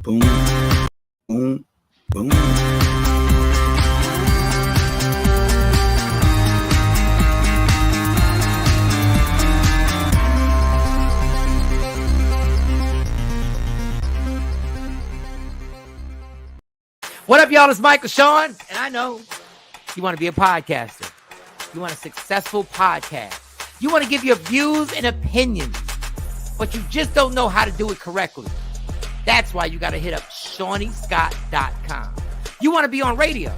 Boom, boom, boom. What up, y'all? It's Michael Shawn, and I know you want to be a podcaster. You want a successful podcast. You want to give your views and opinions, but you just don't know how to do it correctly. That's why you got to hit up ShawnyScott.com. You want to be on radio,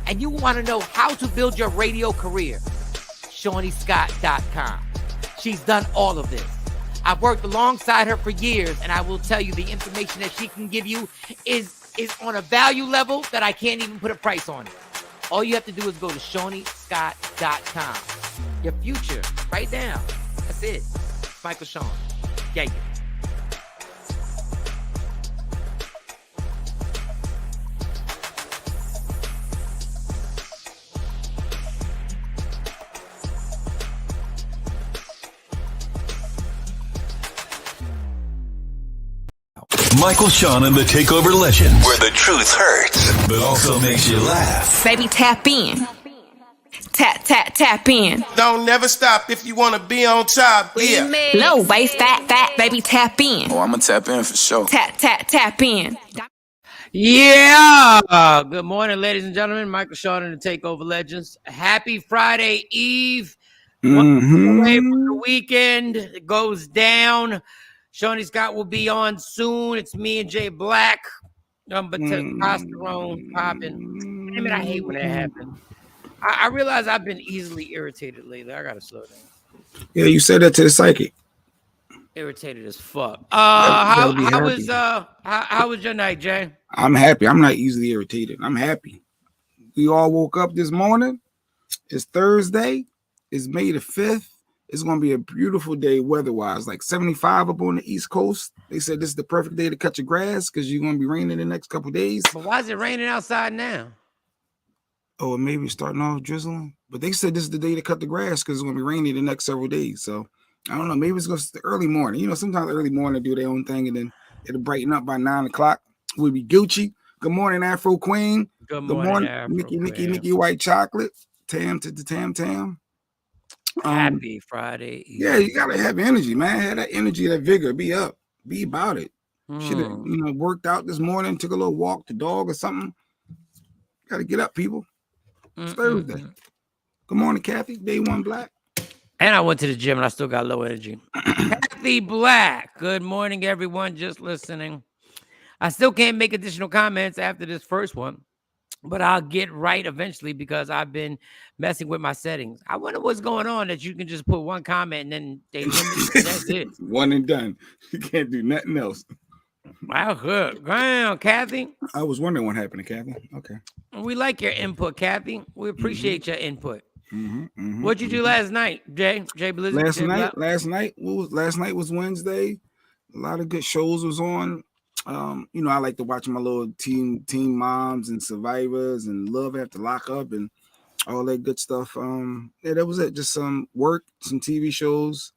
and you want to know how to build your radio career. ShawnyScott.com. She's done all of this. I've worked alongside her for years, and I will tell you the information that she can give you is on a value level that I can't even put a price on it. All you have to do is go to ShawnyScott.com. Your future, right now. That's it. It's Michael Shawn. Yeah. Michael Shawn and the Takeover Legends, where the truth hurts, but also makes you laugh. Baby, tap in. Tap in. Don't never stop if you want to be on top. Yeah. Low waist, fat, baby, tap in. Oh, I'm going to tap in for sure. Tap in. Yeah. Good morning, ladies and gentlemen. Michael Shawn and the Takeover Legends. Happy Friday Eve. Away from the weekend. It goes down. Shawnee Scott will be on soon. It's me and Jay Black. But testosterone popping. Damn it, I hate when that happens. I realize I've been easily irritated lately. I gotta slow down. Yeah, you said that to the psychic. Irritated as fuck. How was your night, Jay? I'm happy. I'm not easily irritated. I'm happy. We all woke up this morning. It's Thursday. It's May the 5th. It's going to be a beautiful day weather-wise, like 75 up on the East Coast. They said this is the perfect day to cut your grass because you're going to be raining the next couple of days. But why is it raining outside now? Oh, maybe it's starting off drizzling. But they said this is the day to cut the grass because it's going to be raining the next several days. So, I don't know. Maybe it's going to be early morning. You know, sometimes early morning do their own thing, and then it'll brighten up by 9 o'clock. We'll be Gucci. Good morning, Afro Queen. Good morning, Afro Nikki White Chocolate. Tam to the Tam. Happy Friday. Yeah, you gotta have energy, man. Have that energy, that vigor. Be up, be about it. Should have, worked out this morning, took a little walk, the dog or something. Gotta get up, people. It's Thursday. Good morning, Kathy. Day one Black. And I went to the gym and I still got low energy. Kathy Black. Good morning, everyone. Just listening. I still can't make additional comments after this first one, but I'll get right eventually because I've been messing with my settings. I wonder what's going on that you can just put one comment and then they limit and that's it. One and done. You can't do nothing else. Wow, good. Ground, Kathy. I was wondering what happened to Kathy. Okay. We like your input, Kathy. We appreciate your input. What'd you do last night, Jay? Jay Blizzard? Last night was Wednesday. A lot of good shows was on. I like to watch my little teen moms and survivors and Love After Lockup and all that good stuff. Yeah, that was it. Just some work, some TV shows,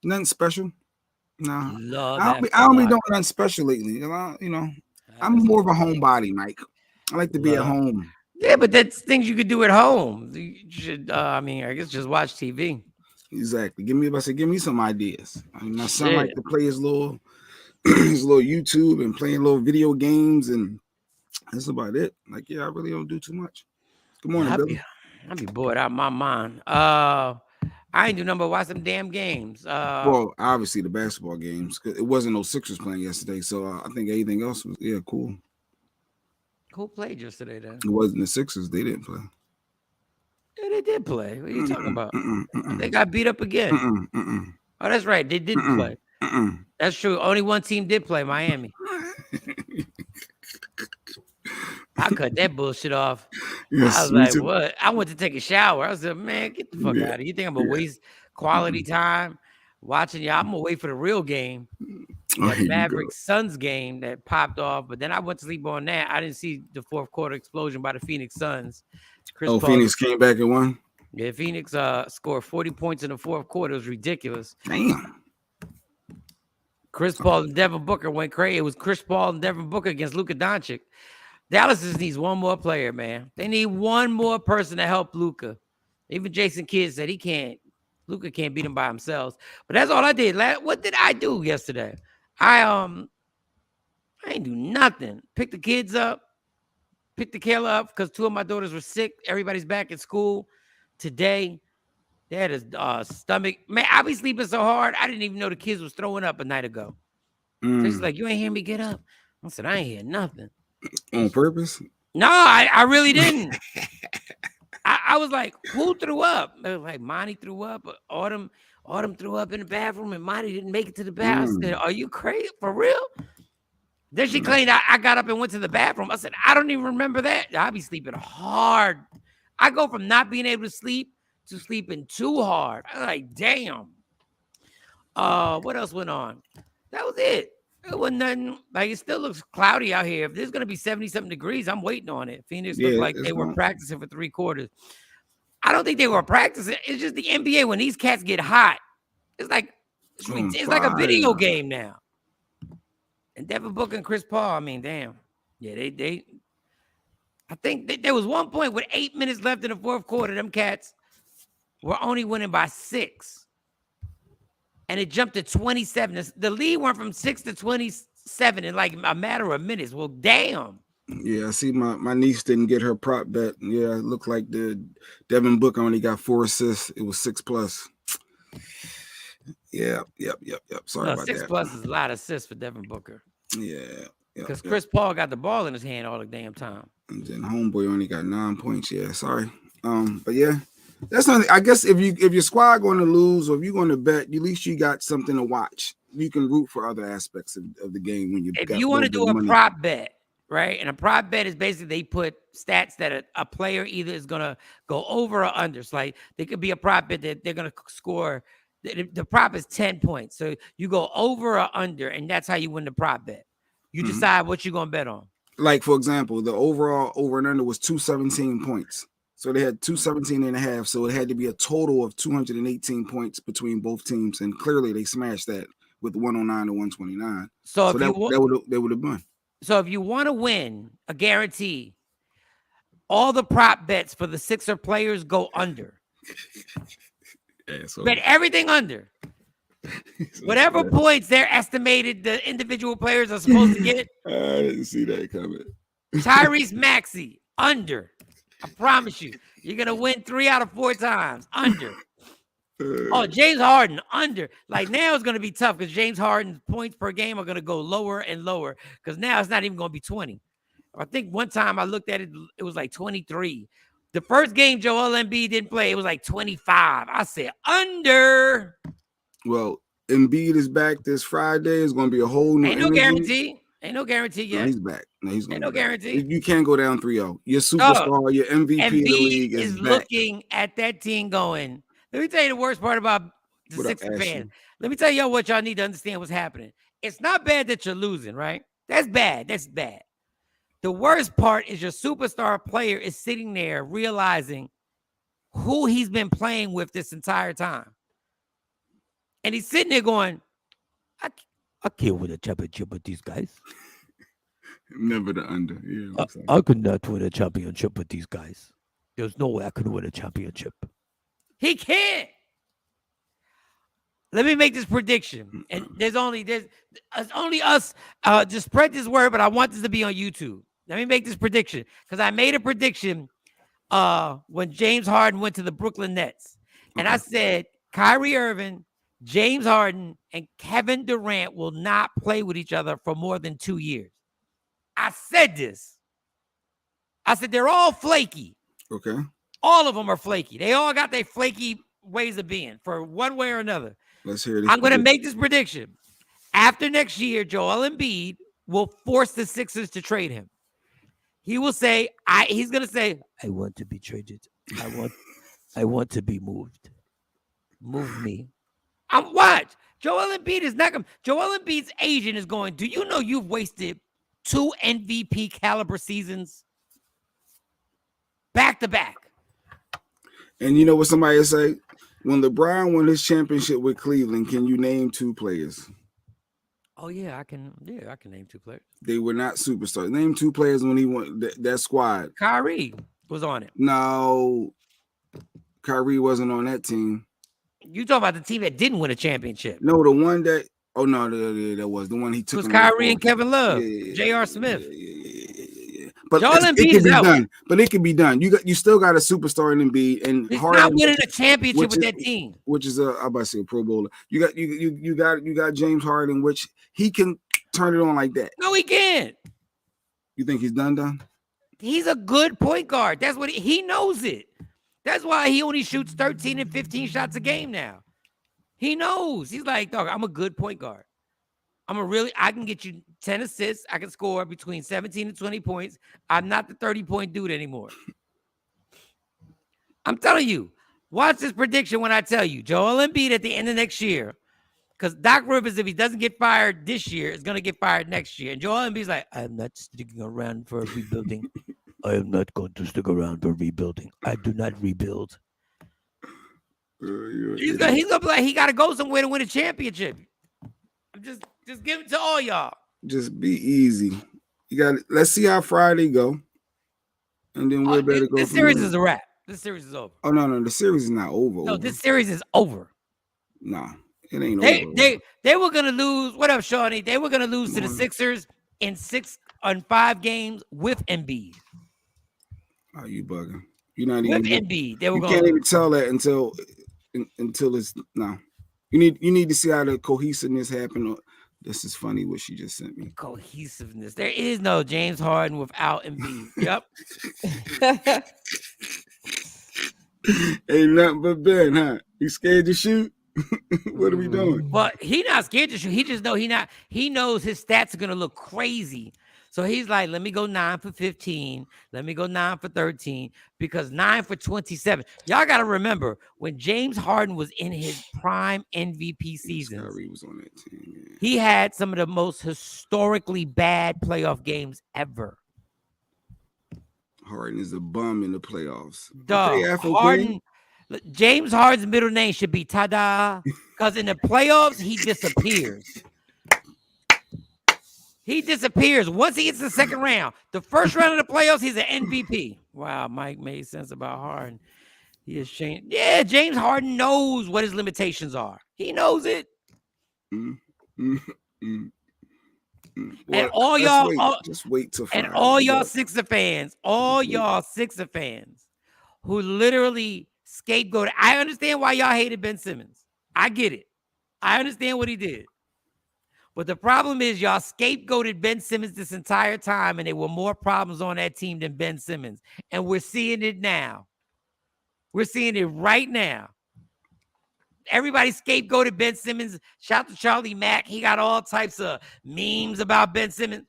nothing special. No, I don't be doing nothing special lately. I'm more of a homebody, Mike. I like to be at home. Yeah, but that's things you could do at home. You should, I guess just watch TV. Exactly. Give me some ideas. My son like to play his little YouTube and playing little video games, and that's about it. Like, yeah, I really don't do too much. Good morning, Billy. I'll be bored out of my mind. I ain't do nothing but watch some damn games. Well, obviously the basketball games. It wasn't no Sixers playing yesterday, so I think anything else was cool. Who played yesterday then? It wasn't the Sixers. They didn't play. Yeah, they did play. What are you talking about? They got beat up again. Oh, that's right. They didn't play. That's true. Only one team did play, Miami. I cut that bullshit off. Yes, I was like, what? I went to take a shower. I was like, man, get the fuck out of here. You think I'm going to waste quality time watching y'all? I'm going to wait for the real game. That Mavericks Suns game that popped off. But then I went to sleep on that. I didn't see the fourth quarter explosion by the Phoenix Suns. Phoenix came back and won? Yeah, Phoenix scored 40 points in the fourth quarter. It was ridiculous. Damn. Chris Paul and Devin Booker went crazy. It was Chris Paul and Devin Booker against Luka Doncic. Dallas just needs one more player, man. They need one more person to help Luka. Even Jason Kidd said Luka can't beat him by himself. But that's all I did. What did I do yesterday? I ain't do nothing. Picked the kids up, picked the Kayla up because 2 of my daughters were sick. Everybody's back at school today. They had a stomach. Man, I be sleeping so hard, I didn't even know the kids was throwing up a night ago. So she's like, you ain't hear me get up? I said, I ain't hear nothing. On purpose? No, I really didn't. I was like, who threw up? It was like, Monty threw up. Autumn threw up in the bathroom, and Monty didn't make it to the bathroom. I said, are you crazy? For real? Then she claimed I got up and went to the bathroom. I said, I don't even remember that. I be sleeping hard. I go from not being able to sleep to sleeping too hard. I'm like, damn. What else went on? That was it. It wasn't nothing. Like, it still looks cloudy out here. If there's going to be 70-something degrees, I'm waiting on it. Phoenix looked like they were practicing for 3 quarters. I don't think they were practicing. It's just the NBA. When these cats get hot, it's like a video game now. And Devin Booker and Chris Paul, I mean, damn. Yeah, they I think there was one point with 8 minutes left in the fourth quarter, them cats were only winning by 6. And it jumped to 27. The lead went from 6 to 27 in like a matter of minutes. Well, damn. Yeah, I see my niece didn't get her prop bet. Yeah, it looked like the Devin Booker only got 4 assists. It was 6+. Yep. Sorry about 6 that. 6+ is a lot of assists for Devin Booker. Yeah. Because Chris Paul got the ball in his hand all the damn time. And then homeboy only got 9 points. Yeah, sorry. But yeah. That's not. I guess if your squad going to lose or if you're going to bet, at least you got something to watch. You can root for other aspects of the game when you. If you want to do a prop bet, right? And a prop bet is basically they put stats that a player either is going to go over or under. So like they could be a prop bet that they're going to score. The prop is 10 points, so you go over or under, and that's how you win the prop bet. You decide what you're going to bet on. Like for example, the overall over and under was 217 points. So they had 217.5. So it had to be a total of 218 points between both teams. And clearly they smashed that with 109 to 129. So they would have won. So if you want to win a guarantee, all the prop bets for the Sixer players go under. Bet everything under. Whatever points they're estimated the individual players are supposed to get. I didn't see that coming. Tyrese Maxey, under. I promise you, you're going to win 3 out of 4 times. Under. James Harden, under. Like, now it's going to be tough because James Harden's points per game are going to go lower and lower because now it's not even going to be 20. I think one time I looked at it, it was like 23. The first game Joel Embiid didn't play, it was like 25. I said, under. Well, Embiid is back this Friday. It's going to be a whole new guarantee. Ain't no guarantee yet. No, he's back. No, he's ain't no guarantee. You can't go down 3-0. Your superstar, your MVP of the league is back. Looking at that team going, let me tell you the worst part about the Sixers fan. Let me tell y'all what y'all need to understand what's happening. It's not bad that you're losing, right? That's bad. That's bad. The worst part is your superstar player is sitting there realizing who he's been playing with this entire time. And he's sitting there going, I can't win a championship with these guys. Never the under. Yeah, I could not win a championship with these guys. There's no way I could win a championship. He can't. Let me make this prediction. And there's only us to spread this word, but I want this to be on YouTube. Let me make this prediction because I made a prediction when James Harden went to the Brooklyn Nets. And I said Kyrie Irving, James Harden, and Kevin Durant will not play with each other for more than 2 years. I said this. I said they're all flaky. Okay. All of them are flaky. They all got their flaky ways of being for one way or another. Let's hear this. I'm going to make this prediction. After next year, Joel Embiid will force the Sixers to trade him. He will say, he's going to say, I want to be traded. I want to be moved. Move me. Watch. Joel Embiid is not going to. Joel Embiid's agent is going, do you know you've wasted 2 MVP caliber seasons back to back? And you know what somebody say? When LeBron won his championship with Cleveland, can you name 2 players? Oh yeah, I can name 2 players. They were not superstars. Name 2 players when he won that squad. Kyrie was on it. No, Kyrie wasn't on that team. You talking about the team that didn't win a championship? No, the one that. Oh no, that was the one he It took. was Kyrie and Kevin Love, Yeah, J.R. Smith. Yeah. But Joel it Embiid can is be out. done. But it can be done. You still got a superstar in Embiid and He's Harden, not winning a championship with that team. which is I'm about to say a Pro Bowler. You got James Harden, which he can turn it on like that. No, he can't. You think he's done? He's a good point guard. That's what he knows it. That's why he only shoots 13 and 15 shots a game now. He knows. He's like, dog, I'm a good point guard. I can get you 10 assists. I can score between 17 and 20 points. I'm not the 30-point dude anymore. I'm telling you, watch this prediction when I tell you. Joel Embiid at the end of next year, because Doc Rivers, if he doesn't get fired this year, is going to get fired next year. And Joel Embiid's like, I'm not sticking around for rebuilding. I am not going to stick around for rebuilding. I do not rebuild. He's gonna be like, he got to go somewhere to win a championship. Just give it to all y'all. Just be easy. Let's see how Friday go, and then we'll better go. This series is a wrap. This series is over. Oh no, the series is not over. No, this series is over. Nah, it ain't over. They were gonna lose. What up, Shawnee? They were gonna lose to the Sixers in 5 games with Embiid. Oh, you bugging? You're not with even Embiid. You can't even tell that until it's no. You need to see how the cohesiveness happened. This is funny what she just sent me. Cohesiveness. There is no James Harden without Embiid. Yep. Ain't nothing but Ben, huh? You scared to shoot? What are we doing? But he not scared to shoot. He just know he knows his stats are gonna look crazy. So he's like, let me go 9 for 15. Let me go 9 for 13 because 9 for 27. Y'all got to remember when James Harden was in his prime MVP season, Was on that team, yeah. He had some of the most historically bad playoff games ever. Harden is a bum in the playoffs. Harden, James Harden's middle name should be Tada because in the playoffs, he disappears. He disappears once he gets the second round. The first round of the playoffs, he's an MVP. Wow, Mike made sense about Harden. He has changed. Yeah, James Harden knows what his limitations are. He knows it. Well, and all y'all, just wait till Friday. And all y'all Sixer fans, who literally scapegoated. I understand why y'all hated Ben Simmons. I get it. I understand what he did. But the problem is y'all scapegoated Ben Simmons this entire time, and there were more problems on that team than Ben Simmons. And we're seeing it now. We're seeing it right now. Everybody scapegoated Ben Simmons. Shout out to Charlie Mack. He got all types of memes about Ben Simmons.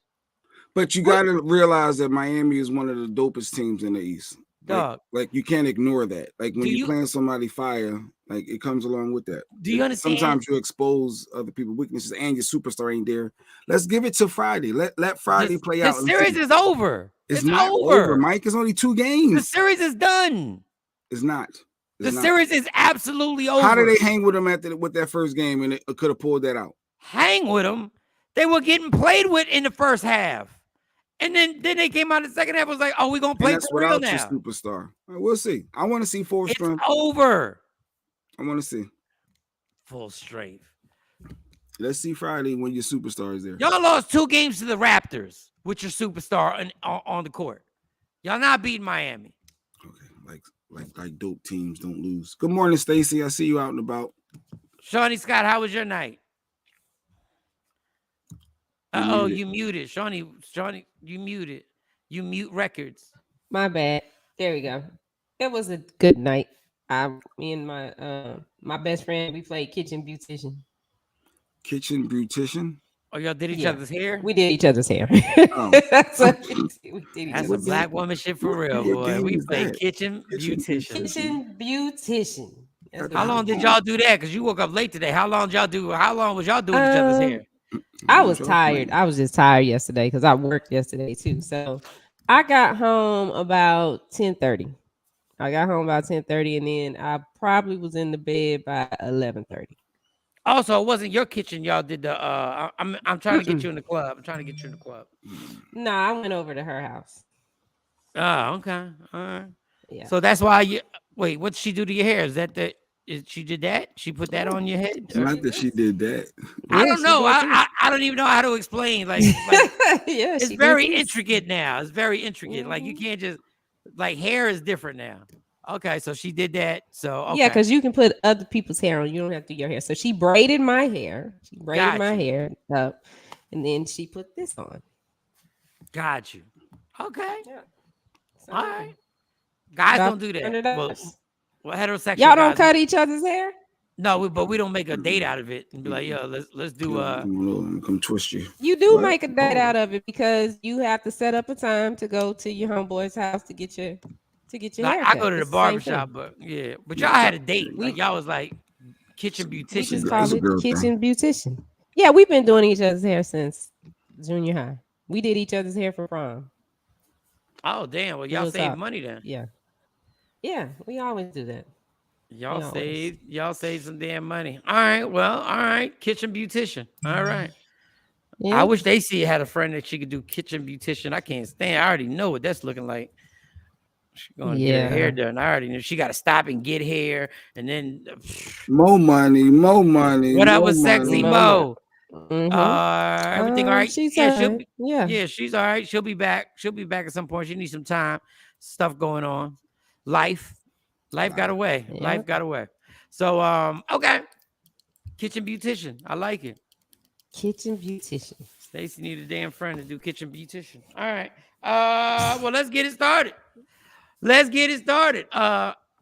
But you got to realize that Miami is one of the dopest teams in the East. Dog. Like you can't ignore that. Like when you're playing somebody fire, like it comes along with that. Do you understand? Sometimes you expose other people's weaknesses and your superstar ain't there. Let's give it to Friday. Let Friday play out. The series is over. It's not over, Mike. It's only 2 games. The series is done. It's not. The series is absolutely over. How did they hang with them with that first game and it could have pulled that out? Hang with them? They were getting played with in the first half. And then they came out in the second half. Was like, oh, we're gonna play for real now. Your superstar. Right, we'll see. I want to see full strength. It's over. I want to see full strength. Let's see Friday when your superstar is there. Y'all lost 2 games to the Raptors with your superstar on the court. Y'all not beating Miami. Okay, like dope teams don't lose. Good morning, Stacy. I see you out and about. Shawnee Scott, how was your night? You muted. Shawnee, you muted. You mute records. My bad. There we go. It was a good night. Me and my best friend, we played kitchen beautician. Kitchen beautician? Oh, y'all did each other's hair? We did each other's hair. Oh. That's a black woman shit for real, boy. We played kitchen beautician. Kitchen beautician. How long did y'all do that? Because you woke up late today. How long was y'all doing each other's hair? I was tired. I was just tired yesterday because I worked yesterday too. So I got home about 10:30. And then I probably was in the bed by 11:30. Also, it wasn't your kitchen. Y'all did the. I'm trying to get you in the club. I'm trying to get you in the club. No, I went over to her house. Oh, okay. All right. Yeah. So that's why you wait. What did she do to your hair? Is that the? She did that? She put that on your head? Or? Not that she did that. I Yeah, don't she know. did too. I don't even know how to explain. Like Yeah, it's she very did too. intricate now. It's very intricate. Like you can't just like hair is different now. Okay, so she did that. So okay. Yeah, because you can put other people's hair on. You don't have to do your hair. So she braided my hair. She braided Got my you. hair up, and then she put this on. Got you. Okay. Yeah. So, All right. Guys about don't do that. $100. Well, heterosexual Y'all don't guys. cut each other's hair? No, but we don't make a date out of it and be like, yo, let's do Come twist you. You do What? make a date out of it because you have to set up a time to go to your homeboy's house to get your like, hair I cut. go to the It's same thing. barbershop, but yeah. But y'all had a date. We- Like y'all was like kitchen We beautician. just It's call a it girl kitchen beautician. Yeah, we've been doing each other's hair since junior high. We did each other's hair for prom. Oh damn. Well, y'all Real saved talk. money then. Yeah. Yeah, we always do that. Y'all always. saved some damn money. All right. Well, all right. Kitchen beautician. All right. Yeah. I wish Daisy had a friend that she could do kitchen beautician. I can't stand. I already know what that's looking like. She's going to get her hair done. I already know she got to stop and get hair, and then More money, more money. what up more with Sexy money. Mo? Mhm. Everything all right? She's Yeah, all right. Yeah. yeah, she's all right. She'll be back. She'll be back at some point. She needs some time. Stuff going on. Life got away. Yeah. Life got away. So okay. Kitchen beautician. I like it. Kitchen beautician. Stacy need a damn friend to do kitchen beautician. All right. Well, let's get it started.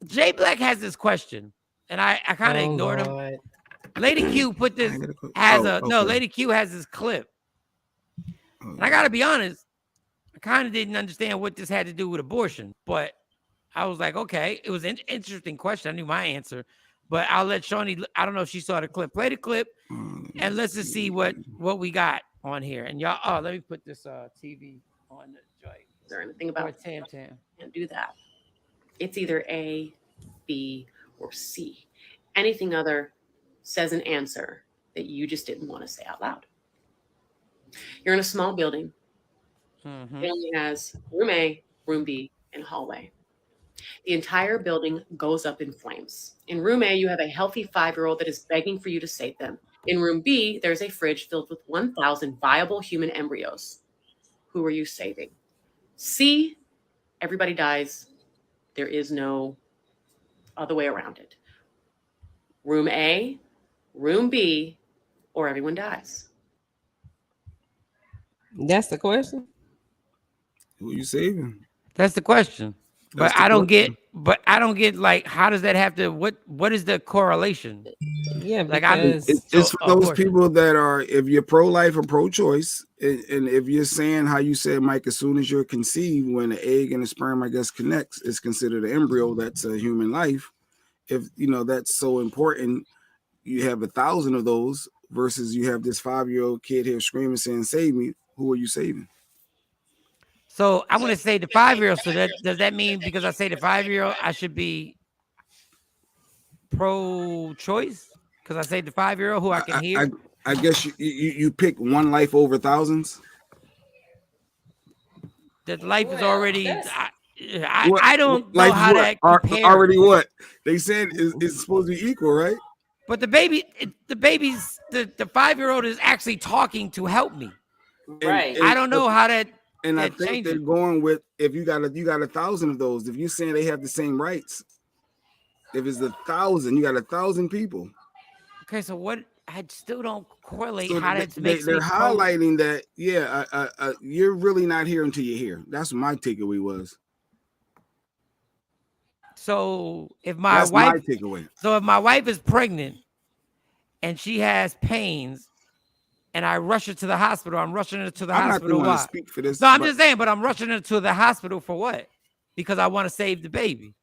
Jay Black has this question, and I kind of ignored him. Lady Q put this Lady Q has this clip. And I gotta be honest, I kind of didn't understand what this had to do with abortion, but I was like, okay, it was an interesting question. I knew my answer, but I'll let Shawnee. I don't know if she saw the clip. Play the clip, and let's just see what we got on here. And y'all, let me put this TV on the joint. Is there anything about Tam? Can't do that? It's either A, B, or C. Anything other says an answer that you just didn't want to say out loud. You're in a small building. Mm-hmm. It only has room A, room B, and a hallway. The entire building goes up in flames. In room A, you have a healthy 5-year-old that is begging for you to save them. In room B, there's a fridge filled with 1,000 viable human embryos. Who are you saving? C, everybody dies. There is no other way around it. Room A, room B, or everyone dies. That's the question. Who you saving? That's the question. That's But the I don't question. get like how does that have to what is the correlation? Yeah, Like because It's for those people that are, if you're pro-life or pro-choice, and if you're saying how you said, Mike, as soon as you're conceived, when the egg and the sperm, I guess, connects, it's considered an embryo. That's a human life. If that's so important, you have 1,000 of those versus you have this 5-year-old kid here screaming, saying, "Save me!" Who are you saving? So I'm gonna say the 5-year-old. So that does that mean because I say the 5-year-old, I should be pro-choice? Because I say the 5-year-old who I can hear. I guess you pick one life over thousands. That life is already. I don't know life how that compares. Already what they said is supposed to be equal, right? But the 5-year-old is actually talking to help me. right. I don't know how that. And I that think changes. they're going with, if you got 1,000 of those. If you're saying they have the same rights, if it's 1,000, you got 1,000 people. Okay, so what? I still don't correlate So how that they're makes me highlighting that. Yeah, you're really not here until you're here. That's what my takeaway was. So if That's my my takeaway. So if my wife is pregnant and she has pains, and I rush her to the hospital, I'm rushing her to the I'm hospital. not the one Why? to speak for this. No, I'm just saying, but I'm rushing her to the hospital for what? Because I want to save the baby.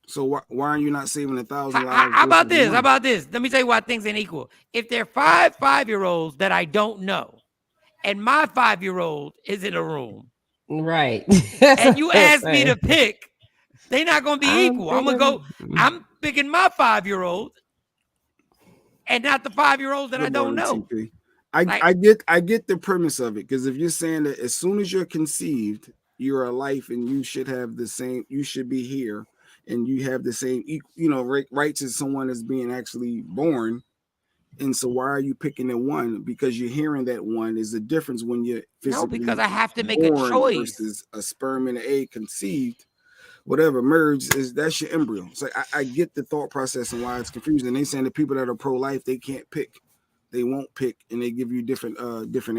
So why are you not saving 1,000 lives? How about this? How about this? Let me tell you why things ain't equal. If there are 5-year-olds that I don't know, and my 5-year-old is in a room, Right. and you ask me to pick, they're not going to be equal. I'm picking my 5-year-old, and not the 5-year-olds that I don't know. TP. I get the premise of it, because if you're saying that as soon as you're conceived, you're a life and you should have the same, you should be here and you have the same, rights as someone that's being actually born. And so why are you picking the one? Because you're hearing that one is the difference when you're physically because I have to make a born choice versus a sperm and an egg conceived, whatever merged, that's your embryo. So I get the thought process and why it's confusing. They saying the people that are pro-life, they can't pick. They won't pick, and they give you different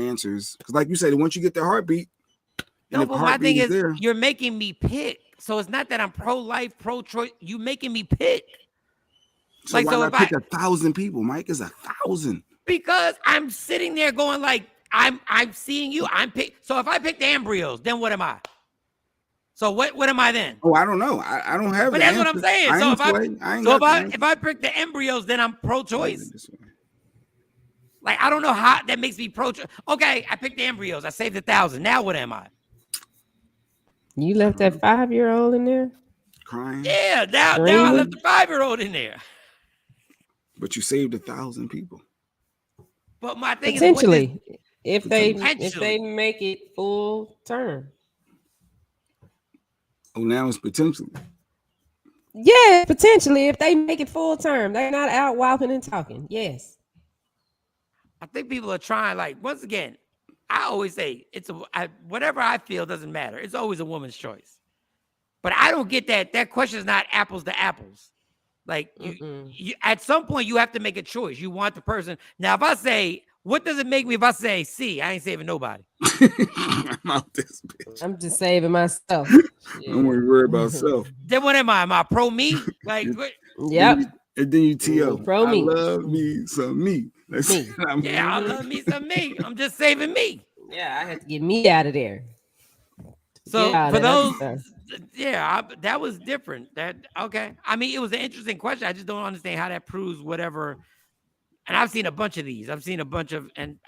answers. Because like you said, once you get the heartbeat, no, but my thing is you're making me pick. So it's not that I'm pro-life, pro-choice. You making me pick. So like, why not pick 1,000 people, Mike? It's 1,000. Because I'm sitting there going like, I'm seeing you. I'm pick. So if I pick the embryos, then what am I? So what am I then? Oh, I don't know. I don't have. But that's what I'm saying. If I pick the embryos, then I'm pro-choice. Like, I don't know how that makes me pro-choice. Okay, I picked the embryos. I saved 1,000. Now what am I? You left that 5-year-old in there? Crying? Yeah, now I left the 5-year-old in there. But you saved 1,000 people. But my thing potentially, if they make it full term. Oh, now it's potentially. Yeah, potentially if they make it full term. They're not out walking and talking. Yes. I think people are trying, like, once again, I always say whatever I feel doesn't matter. It's always a woman's choice. But I don't get that. That question is not apples to apples. Like, you, at some point, you have to make a choice. You want the person. Now, if I say, what does it make me if I say C? I ain't saving nobody. I'm out this bitch. I'm just saving myself. Don't worry about self. Then what am I? Am I pro me? Like, yep. And then you T.O. Pro me. I love me some me. I love me some me. I'm just saving me. Yeah, I had to get me out of there. So for those, that was different. Okay. I mean, it was an interesting question. I just don't understand how that proves whatever. And I've seen a bunch of these. I've seen a bunch of, and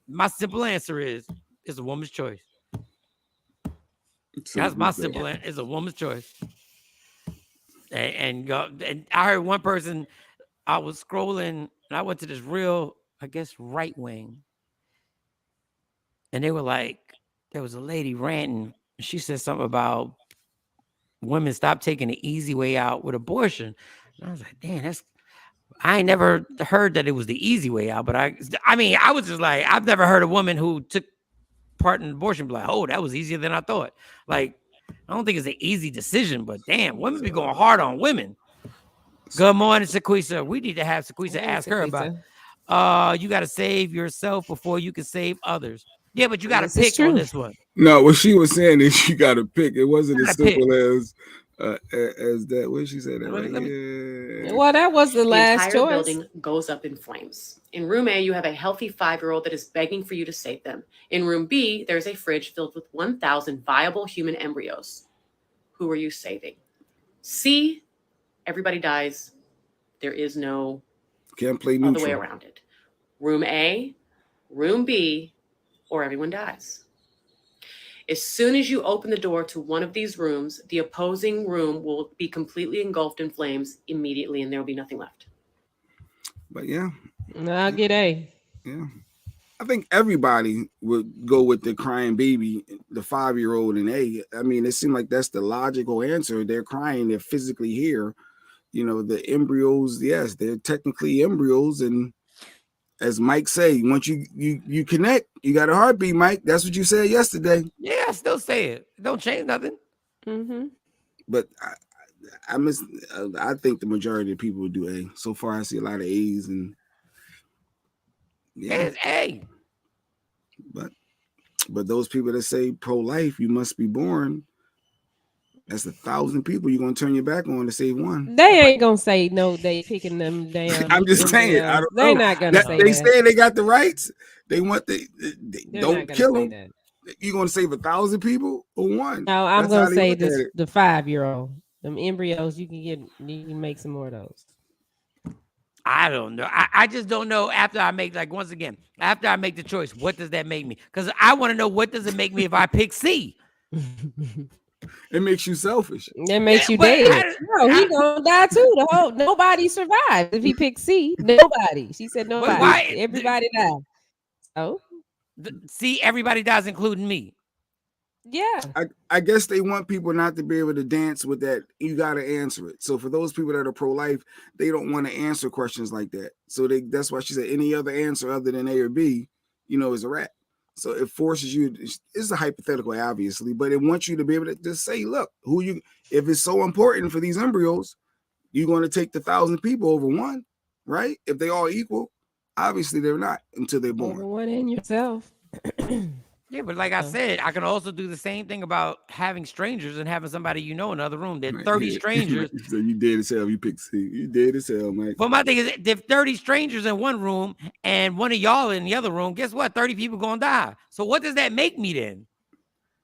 my simple answer is, it's a woman's choice. That's my simple answer. It's a woman's choice. And I heard one person, I was scrolling, and I went to this real, I guess, right wing. And they were like, there was a lady ranting. She said something about women stop taking the easy way out with abortion. And I was like, damn, I ain't never heard that it was the easy way out. But I mean, I was just like, I've never heard a woman who took part in abortion be like, oh, that was easier than I thought. Like, I don't think it's an easy decision, but damn, women be going hard on women. Good morning, Sequisa. We need to have Sequisa ask her about, you got to save yourself before you can save others. Yeah, but you got to pick on this one. No, what she was saying is you got to pick. It wasn't as simple as that. What she said that right here. Well, that was the last entire choice. Building goes up in flames. In room A, you have a healthy 5-year-old that is begging for you to save them. In room B, there's a fridge filled with 1,000 viable human embryos. Who are you saving? C, everybody dies. There is no can't play other way around it. Room A, room B, or everyone dies. As soon as you open the door to one of these rooms, the opposing room will be completely engulfed in flames immediately, and there will be nothing left. But yeah. I'll get A. Yeah. I think everybody would go with the crying baby, the 5-year-old and A. I mean, it seemed like that's the logical answer. They're crying. They're physically here. You know, the embryos, yes, they're technically embryos. And as Mike say, once you connect, you got a heartbeat, Mike. That's what you said yesterday. Yeah, I still say it. Don't change nothing. Mm-hmm. But I think the majority of people would do A. So far, I see a lot of A's and yeah, it's A. But those people that say pro-life, you must be born. That's 1,000 people you're gonna turn your back on to save one. They ain't gonna say no. They picking them down. I'm just saying. They're not gonna say that. They say they got the rights. They want they don't kill them. That. You gonna save 1,000 people or one? No, I'm gonna say this: the 5-year-old, them embryos. You can make some more of those. I don't know. I just don't know. After I make after I make the choice, what does that make me? Because I want to know what does it make me if I pick C. It makes you selfish. That makes you but dead. No, he gonna die too. Nobody survived if he picked C. Nobody. She said nobody. why- Everybody died. So See, everybody dies, including me. yeah. I guess they want people not to be able to dance with that. You got to answer it. So for those people that are pro-life, they don't want to answer questions like that. So that's why she said any other answer other than A or B, is a rat. So it forces you. It's a hypothetical, obviously, but it wants you to be able to just say, look, if it's so important for these embryos, you're going to take the 1,000 people over one, right? If they all equal, obviously they're not until they're born. Over one in yourself. Yeah, but like I said, I can also do the same thing about having strangers and having somebody in another room. There are 30 strangers. So you dead as hell. You pick C. You dead as hell, Mike. But my thing is, if 30 strangers in one room and one of y'all in the other room, guess what? 30 people gonna die. So what does that make me then?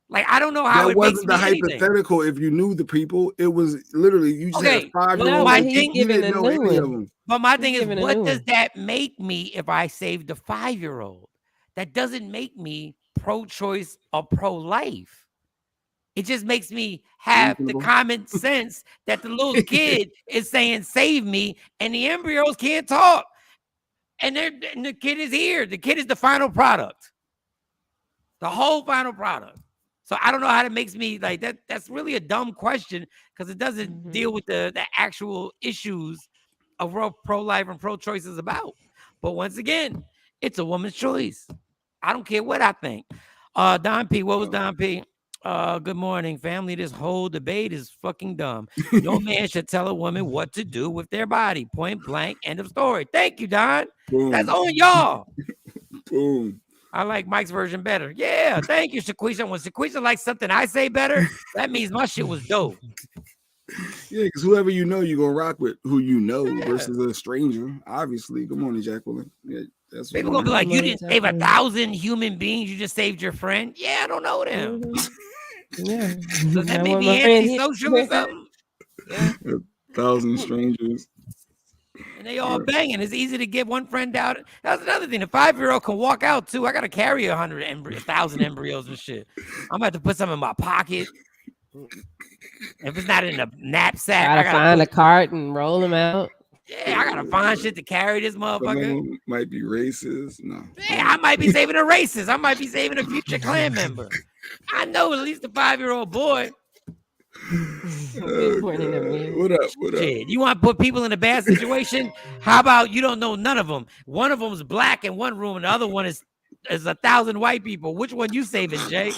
Like, I don't know how that it wasn't makes the me hypothetical. If you knew the people, it was literally you just had a 5-year-old. my he's thing, giving didn't a know new any of one. them. But my thing He's is, giving a what new does one. that make me if I saved the 5-year-old? That doesn't make me pro-choice or pro-life. It just makes me have the Reasonable. common sense that the little kid is saying, save me, and the embryos can't talk. And the kid is here. The kid is the final product. The whole final product. So I don't know how that makes me like that. That's really a dumb question because it doesn't deal with the actual issues of what pro-life and pro-choice is about. But once again, it's a woman's choice. I don't care what I think. Don P, what was Don P? Good morning, family. This whole debate is fucking dumb. No man should tell a woman what to do with their body. Point blank. End of story. Thank you, Don. Boom. That's on y'all. Boom. I like Mike's version better. Yeah, thank you, Shaquisha. When Shaquisha likes something I say better, that means my shit was dope. Yeah, because whoever you're gonna rock with who versus a stranger. Obviously. Good morning, Jacqueline. Yeah, that's people gonna be like, you didn't save 1,000 human beings, you just saved your friend. Yeah, I don't know them. Yeah. Does that make me antisocial or something? Yeah. 1,000 strangers. And they all banging. It's easy to get one friend out. That's another thing. The 5-year-old can walk out too. I gotta carry 1,000 embryos and shit. I'm gonna have to put some in my pocket. If it's not in a knapsack, I gotta find a cart and roll them out. Yeah, I gotta find shit to carry this motherfucker. Some might be racist. No. Yeah, I might be saving a racist. I might be saving a future Klan member. I know at least a 5-year-old boy. What up? Shit, you want to put people in a bad situation? How about you don't know none of them? One of them is black in one room, and the other one is 1,000 white people. Which one you saving, Jay?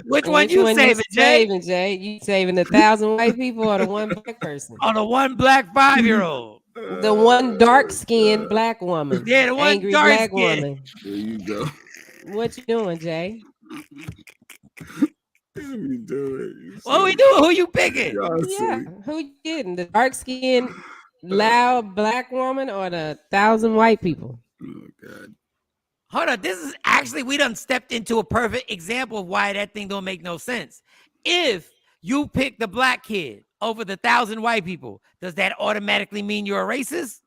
Which one you saving, Jay? You saving 1,000 white people or the one black person? On the one black 5-year-old. The one dark-skinned black woman. Yeah, the one angry dark black skin. woman. There you go. What you doing, Jay? What you doing? What we doing? Who you picking? Yeah, who you getting? The dark-skinned, loud black woman or the 1,000 white people? Oh God. Hold on. This is actually, we done stepped into a perfect example of why that thing don't make no sense. If you pick the black kid over the 1,000 white people, does that automatically mean you're a racist?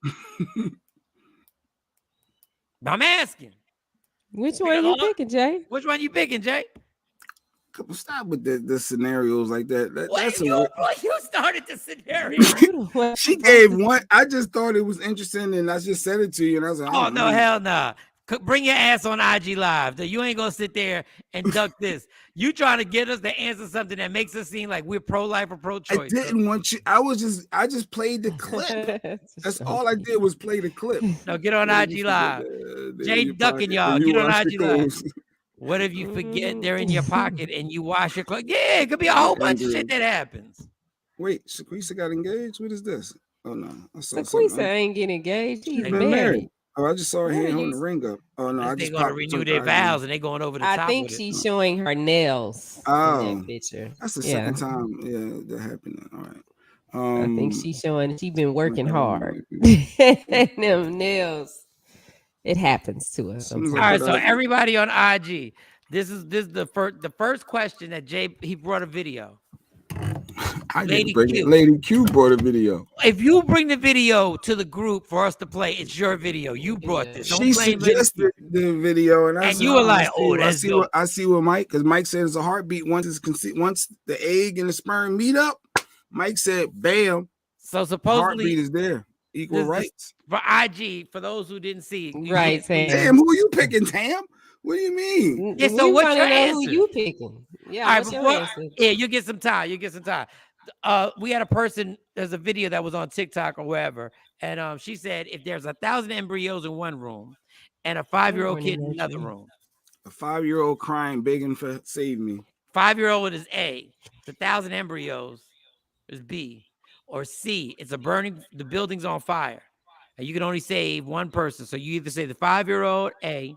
I'm asking. Which one you picking, Jay? Which one you picking, Jay? Stop with the scenarios like that. That's you started the scenario. She gave one. I just thought it was interesting, and I just said it to you, and I was like, "Oh no, hell nah! Bring your ass on IG Live. You ain't gonna sit there and duck this. You trying to get us to answer something that makes us seem like we're pro-life or pro-choice." I didn't want you. I just played the clip. That's all I did was play the clip. No, get on IG Live. Jay ducking y'all. Get on IG Live. What if you forget they're in your pocket and you wash your clothes? Yeah, it could be a whole bunch of shit that happens. Wait, Shaquisha got engaged? What is this? Oh no, Shaquisha ain't getting engaged. She's been married. Oh, I just saw her hand holding the ring up. Oh no, I they just going to renew their vows and they going over the top. I think she's showing her nails. Oh, in that picture. That's the second time. Yeah, that happened. All right. I think she's showing she's been working hard. Them nails. It happens to us. All right, so everybody on IG, this is the first question that Jay he brought a video. I didn't Lady bring it. Q. Lady Q brought a video. If you bring the video to the group for us to play, it's your video. You brought this. Don't She blame Lady Q. suggested the video, and I And said, you were "Oh, like, "Oh, I that's see dope." what Mike, because Mike said it's a heartbeat once once the egg and the sperm meet up. Mike said, "Bam." So supposedly, heartbeat is there. Equal rights. For IG, for those who didn't see it, Right, Tam, who are you picking, Tam? What do you mean? Yeah, so what's your answer? Who you picking? Yeah, all right, what's your answer? Yeah, you get some time. We had a person, there's a video that was on TikTok or wherever, and she said if there's 1,000 embryos in one room and a 5-year-old kid in another room, a 5-year-old crying, begging for save me. 5-year-old is A, the 1,000 embryos is B, or C, it's the building's on fire, and you can only save one person. So you either say the 5-year-old A,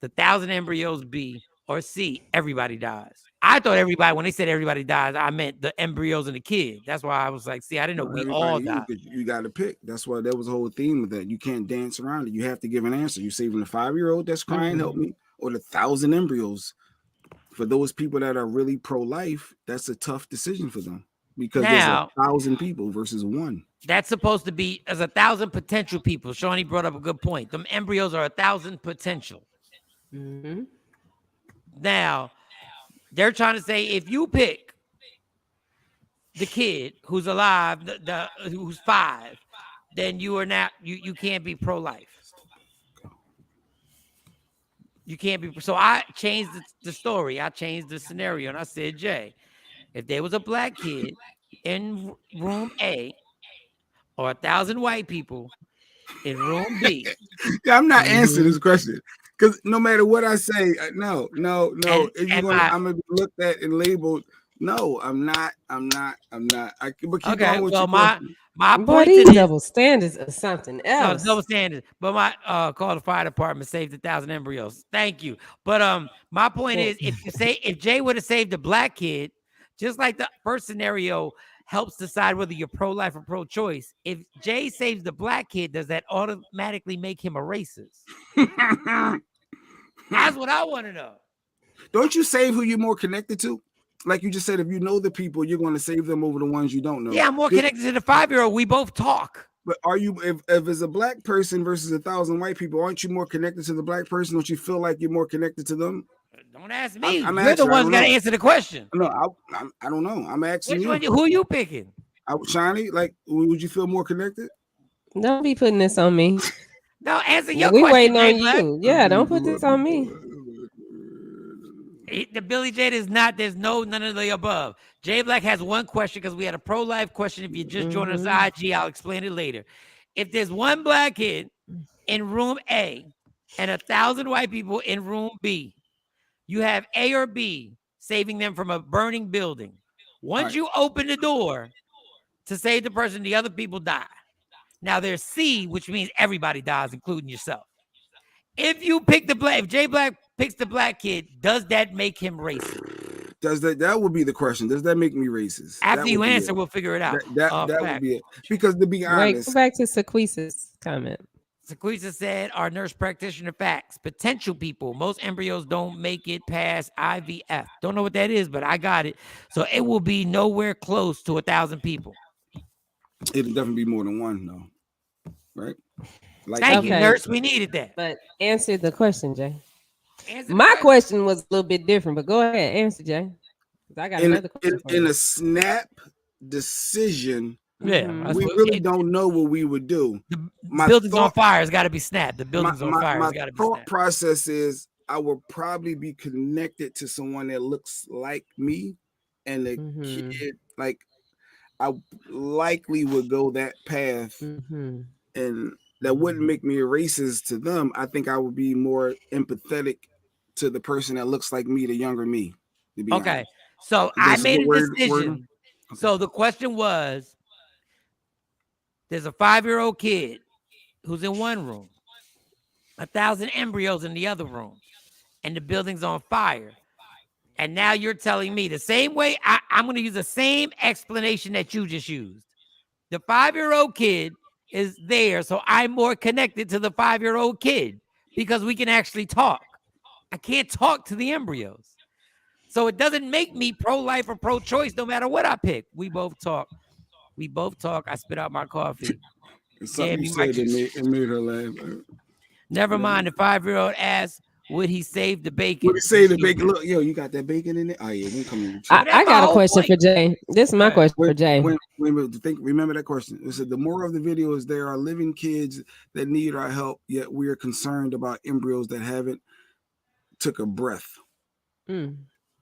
the 1,000 embryos B, or C, everybody dies. I thought everybody, when they said everybody dies, I meant the embryos and the kid. That's why I was like, see, I didn't know we all died. You got to pick. That's why that was the whole theme of that. You can't dance around it. You have to give an answer. You saving the 5-year-old that's crying, help me, or the 1,000 embryos. For those people that are really pro-life, that's a tough decision for them because there's 1,000 people versus one. That's supposed to be as 1,000 potential people. Shawnee brought up a good point. Them embryos are 1,000 potential. Mm-hmm. Now, they're trying to say if you pick the kid who's alive, who's 5, then you are not you can't be pro-life. You can't be. So I changed the story. I changed the scenario, and I said, Jay, if there was a black kid in room A or 1,000 white people in room B. Yeah, I'm not answering this question because no matter what I say, no. If you're gonna, I'm gonna be looked at and labeled. No, I'm not. But keep going with your question. My point is double standards or something else. No, double standards. But my call the fire department saved 1,000 embryos. Thank you. But my point is, if Jay would have saved a black kid, just like the first scenario helps decide whether you're pro-life or pro-choice. If Jay saves the black kid, does that automatically make him a racist? That's what I want to know. Don't you save who you're more connected to? Like you just said, if you know the people, you're going to save them over the ones you don't know. Yeah, I'm more connected to the 5-year-old. We both talk. But are you, if it's a black person versus 1,000 white people, aren't you more connected to the black person? Don't you feel like you're more connected to them? Don't ask me. You're the one's got to answer the question. No, I don't know. I'm asking you. Who are you picking? Shiny, like, would you feel more connected? Don't be putting this on me. No, answer your question. We waiting on you. Yeah, don't put this on me. The Billy J is not. There's none of the above. Jay Black has one question because we had a pro-life question. If you just joined us on IG, I'll explain it later. If there's one black kid in room A and 1,000 white people in room B, you have A or B saving them from a burning building. Once you open the door to save the person, the other people die. Now there's C, which means everybody dies, including yourself. If you pick if Jay Black picks the black kid, does that make him racist? That would be the question. Does that make me racist? After you answer, we'll figure it out. That would be it. Because to be honest, go back to Sequisa's comment. Sequisa said, our nurse practitioner facts. Potential people. Most embryos don't make it past IVF. Don't know what that is, but I got it. So it will be nowhere close to 1,000 people. It'll definitely be more than one, though. Right? Like, thank you, nurse. We needed that. But answer the question, Jay. My question was a little bit different, but go ahead, answer, Jay. I got another question. In a snap decision, we really don't know what we would do. The building's on fire. It's got to be snapped. The building's on fire. It's got to be snapped. My thought process is I will probably be connected to someone that looks like me, and the kid, like, I likely would go that path, and that wouldn't make me a racist to them. I think I would be more empathetic to the person that looks like me, the younger me. To be honest. So I made a decision. Okay. So the question was, there's a 5-year-old kid who's in one room, 1,000 embryos in the other room, and the building's on fire. And now you're telling me the same way, I'm going to use the same explanation that you just used. The 5-year-old kid is there, so I'm more connected to the 5-year-old kid because we can actually talk. I can't talk to the embryos. So it doesn't make me pro-life or pro-choice no matter what I pick. We both talk. I spit out my coffee. It's something Damn you you, said Mike. it made her laugh. Never mind. The 5-year-old asked, would he save the bacon? What he say? The bacon. Look, yo, you got that bacon in it? Oh yeah, we coming to check. I got a question for Jay. This is my question for Jay. Remember that question. It said the moral of the video is there are living kids that need our help, yet we are concerned about embryos that haven't took a breath.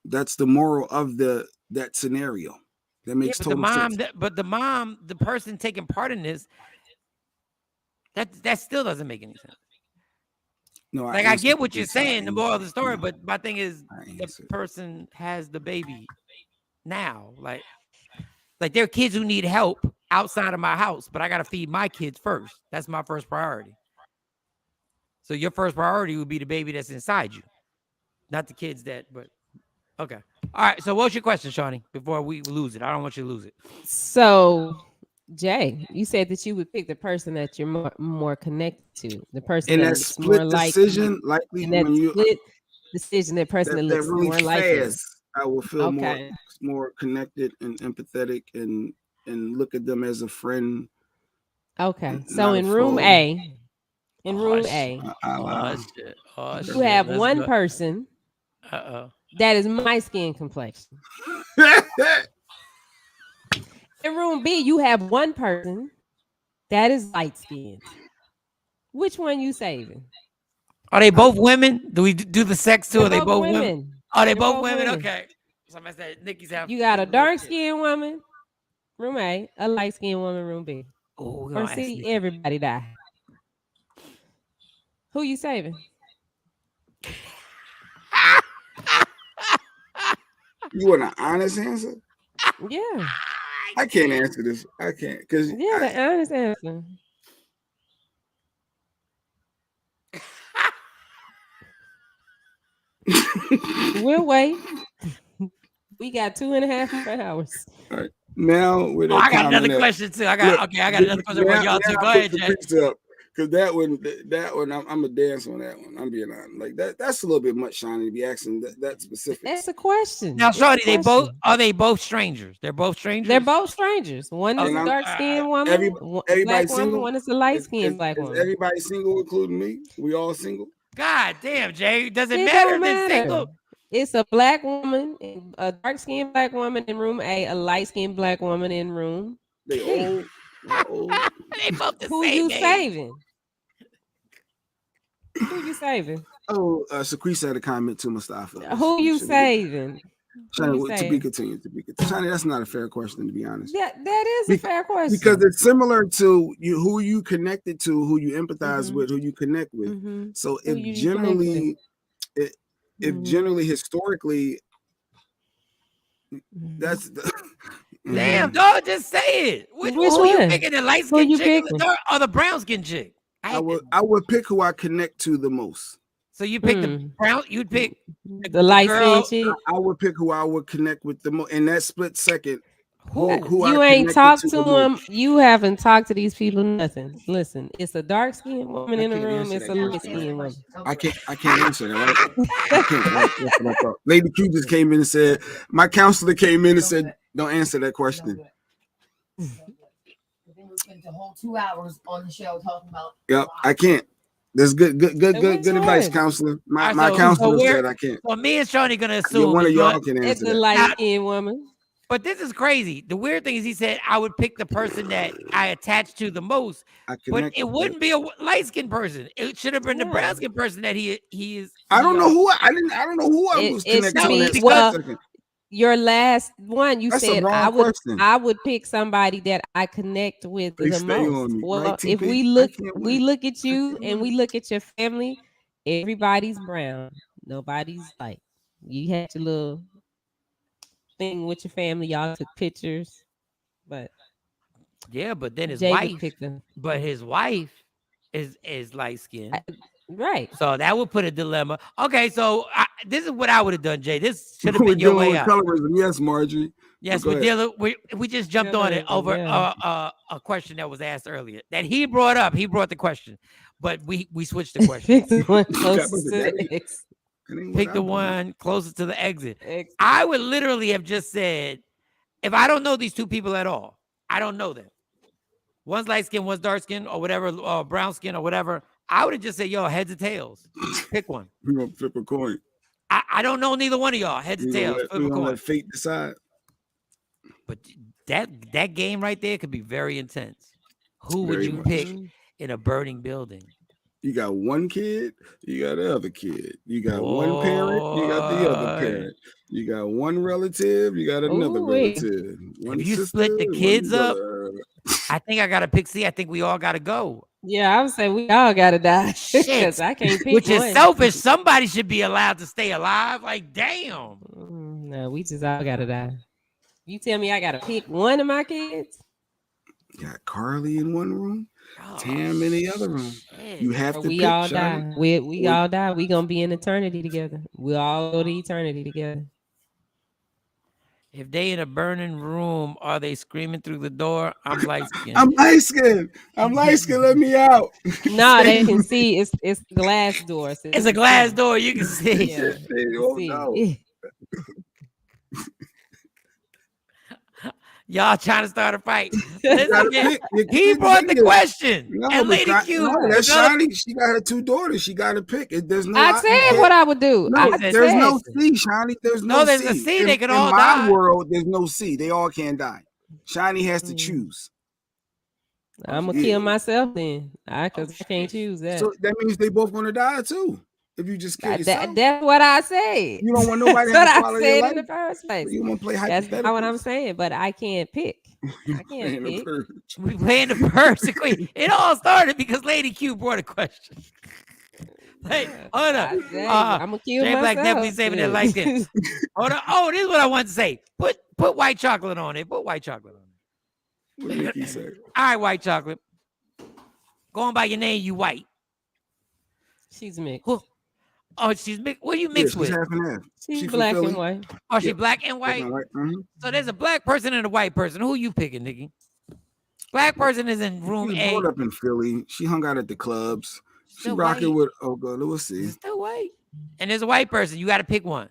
That's the moral of that scenario. That makes total sense. But the person taking part in this, that still doesn't make any sense. No, I get what you're saying, the moral of the story, but my thing is the person has the baby now. Like there are kids who need help outside of my house, but I gotta feed my kids first. That's my first priority. So your first priority would be the baby that's inside you, not the kids but okay. All right. So what's your question, Shawnee, before we lose it? I don't want you to lose it. So Jay, you said that you would pick the person that you're more connected to, the person and that that looks split more decision, likely, and that split decision, that person that looks really more likely. I will feel more connected and empathetic and look at them as a friend. Okay, so in room A, you have one person that is my skin complexion. In room B, you have one person that is light skinned. Which one you saving? Are they both women? Do we do the sex too? Are they both women? women? Are they both women? Okay. Somebody said Nikki's out. You got a dark skinned woman, room A, a light skinned woman, room B. Or see everybody die. Who you saving? You want an honest answer? Yeah. I can't answer this. I can't because the honest answer. We'll wait. We got 2.5 hours. All right. Now with I got another question too. I got another question for y'all too. Go ahead, Jay. Because that one, I'm a dance on that one. I'm being honest. Like that's a little bit much, Shawnee, to be asking that specific. That's a question. Now, Shorty, they both strangers? They're both strangers. They're both strangers. One is a dark skinned woman. Everybody black single. Woman, one is a light skinned black woman. Everybody single, including me. We all single. God damn, Jay. Does it matter? Don't matter. It's a black woman, a dark skinned black woman in room A, a light skinned black woman in room. They old. They both the Who same you age. saving? Who you saving? Oh, Secrete had a comment to Mustafa. Who you saving? Shawnee, to be continued. Shawnee, that's not a fair question, to be honest. Yeah, that is a fair question. Because it's similar to who you connected to, who you empathize with, who you connect with. So if generally historically, that's the damn dog. Just say it. Which one? You picking the light skin chick or the brown skin chick? I would pick who I connect to the most. So you pick the brown. You'd pick the light skin chick. I would pick who I would connect with the most in that split second. Who you ain't talked to them. You haven't talked to these people. Nothing. Listen, it's a dark skinned woman in the room. It's a light skinned woman. I can't answer that. Right? I can't. That's what I thought. Lady Q just came in and said, my counselor came in and said, don't answer that question. We spent the whole 2 hours on the show talking about. Yep, I can't. That's good advice, counselor. My counselor said I can't. So me and Shawnee gonna assume one of y'all can answer. It's a light skinned woman. But this is crazy. The weird thing is he said I would pick the person that I attach to the most, but it wouldn't be a light-skinned person. It should have been the brown-skinned person that he is. I don't know who I was connected to. Well, your last one, you said I would pick somebody that I connect with the most. Well, right, if we look at you and we look at your family, everybody's brown. Nobody's light. You had your little thing with your family, y'all took pictures, but but then his Jay wife his wife is light skinned, right? So that would put a dilemma. Okay, so this is what I would have done, Jay. This should have been your way out. Colorism. Yes, Marjorie. Yes, we just jumped on it over a question that was asked earlier that he brought up. He brought the question, but we switched the question. Pick the one closest to the exit. I would literally have just said, if I don't know these two people at all, I don't know them. One's light skin, one's dark skin, or whatever, brown skin, or whatever. I would have just said, yo, heads or tails. Pick one. We're going to flip a coin. I don't know neither one of y'all. Heads or tails. We're going to let fate decide. But that game right there could be very intense. Who would you pick in a burning building? You got one kid, you got the other kid. You got one parent, you got the other parent. You got one relative, you got another relative. If you split the kids up, I think I got to pick C. I think we all got to go. Yeah, I would say we all got to die. Shit. I can't pick Which is selfish. Somebody should be allowed to stay alive. Like, damn. No, we just all got to die. You tell me I got to pick one of my kids? You got Carly in one room, Tam in the other room. You have to we pick, all Shawn. die. We all die. We gonna be in eternity together. We all go to eternity together. If they in a burning room, are they screaming through the door? I'm light skinned. I'm light skinned. Let me out. No, they can see. It's glass door. So it's a glass door. You can see. Yeah, they don't know. Y'all trying to start a fight. Listen, he brought the question. No, and Lady Q. No, that's Shiny. She got her two daughters. She got to pick. There's no. I said what I would do. No, there's no C, Shiny. There's no C. There's a C. They can all die. In my die. world, there's no C. They all can die. Shiny has to choose. I'm gonna kill myself then. Because I can't choose that. So that means they both gonna die too. If you just kill yourself. That's what I said. You don't want nobody that's to what I said in the first place. You want to play hypothetical. That's not what I'm saying, but I can't pick. I can't pick. We playing the Purge. It all started because Lady Q brought a question. Hey, hold up. I'm gonna kill myself. Black definitely saving their life. Hold on. Oh, this is what I want to say. Put white chocolate on it. Put white chocolate on it. What did he say? All right, white chocolate. Going by your name, you white. She's mixed. Oh, she's mixed. What are you mixed with? Half and half. She's black and white. Oh, she's black and white? Mm-hmm. So there's a black person and a white person. Who you picking, Nikki? Black person is in room she A. She brought up in Philly. She hung out at the clubs. She rocking with, let's see. She's still white. And there's a white person. You got to pick one.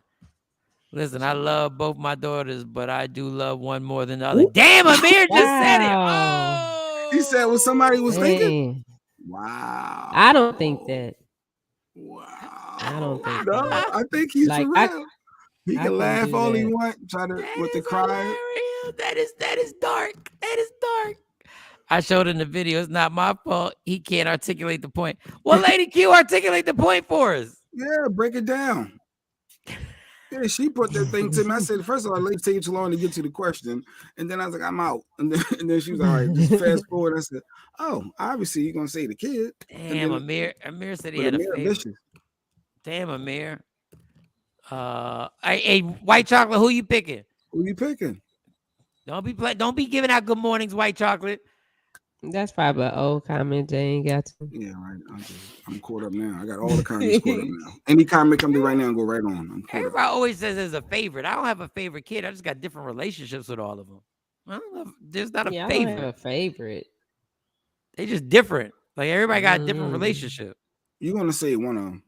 Listen, I love both my daughters, but I do love one more than the other. Ooh. Damn, Amir just said it. Oh. He said what somebody was thinking. Wow. I don't think that. Wow. I don't think that. I think he's like, real. He can laugh all he wants, try to with the crying. That is dark. That is dark. I showed in the video. It's not my fault. He can't articulate the point. Well, Lady Q, articulate the point for us. Yeah, break it down. Yeah, she put that thing to me. I said, first of all, let's take too long to get to the question. And then I was like, I'm out. And then she was all right, just fast forward. I said, oh, obviously you're going to say the kid. Damn, Amir said he had a favorite. Damn, Amir. Hey, white chocolate, who you picking? Who you picking? Don't be giving out good mornings, white chocolate. That's probably an old comment they ain't got to. Yeah, right. I'm caught up now. I got all the comments caught up now. Any comment come to right now and go right on. Everybody always says there's a favorite. I don't have a favorite kid. I just got different relationships with all of them. I don't know. There's not a favorite. I don't have a favorite. They just different. Like everybody got a different relationship. You're gonna say one of them.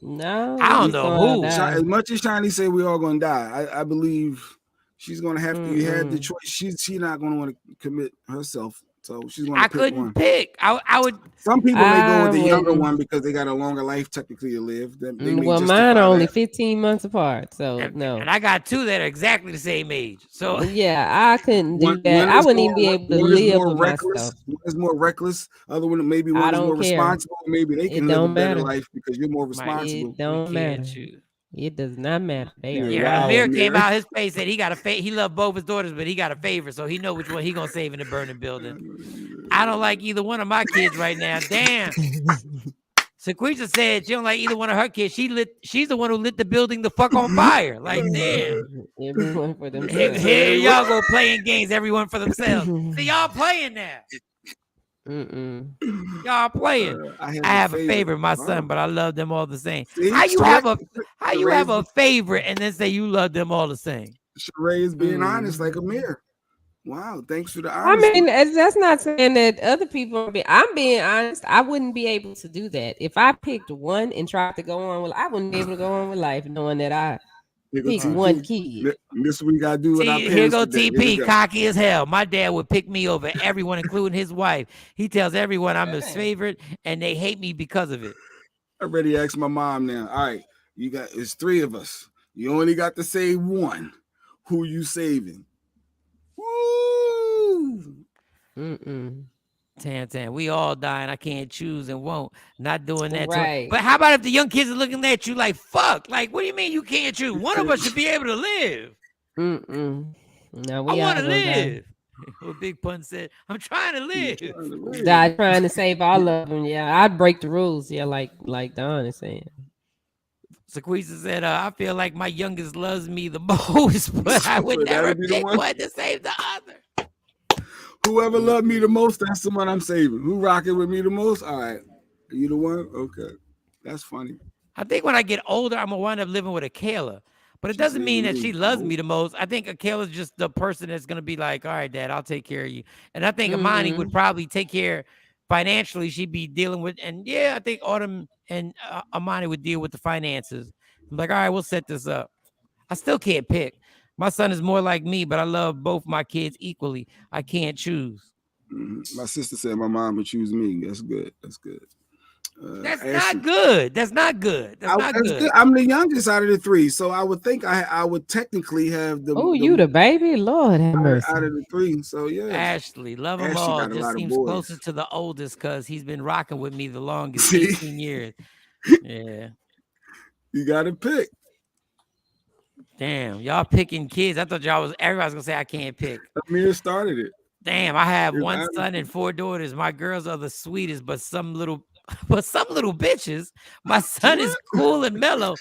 No, I don't know who. As much as Shiny said we all gonna die, I believe she's gonna have to. You had the choice. She's not gonna want to commit herself, so she's gonna. I couldn't pick. I would. Some people may go with the younger one because they got a longer life technically to live. Well, mine are only 15 months apart, so no. And I got two that are exactly the same age. So yeah, I couldn't do that. I wouldn't even be able to live with myself. One is more reckless. Other one, maybe one is more responsible. Maybe they can live a better life because you're more responsible. It don't matter. It does not matter. Amir came out his face said he got a he loved both his daughters, but he got a favorite, so he know which one he gonna save in the burning building. I don't like either one of my kids right now. Damn. Sequisha said she don't like either one of her kids. She's the one who lit the building the fuck on fire. Like damn. Everyone for themselves. Here y'all go playing games, everyone for themselves. See y'all playing now. Y'all playing. I have a favorite, my son, but I love them all the same. See, how you have a favorite and then say you love them all the same? Sheree is being honest, like Amir. Wow, thanks for the honesty. I mean, that's not saying that other people I'm being honest. I wouldn't be able to do that. If I picked one and tried to go on with, I wouldn't be able to go on with life knowing that I picked one kid. This we gotta do with our parents. Here go today. TP, cocky as hell. My dad would pick me over everyone, including his wife. He tells everyone I'm his favorite, and they hate me because of it. I already asked my mom now. All right, it's 3 of us. You only got to save one. Who you saving? Woo! Tan, we all dying. I can't choose and won't. Not doing that. Right. But how about if the young kids are looking at you like, fuck? Like, what do you mean you can't choose? One of us should be able to live. No, I want to live. What Big Pun said, I'm trying to live. Trying to save all of them. Yeah, I'd break the rules. Yeah, like Don is saying. Sequisa said, I feel like my youngest loves me the most, but I would never pick one to save the other. Whoever loved me the most, that's the one I'm saving. Who rocking with me the most? All right. Are you the one? Okay. That's funny. I think when I get older, I'm going to wind up living with Akela. But it doesn't mean that she loves me the most. I think Akela's just the person that's going to be like, all right, Dad, I'll take care of you. And I think Amani would probably take care financially. She'd be dealing with, and I think Autumn and Amani would deal with the finances. I'm like, all right, we'll set this up. I still can't pick. My son is more like me, but I love both my kids equally. I can't choose. My sister said my mom would choose me. That's good. That's good. That's not good. That's not good. That's not good. I'm the youngest out of the 3, so I would think I would technically have the. Oh, you the baby? Lord have mercy. Out of the 3, so yeah. Ashley, love them all. Just seems closer to the oldest because he's been rocking with me the longest, 18 years. Yeah. You got to pick. Damn, y'all picking kids. I thought everybody's gonna say I can't pick. Amir started it. Damn, I have 1 son and 4 daughters. My girls are the sweetest, but some little bitches. My son is cool and mellow.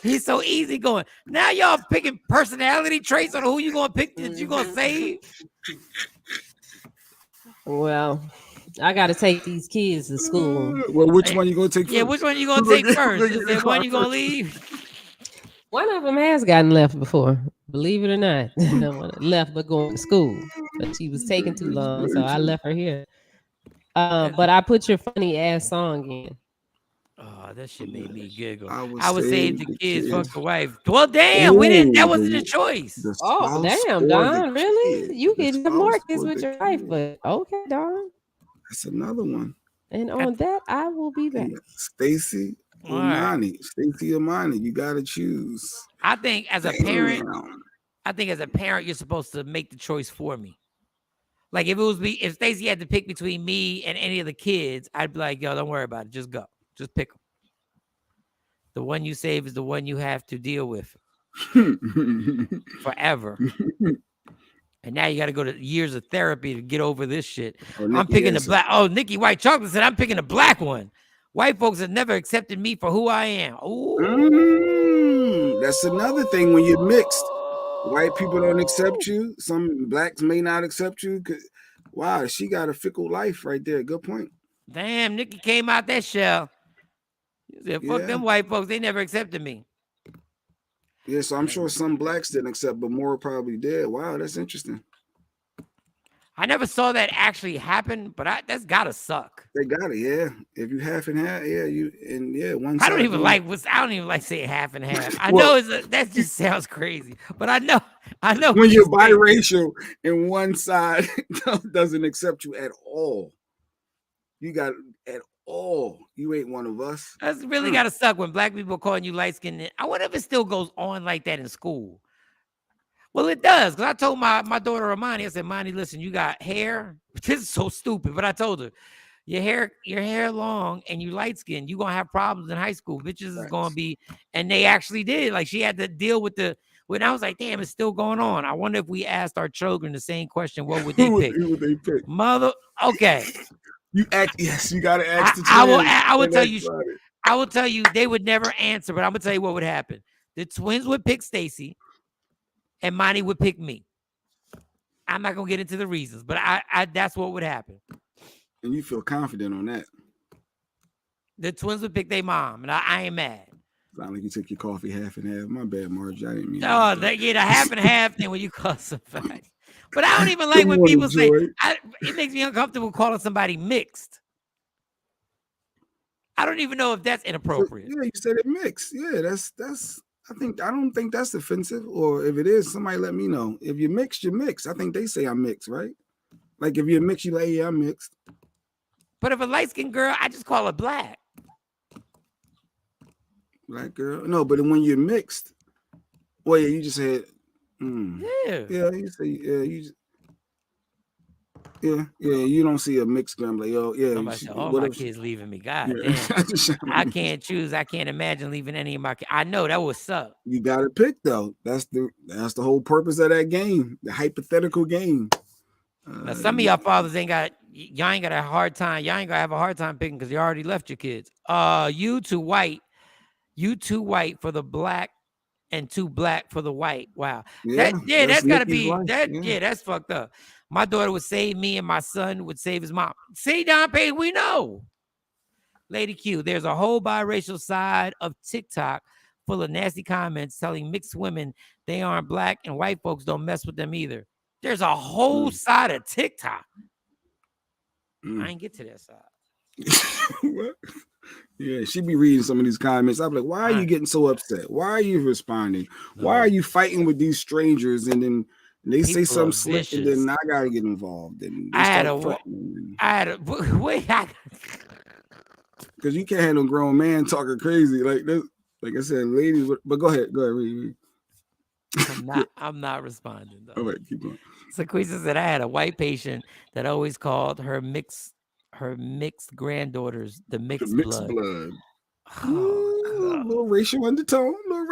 He's so easygoing. Now y'all picking personality traits on who you gonna pick that you gonna save. Well, I gotta take these kids to school. Well, which one you gonna take first? Yeah, which one you gonna take first? Is there one you gonna leave? One of them has gotten left before, believe it or not. No one left but going to school. But she was taking too long, so I left her here. But I put your funny ass song in. Oh, that shit made me giggle. I would save the kids, fuck the wife. Well, damn, we didn't. That wasn't a choice. Oh, damn, Don, really? You can have more kids with your wife, but okay, Don. That's another one. And on that, I will be back. Stacy. Stacy Amani, you gotta choose. I think as a parent, you're supposed to make the choice for me. Like if Stacy had to pick between me and any of the kids, I'd be like, yo, don't worry about it. Just go. Just pick them. The one you save is the one you have to deal with forever. And now you got to go to years of therapy to get over this shit. I'm picking the black. Oh, Nikki White Chocolate said I'm picking the black one. White folks have never accepted me for who I am. That's another thing when you're mixed. White people don't accept you. Some blacks may not accept you. Wow, she got a fickle life right there. Good point. Damn, Nikki came out that shell. He said, fuck them white folks. They never accepted me. Yeah, so I'm sure some blacks didn't accept, but more probably did. Wow, that's interesting. I never saw that actually happen, but that's gotta suck. They got it, yeah. If you half and half, one. I don't even like saying half and half. I know that just sounds crazy, but I know. When you're biracial and one side doesn't accept you at all, you got at all. You ain't one of us. That's really gotta suck when black people calling you light skinned. I wonder if it still goes on like that in school. Well, it does, because I told my daughter Amani, I said, Amani, listen, you got hair. This is so stupid, but I told her, your hair long and you light skinned, you're gonna have problems in high school. Bitches is gonna be, and they actually did. Like she had to deal with when I was like, damn, it's still going on. I wonder if we asked our children the same question, what would they pick? Who would they pick? Mother, okay. You gotta ask the I will tell you they would never answer, but I'm gonna tell you what would happen. The twins would pick Stacy. And Monty would pick me. I'm not gonna get into the reasons, but I that's what would happen. And you feel confident on that? The twins would pick their mom, and I ain't mad. Sound like you took your coffee half and half. My bad, Marge. I didn't mean. No, the half and half thing when you call some facts. But I don't even like when people say, it makes me uncomfortable calling somebody mixed. I don't even know if that's inappropriate. Yeah, you said it mixed. Yeah, that's. I don't think that's offensive. Or if it is, somebody let me know. If you're mixed, you're mixed. I think they say I'm mixed, right? Like if you're mixed, you like, yeah, I'm mixed. But if a light-skinned girl, I just call her black. Black girl. No, but when you're mixed, well, yeah, you just said, yeah, you say, yeah, you just, yeah, you don't see a mixed girl like, oh, yeah. Somebody said, my kids leaving me. God damn. I can't choose. I can't imagine leaving any of my kids. I know that would suck. You got to pick, though. That's the whole purpose of that game, the hypothetical game. Now, some of y'all fathers y'all ain't got a hard time. Y'all ain't gonna have a hard time picking because you already left your kids. You too white for the black and too black for the white. Wow. That's gotta be that. Yeah, that's fucked up. My daughter would save me and my son would save his mom. See, Don Payne, we know. Lady Q, there's a whole biracial side of TikTok full of nasty comments telling mixed women they aren't black and white folks don't mess with them either. There's a whole side of TikTok. I ain't get to that side. What? Yeah, she be reading some of these comments. I'm like, why are you getting so upset? Why are you responding? Why are you fighting with these strangers? And then they say something slick, and then I gotta get involved. And I had a wait. Because you can't have no grown man talking crazy like this. Like I said, ladies. But go ahead, read. I'm not responding though. All right, keep going. So Quisa said I had a white patient that always called her mixed granddaughters the mixed blood. Oh, little racial undertone there.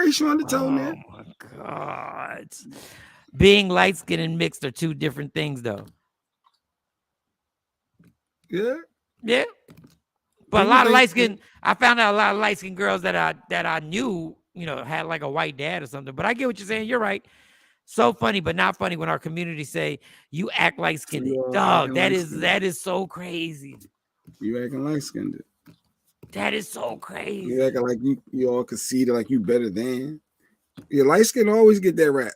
Oh my God. Being light skinned and mixed are two different things though. Yeah. Yeah. But a lot of light skinned, I found out a lot of light skinned girls that I knew, had like a white dad or something. But I get what you're saying. You're right. So funny, but not funny when our community say you act light skinned. Dog, that is so crazy. You acting light skinned. That is so crazy. You acting like you all conceited like you better than. Your light skin always get that rap.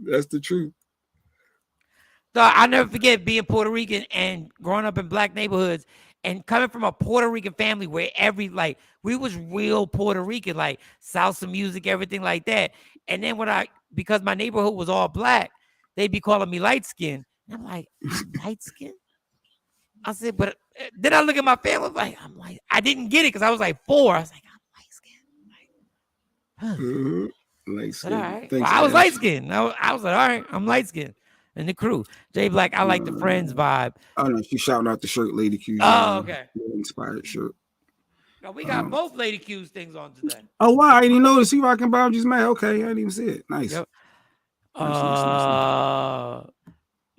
That's the truth. So I'll never forget being Puerto Rican and growing up in black neighborhoods and coming from a Puerto Rican family where we was real Puerto Rican, like salsa music, everything like that. And then because my neighborhood was all black, they'd be calling me light skin. And I'm like, light skin? I said, but then I look at my family, I didn't get it because I was like 4. I was like, I'm light skin. Light skin. All right. Well, I was light skin. I was like, all right, I'm light skin. And the crew, Jay Black, I like the Friends vibe. Oh no, she's shouting out the shirt, Lady Q. Oh, okay. Inspired shirt. Now, we got both Lady Q's things on today. Oh wow, I didn't notice. He rocking Boundaries Man. Okay, I didn't even see it. Nice. Yep.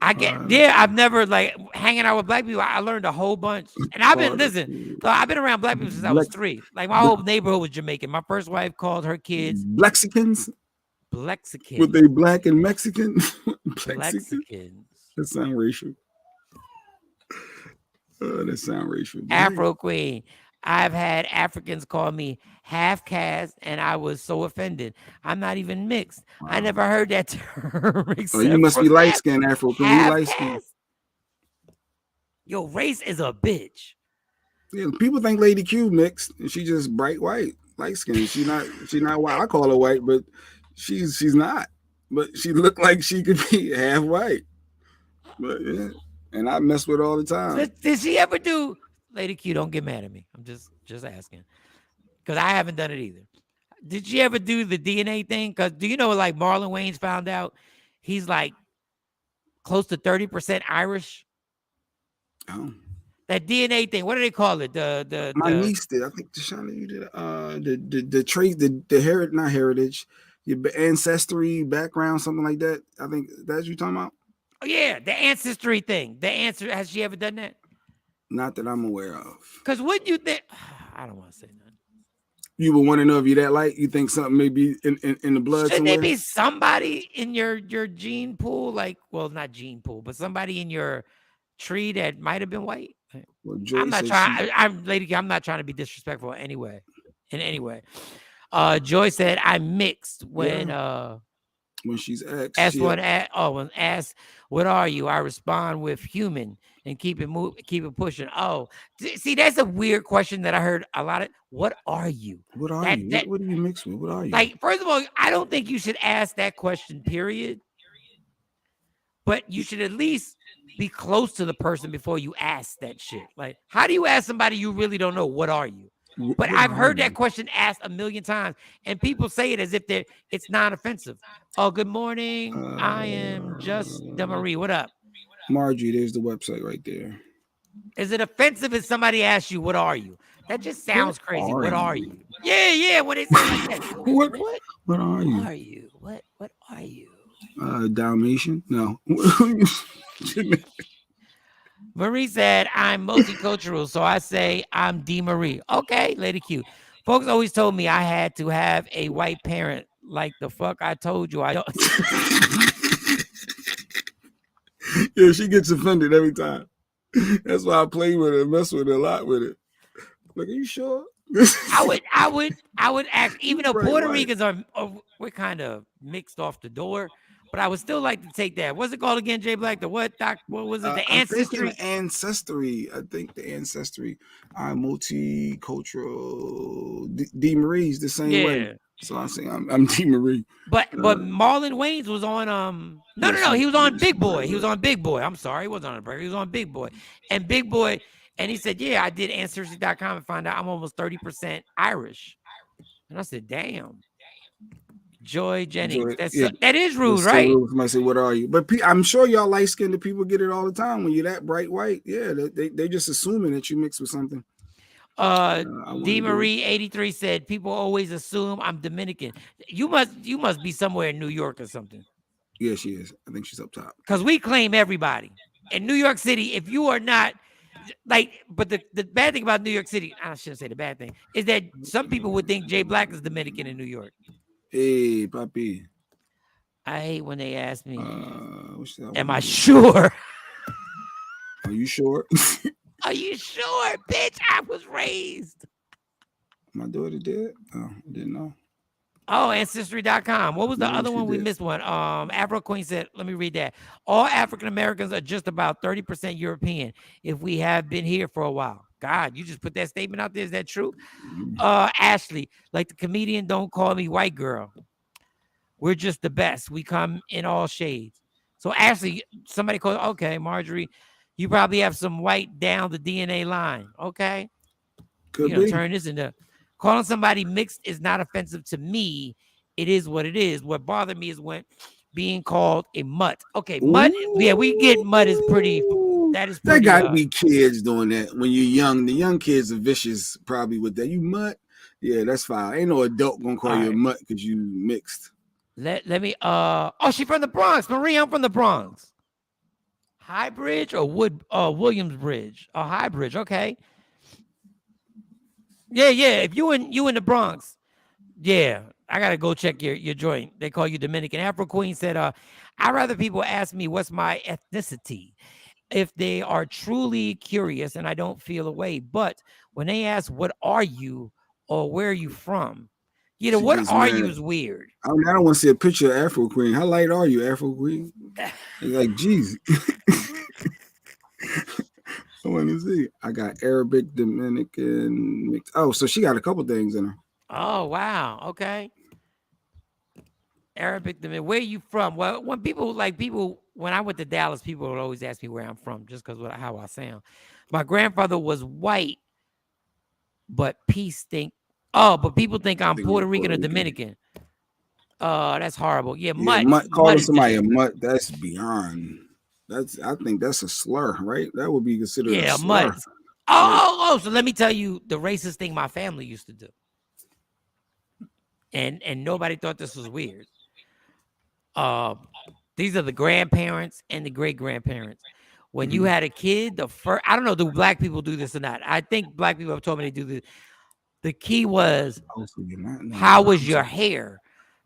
I've never hanging out with black people. I learned a whole bunch, and I've been around black people since I was 3. Like my whole neighborhood was Jamaican. My first wife called her kids Blexicans. Blexicans. Were they black and Mexican? Blexicans. That sound racial. That sound racial. Afro Queen. I've had Africans call me half caste, and I was so offended. I'm not even mixed. Wow. I never heard that term. You must be light skinned, Afro Queen. You light skinned. Yo, race is a bitch. Yeah, people think Lady Q mixed, and she just bright white, light skinned. She not white. I call her white, but she's not. But she looked like she could be half white. But yeah, and I mess with her all the time. Did she ever do? Lady Q, don't get mad at me. I'm just asking. Because I haven't done it either. Did she ever do the DNA thing? Because do you know, like Marlon Wayans found out he's like close to 30% Irish? Oh. That DNA thing, what do they call it? My niece did. I think Shawn, you did the trace, the not heritage, your ancestry background, something like that. I think that's what you're talking about. Oh yeah, the ancestry thing. Has she ever done that? Not that I'm aware of. Because wouldn't you think? I don't want to say nothing. You would want to know if you're that light. You think something may be in the blood. Shouldn't there be somebody in your gene pool, not gene pool, but somebody in your tree that might have been white? Well, I'm not trying. I'm not trying to be disrespectful in any way. Joy said I mixed when When she's asked. When asked, what are you? I respond with human and keep it pushing. Oh, see, that's a weird question that I heard a lot of. What are you? What are you? What do you mix with? What are you? Like, first of all, I don't think you should ask that question, period. But you should at least be close to the person before you ask that shit. Like, how do you ask somebody you really don't know, what are you? But I've heard that question asked a million times, and people say it as if it's non-offensive. Oh, good morning. I am just Marie. What up? Margie, there's the website right there. Is it offensive if somebody asks you, what are you? That just sounds crazy. What are you? Yeah, when they say like that. What are you? What are you? What are you? Dalmatian? No. Marie said, I'm multicultural, so I say I'm D. Marie. Okay, Lady Q. Folks always told me I had to have a white parent. Like the fuck I told you I don't. Yeah, she gets offended every time. That's why I play with her, mess with her a lot with it. Like, are you sure? I would ask, even though Puerto Ricans we're kind of mixed off the door, but I would still like to take that. What's it called again, Jay Black? The what, Doc? What was it? The ancestry? I think the ancestry. I'm multicultural. D. Marie's the same way. So I'm saying I'm D. Marie. But Marlon Wayans was on no, he was on Big Boy. He was on Big Boy. I'm sorry, he wasn't on a burger. He was on Big Boy. And Big Boy, and he said, yeah, I did Ancestry.com and find out I'm almost 30% Irish. And I said, damn. Joy Jennings. That is rude, right? Somebody say, what are you? But I'm sure y'all light-skinned people get it all the time. When you're that bright white, yeah, they just assuming that you mix with something. D. Marie 83 said, people always assume I'm Dominican. You must be somewhere in New York or something. Yeah, she is. I think she's up top. Because we claim everybody. In New York City, if you are not, like, but the bad thing about New York City, I shouldn't say the bad thing, is that some people would think Jay Black is Dominican in New York. Hey, papi. I hate when they ask me, am I sure? Are you sure? Are you sure, bitch? I was raised. My daughter did? Oh, I didn't know. Oh, Ancestry.com. What was the other one? We missed one. Afro Queen said, let me read that. All African Americans are just about 30% European if we have been here for a while. God, you just put that statement out there. Is that true? Ashley, like the comedian, don't call me white girl. We're just the best. We come in all shades. So Ashley, somebody called, okay, Marjorie, you probably have some white down the DNA line. Okay. Could be. Turn this into calling somebody mixed is not offensive to me. It is what it is. What bothered me is when being called a mutt. Okay, mutt. Yeah, we get mutt is pretty. That is pretty. There got to be kids doing that when you're young. The young kids are vicious probably with that. You mutt. Yeah, that's fine. Ain't no adult gonna call you a mutt because you mixed. Let me. Oh, she from the Bronx. Marie, I'm from the Bronx. High Bridge or Williams Bridge? Oh, High Bridge. Okay. Yeah. If you in the Bronx, yeah, I gotta go check your joint. They call you Dominican. Afro Queen said, I'd rather people ask me what's my ethnicity if they are truly curious and I don't feel away. But when they ask, what are you or where are you from? What are you is weird. I don't want to see a picture of Afro Queen. How light are you, Afro Queen? Like, geez. I want to see. I got Arabic, Dominican, mixed. Oh, so she got a couple things in her. Oh, wow. Okay. Arabic, Dominican. Where are you from? Well, when I went to Dallas, people would always ask me where I'm from just because of how I sound. My grandfather was white, but but people think I'm Puerto Rican or Dominican. That's horrible. Yeah, mutt. Calling somebody a mutt, that's beyond. I think that's a slur, right? That would be considered a slur. Mutt. Oh, so let me tell you the racist thing my family used to do. And nobody thought this was weird. These are the grandparents and the great-grandparents. When you had a kid, I don't know, do black people do this or not? I think black people have told me they do this. The key was, how was your hair?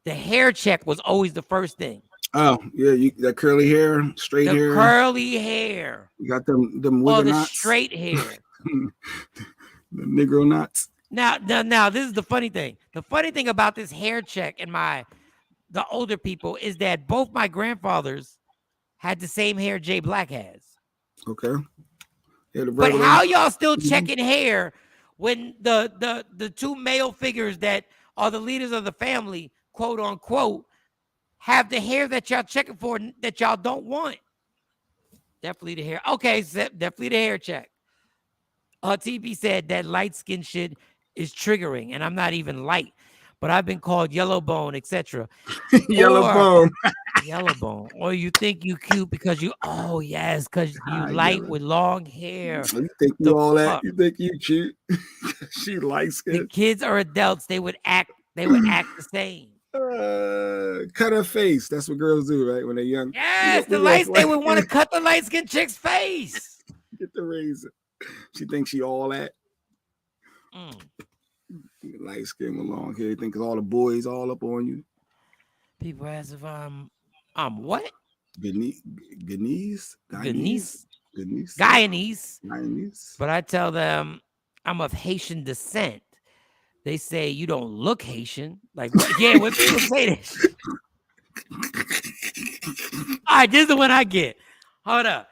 The hair check was always the first thing. Oh, yeah, that curly hair, straight hair. The curly hair. You got them wiggle knots. The straight hair. The Negro knots. Now, this is the funny thing. The funny thing about this hair check and my the older people is that both my grandfathers had the same hair Jay Black has. Okay. Yeah, but how y'all still checking hair when the two male figures that are the leaders of the family, quote unquote, have the hair that y'all checking for that y'all don't want? Definitely the hair. Okay, definitely the hair check. TB said that light skin shit is triggering, and I'm not even light, but I've been called yellow bone, etc. Yellow bone. Yellow bone. Or you think you cute because you, oh yes, because you light with long hair. You think you all that? You think you cute? She likes it. The kids are adults. They would act the same. Cut her face. That's what girls do, right? When they're young. Yes, they would want to cut the light skinned chick's face. Get the razor. She thinks she all that. Light skin with long hair. Think all the boys all up on you. People ask if I'm what? Guyanese. But I tell them I'm of Haitian descent. They say you don't look Haitian. Like, what? Yeah, when people say this. All right, this is the one I get. Hold up.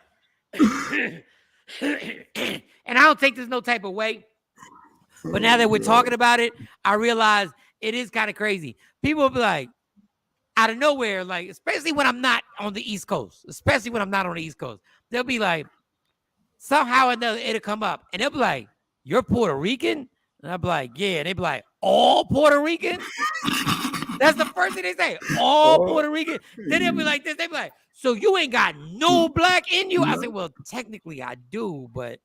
And I don't think there's no type of way. But now that we're talking about it, I realize it is kind of crazy. People will be like, out of nowhere, like, especially when I'm not on the East Coast, they'll be like, somehow or another, it'll come up. And they'll be like, you're Puerto Rican? And I'll be like, yeah. And they'll be like, all Puerto Rican? That's the first thing they say. All Puerto Rican. Then they'll be like this. They'll be like, so you ain't got no black in you? I say, well, technically I do, but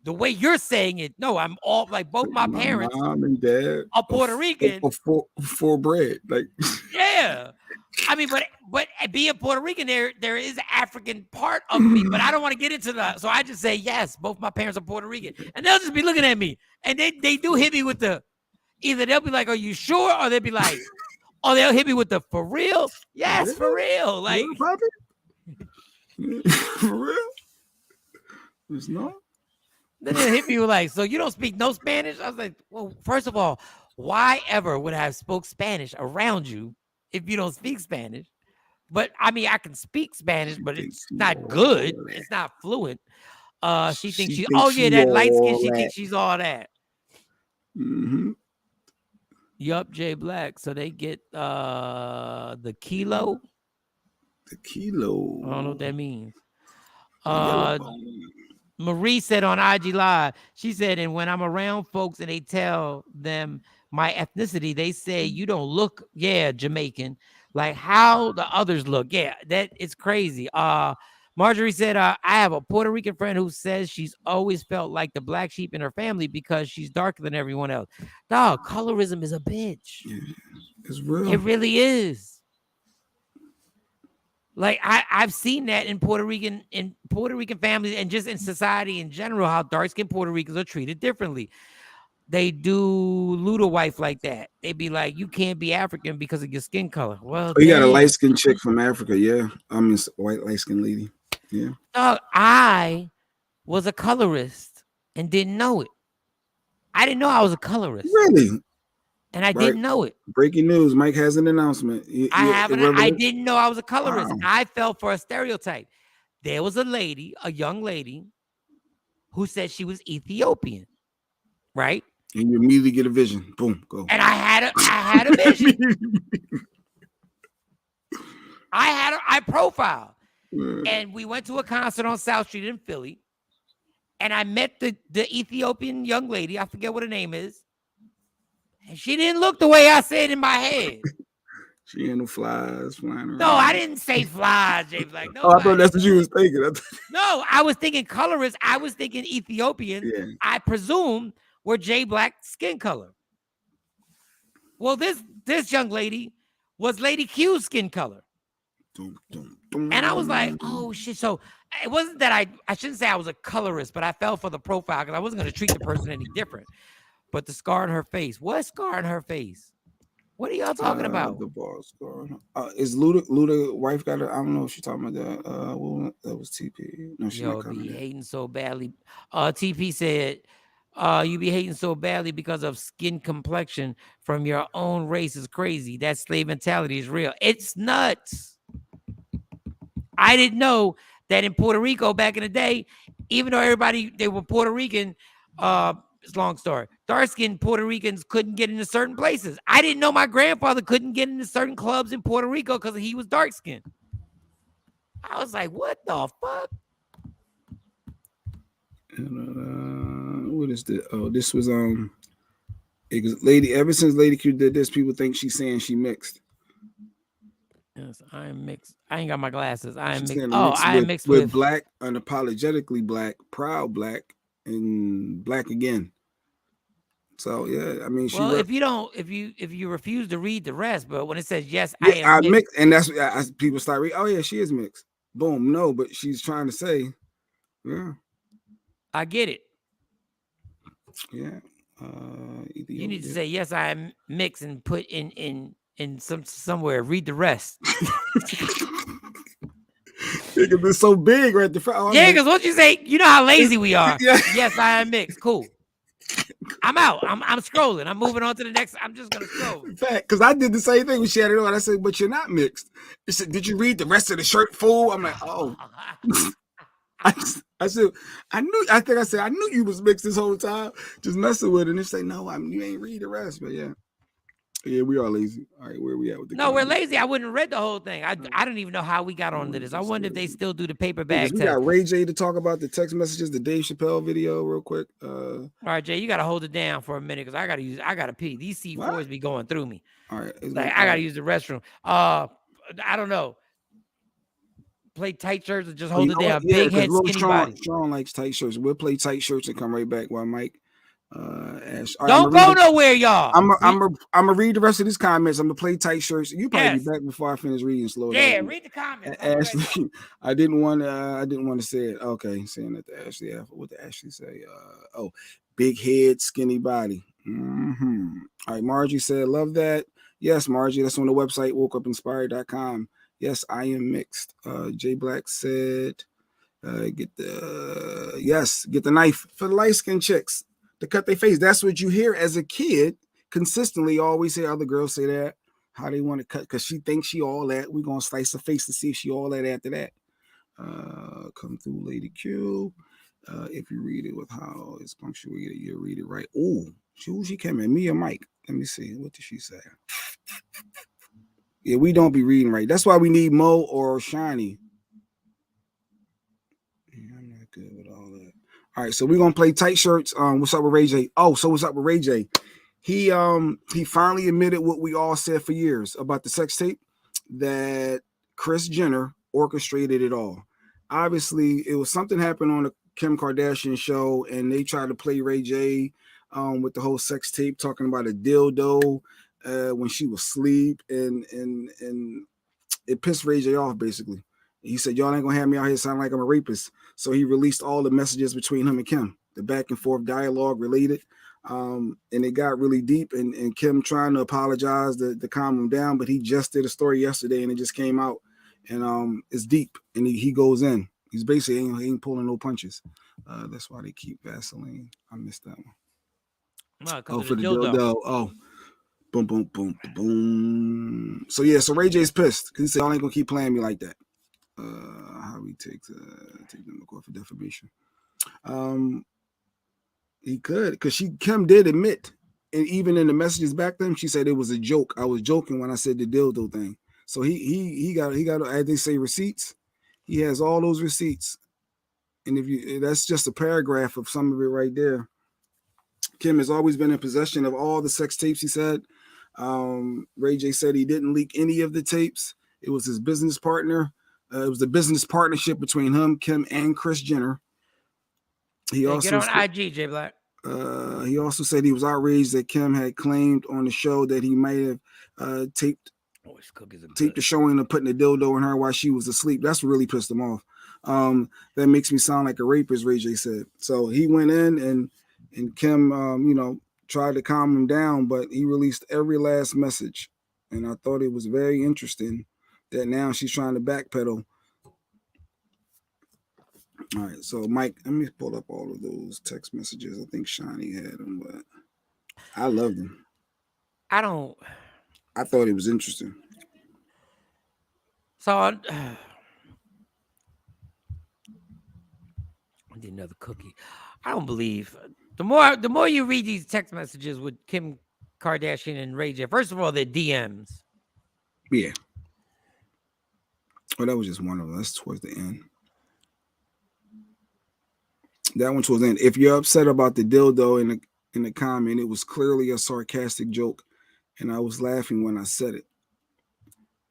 the way you're saying it, no, I'm all like both my parents, mom and dad, are Puerto Rican. For bread, like yeah. I mean, but being Puerto Rican, there is an African part of me, but I don't want to get into that. So I just say yes, both my parents are Puerto Rican, and they'll just be looking at me, and they do hit me with the either they'll be like, "Are you sure?" or they'll be like, "Oh, they'll hit me with the for real." Yes, for real. Like for real. It's not. Then they'll hit me with like, "So you don't speak no Spanish?" I was like, "Well, first of all, why ever would I have spoke Spanish around you if you don't speak Spanish?" But I mean, I can speak Spanish, but it's not good. It's not fluent. She thinks that light skin. She thinks she's all that. Mm-hmm. Yup, Jay Black. So they get the kilo. The kilo. I don't know what that means. Marie said on IG Live, she said, and when I'm around folks and they tell them my ethnicity, they say, you don't look, Jamaican, like how the others look. Yeah, that it's crazy. Marjorie said, I have a Puerto Rican friend who says she's always felt like the black sheep in her family because she's darker than everyone else. Dog, colorism is a bitch. Yeah, it's real. It really is. Like I've seen that in Puerto Rican families and just in society in general, how dark-skinned Puerto Ricans are treated differently. They do Luda wife like that. They be like, you can't be African because of your skin color. Well, you got a light-skinned chick from Africa, yeah. I mean, white light-skinned lady, yeah. I was a colorist and didn't know it. I didn't know I was a colorist. Really? And I didn't know it. Breaking news. Mike has an announcement. I didn't know I was a colorist. Wow. I fell for a stereotype. There was a young lady, who said she was Ethiopian, right? And you immediately get a vision. Boom, go. And I had a vision. I profiled. And we went to a concert on South Street in Philly. And I met the Ethiopian young lady. I forget what her name is. And she didn't look the way I said in my head. She ain't no flies flying around. No, I didn't say flies, James. Like, no. I thought that's what you was thinking. No, I was thinking colorist. I was thinking Ethiopian. Yeah. I presume were Jay Black skin color. Well, this young lady was Lady Q's skin color. And I was like, oh shit. So it wasn't that I shouldn't say I was a colorist, but I fell for the profile because I wasn't going to treat the person any different. But the scar on her face. What scar on her face? What are y'all talking about? The bar scar. Is Luda wife got it? I don't know if she's talking about that. That was TP. No, she's not coming. Be hating so badly. TP said, You be hating so badly because of skin complexion from your own race is crazy. That slave mentality is real. It's nuts. I didn't know that in Puerto Rico back in the day, even though they were Puerto Rican, it's a long story. Dark-skinned Puerto Ricans couldn't get into certain places. I didn't know my grandfather couldn't get into certain clubs in Puerto Rico because he was dark-skinned. I was like, what the fuck? What is this? Oh, this was Lady. Ever since Lady Q did this, people think she's saying she mixed. Yes, I am mixed. I ain't got my glasses. I am mixed. I am mixed with black, unapologetically black, proud black, and black again. So yeah, I mean, if you refuse to read the rest, but when it says yes, I am mixed, and that's people start reading. Oh yeah, she is mixed. Boom, no, but she's trying to say, yeah, I get it. Yeah, you need to say yes, I am mixed, and put in somewhere. Read the rest. It could be so big right the front. Yeah, because once you say, you know how lazy we are. Yeah. Yes, I am mixed. Cool. I'm out. I'm scrolling. I'm moving on to the next. I'm just gonna scroll. In fact, because I did the same thing when she had it on. I said, "But you're not mixed." She said, "Did you read the rest of the shirt, fool?" I'm like, "Oh." I said, I knew you was mixed this whole time, just messing with it. And they say, "No, you ain't read the rest." But yeah, we are lazy. All right, where we at with the? No, we're lazy. I wouldn't have read the whole thing. I don't even know how we got onto this. I wonder if they still do the paperback. We got Ray J to talk about the text messages, the Dave Chappelle video, real quick. All right, Jay, you got to hold it down for a minute because I gotta pee. These C4s be going through me. All right, I gotta use the restroom. I don't know. Play tight shirts and just hold it down. Big head, skinny body. Shawn likes tight shirts. We'll play tight shirts and come right back while Mike. Ash. Right, don't go nowhere, y'all. I'm gonna read the rest of these comments. I'm gonna play tight shirts. You probably be back before I finish reading slow. Yeah, read the comments. Ashley, I didn't want to say it. Okay, saying that to Ashley. What did Ashley say? Big head, skinny body. Mm-hmm. All right, Margie said, love that. Yes, Margie, that's on the website, wokeuppinspired.com. Yes, I am mixed. Jay Black said, get the knife for the light-skinned chicks to cut their face. That's what you hear as a kid consistently. Always hear other girls say that, how they want to cut, because she thinks she all that. We're going to slice her face to see if she all that after that. Come through, Lady Q. If you read it with how it's punctuated, you'll read it right. Oh, she came in, me or Mike? Let me see. What did she say? Yeah, we don't be reading right. That's why we need Mo or Shiny. Yeah, I'm not good with all that. All right, so we're gonna play tight shirts. What's up with Ray J? Oh, so what's up with Ray J? He finally admitted what we all said for years about the sex tape, that Kris Jenner orchestrated it all. Obviously, it was something happened on the Kim Kardashian show, and they tried to play Ray J with the whole sex tape, talking about a dildo when she was asleep, and it pissed Ray J off, basically. He said, y'all ain't gonna have me out here sounding like I'm a rapist. So he released all the messages between him and Kim, the back and forth dialogue related. And it got really deep, and Kim trying to apologize to calm him down, but he just did a story yesterday and it just came out, and it's deep, and he goes in. He's basically he ain't pulling no punches. That's why they keep Vaseline. I missed that one. No, for the dildo. Oh, boom, boom, boom, boom. So yeah, so Ray J's pissed because he said, y'all ain't gonna keep playing me like that. How we take them to court for defamation. He could, because Kim did admit, and even in the messages back then, she said it was a joke. I was joking when I said the dildo thing. So he got, as they say, receipts. He has all those receipts, and that's just a paragraph of some of it right there. Kim has always been in possession of all the sex tapes, he said. Ray J said he didn't leak any of the tapes. It was his business partner. It was the business partnership between him, Kim, and Kris Jenner. He also get on IG, Jay Black. He also said he was outraged that Kim had claimed on the show that he might have taped the showing of putting a dildo in her while she was asleep. That's what really pissed him off. That makes me sound like a rapist, Ray J said. So he went in and Kim, tried to calm him down, but he released every last message. And I thought it was very interesting that now she's trying to backpedal. All right, so Mike, let me pull up all of those text messages. I think Shawnee had them, but I love them. I don't. I thought it was interesting. So I need another cookie. I don't believe the more you read these text messages with Kim Kardashian and Ray J. First of all, they're DMs. Yeah. Well, that was just one of them. That's towards the end. That one towards the end. If you're upset about the dildo in the comment, it was clearly a sarcastic joke, and I was laughing when I said it.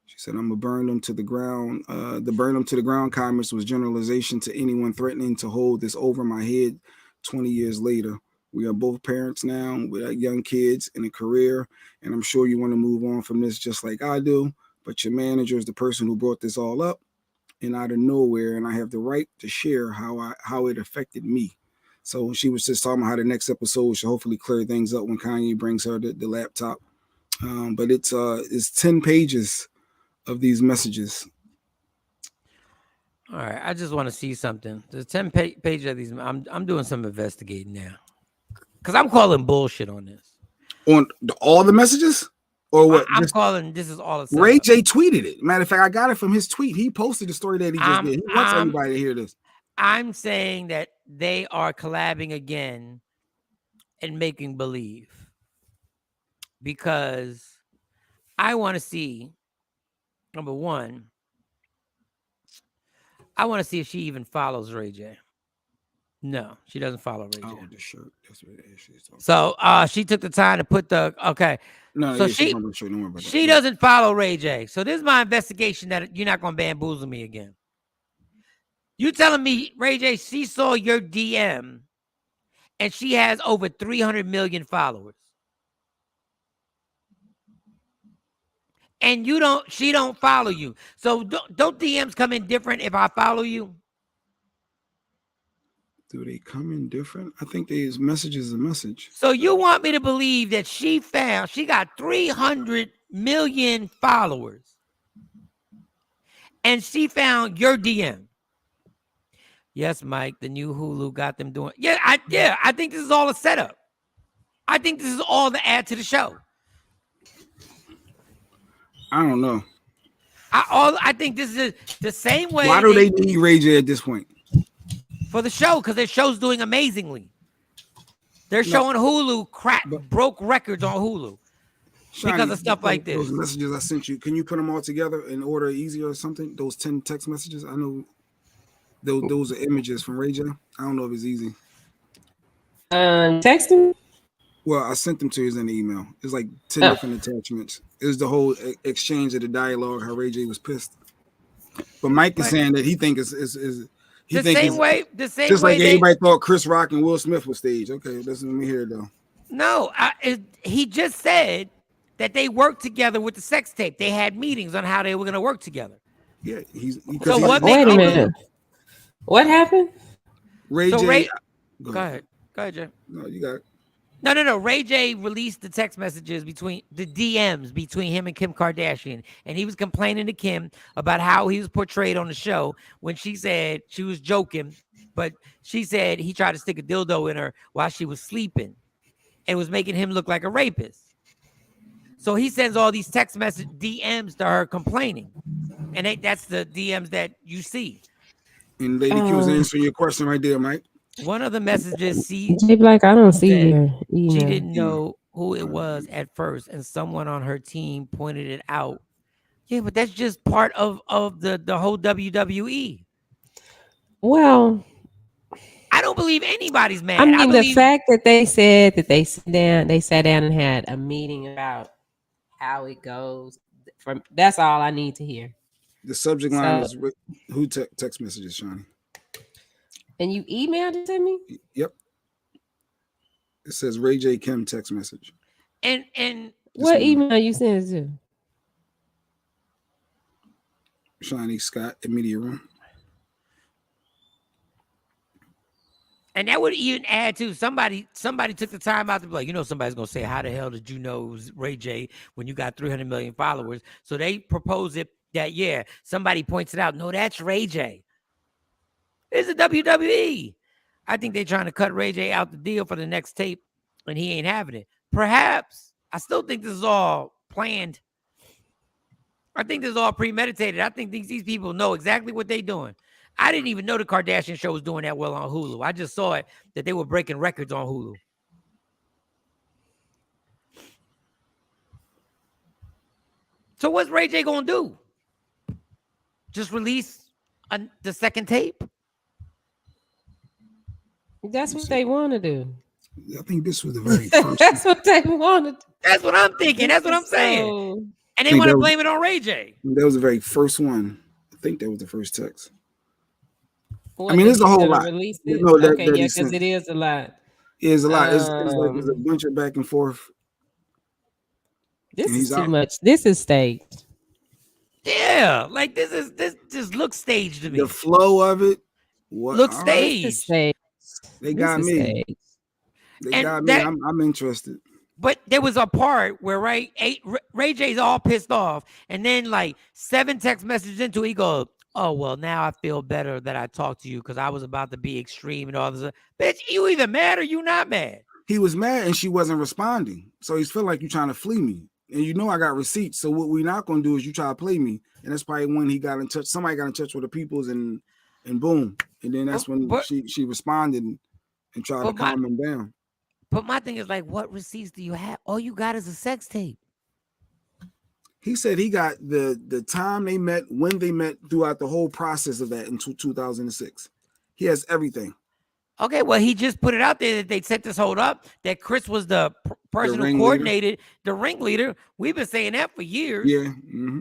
She said, "I'm gonna burn them to the ground." The burn them to the ground comments was generalization to anyone threatening to hold this over my head. 20 years later, we are both parents now with young kids and a career, and I'm sure you want to move on from this just like I do. But your manager is the person who brought this all up, and out of nowhere, and I have the right to share how it affected me. So she was just talking about how the next episode should hopefully clear things up when Kanye brings her the laptop. But it's 10 pages of these messages. All right, I just want to see something. There's 10 pages of these. I'm doing some investigating now because I'm calling bullshit on this. On all the messages, or what? I'm calling. This is all. Ray J tweeted it. Matter of fact, I got it from his tweet. He posted the story that he just did. He wants everybody to hear this. I'm saying that they are collabing again and making believe because I want to see. Number one, I want to see if she even follows Ray J. No, she doesn't follow Ray J. Oh, the shirt. That's what she's talking about. So she took the time to put the No, so yeah, she doesn't follow Ray J. So this is my investigation that you're not gonna bamboozle me again. You telling me Ray J, she saw your DM and she has over 300 million followers. And she don't follow you. So don't DMs come in different if I follow you? Do they come in different? I think there's messages a message. So you want me to believe that she got 300 million followers and she found your DM? Yes, Mike, the new Hulu got them doing. Yeah, I think this is all a setup. I think this is all the add to the show. I don't know. I think this is the same way. Why do they need Ray J at this point? For the show, because their show's doing amazingly. They're showing Hulu broke records on Hulu because of stuff like this. Those messages I sent you, can you put them all together in order easier or something? Those 10 text messages? I know those are images from Ray J. I don't know if it's easy. Text him? Well, I sent them to you in the email. It's like 10 different attachments. It was the whole exchange of the dialogue, how Ray J was pissed. But Mike is saying that he thinks it's the same way. Just like everybody thought Chris Rock and Will Smith was staged. Okay, listen to me here though. No, he just said that they worked together with the sex tape. They had meetings on how they were going to work together. Yeah, wait a minute. What happened? Ray J. Go ahead, Jay. No, you got it. No. Ray J released the text messages between the DMs between him and Kim Kardashian. And he was complaining to Kim about how he was portrayed on the show when she said she was joking, but she said he tried to stick a dildo in her while she was sleeping and was making him look like a rapist. So he sends all these text message DMs to her complaining. And that's the DMs that you see. And Lady Q was answering your question right there, Mike. One of the messages, I don't see her. She didn't know who it was at first, and someone on her team pointed it out. Yeah, but that's just part of the whole WWE. Well, I don't believe anybody's mad. I mean, the fact that they said that they sat down and had a meeting about how it goes. That's all I need to hear. The subject line is who text messages, Shawnee. And you emailed it to me? Yep. It says Ray J Kim text message. And what email you sent it to? Shawnee Scott at Media Room. And that would even add to somebody took the time out to be like, somebody's gonna say, how the hell did you know it was Ray J when you got 300 million followers? So they propose it that somebody points it out. No, that's Ray J. It's a WWE. I think they're trying to cut Ray J out the deal for the next tape, and he ain't having it. Perhaps. I still think this is all planned. I think this is all premeditated. I think these people know exactly what they're doing. I didn't even know the Kardashian show was doing that well on Hulu. I just saw it that they were breaking records on Hulu. So what's Ray J gonna do? Just release the second tape? That's what they want to do. I think this was the very first. That's what they wanted. That's what I'm thinking. That's what I'm saying. And they want to blame it on Ray J. That was the very first one. I think that was the first text. What, I mean, there's a whole lot. No, okay, yeah, because it is a lot. It is a lot. It's like there's a bunch of back and forth. This is too much. This is staged. Yeah, like this just looks staged to me. The flow of it looks staged. They got me. They got me. I'm interested. But there was a part where Ray J's all pissed off, and then like 7 text messages into it, he goes, "Oh well, now I feel better that I talked to you because I was about to be extreme and all this." Bitch, you either mad or you not mad. He was mad and she wasn't responding, so he's feeling like you trying to flee me, and you know I got receipts. So what we're not gonna do is you try to play me, and that's probably when he got in touch. Somebody got in touch with the peoples, and boom, and then that's when she responded and tried to calm him down. But my thing is like, what receipts do you have? All you got is a sex tape. He said he got the time they met, when they met, throughout the whole process of that in 2006. He has everything. Okay, well, he just put it out there that they set this hold up, that Chris was the person who coordinated, the ringleader. We've been saying that for years. Yeah. Mm-hmm.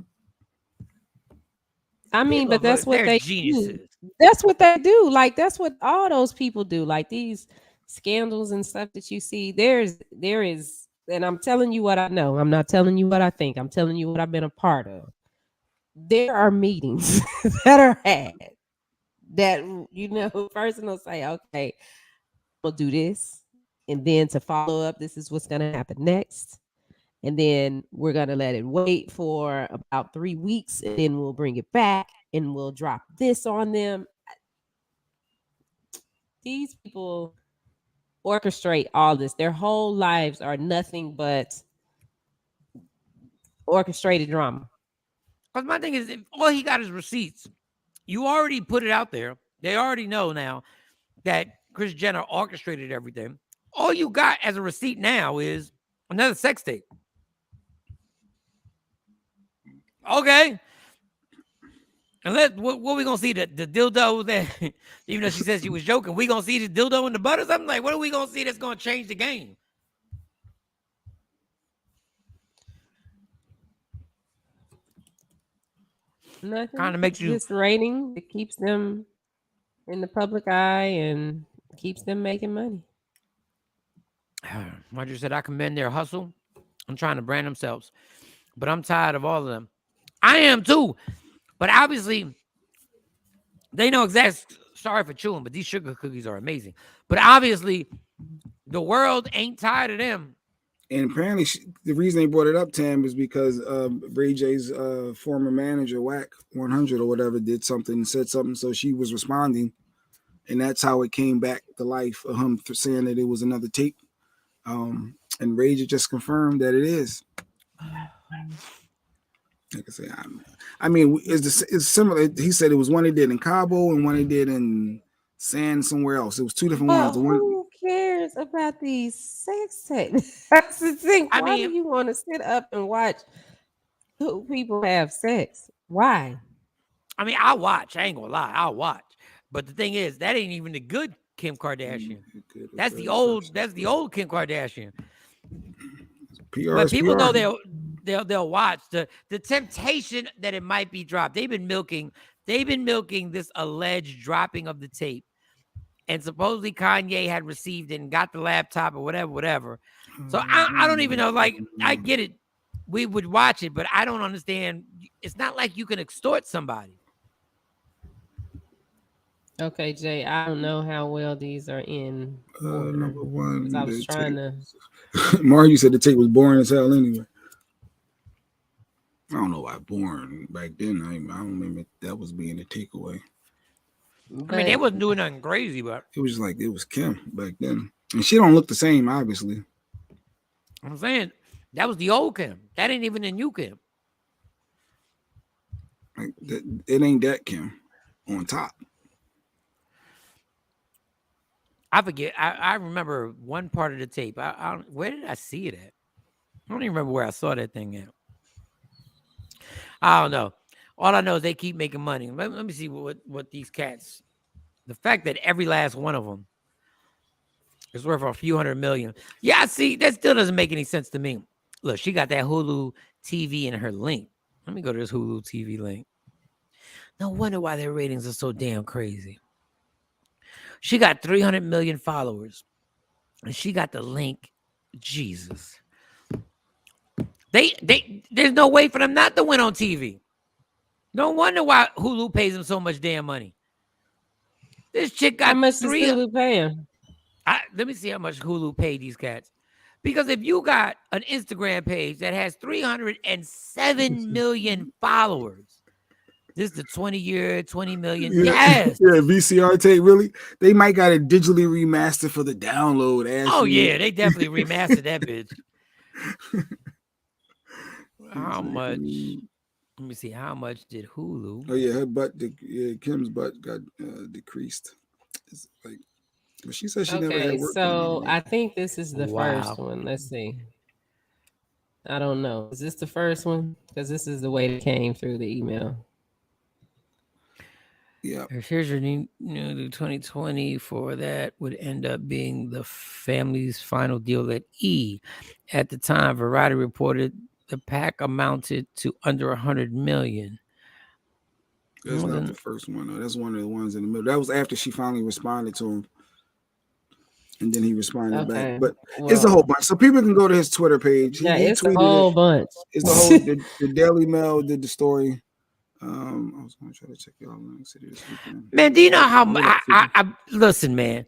I mean, but that's what they do. That's what they do. Like, that's what all those people do. Like, these scandals and stuff that you see, there is, and I'm telling you what I know. I'm not telling you what I think. I'm telling you what I've been a part of. There are meetings that are had that, you know, person will say, okay, we'll do this. And then to follow up, this is what's going to happen next. And then we're going to let it wait for about 3 weeks. And then we'll bring it back and we'll drop this on them. These people orchestrate all this. Their whole lives are nothing but orchestrated drama. Because my thing is, if all he got is receipts. You already put it out there. They already know now that Kris Jenner orchestrated everything. All you got as a receipt now is another sex tape. Okay. And what we gonna see? The dildo that, even though she says she was joking, we gonna see the dildo in the butt or something? Like, what are we gonna see that's gonna change the game? Nothing. Kind of makes you just rating. It keeps them in the public eye and keeps them making money. Roger said, I commend their hustle. I'm trying to brand themselves, but I'm tired of all of them. I am too. But obviously, they know exactly. Sorry for chewing, but these sugar cookies are amazing. But obviously, the world ain't tired of them. And apparently, the reason they brought it up, Tam, is because Ray J's former manager, Wack 100 or whatever, did something and said something. So she was responding. And that's how it came back to life of him saying that it was another tape. And Ray J just confirmed that it is. Like I say, I mean, it's similar. He said it was one they did in Cabo and one they did in Sand somewhere else. It was 2 different ones. Who cares about these sex tapes? That's the thing. Why do you want to sit up and watch two people have sex? Why? I mean, I'll watch. I ain't gonna lie. I'll watch. But the thing is, that ain't even the good Kim Kardashian. That's the old Kim Kardashian. But people know they'll watch the temptation that it might be dropped. They've been milking this alleged dropping of the tape, and supposedly Kanye had received it and got the laptop or whatever. So I don't even know. Like, I get it, we would watch it, but I don't understand. It's not like you can extort somebody. Okay, Jay, I don't know how well these are in order. Number one, I was trying to. Mario said the tape was boring as hell anyway. I don't know why boring back then. I don't remember that was being a takeaway. I mean, they wasn't doing nothing crazy, but it was like it was Kim back then, and she don't look the same, obviously. I'm saying that was the old Kim. That ain't even the new Kim. Like it ain't that Kim on top. I forget. I remember one part of the tape. Where did I see it at? I don't even remember where I saw that thing at. I don't know. All I know is they keep making money. Let me see what these cats. The fact that every last one of them is worth a few $100 million. Yeah, see, that still doesn't make any sense to me. Look, she got that Hulu TV in her link. Let me go to this Hulu TV link. No wonder why their ratings are so damn crazy. She got 300 million followers, and she got the link. Jesus, there's no way for them not to win on TV. No wonder why Hulu pays them so much damn money. This chick got how much does Hulu pay him? Let me see how much Hulu paid these cats. Because if you got an Instagram page that has 307 million followers, this is the 20-year, 20 million. Yes. Yeah, VCR tape, really? They might got it digitally remastered for the download. Oh, yeah, they definitely remastered that bitch. How much? Let me see. How much did Hulu? Oh, yeah, her butt, Kim's butt got decreased. It's like, but she said she never had work. So I think this is the first one. Let's see. I don't know. Is this the first one? Because this is the way it came through the email. Yeah. Here's your new 2020 for that would end up being the family's final deal at E. At the time, Variety reported the pack amounted to under 100 million. That's not the first one, though. That's one of the ones in the middle. That was after she finally responded to him. And then he responded back. But it's a whole bunch. So people can go to his Twitter page. It's a whole bunch. It's the whole the Daily Mail did the story. I was gonna try to check y'all Atlantic City this weekend. Man, do you know how I listen, man?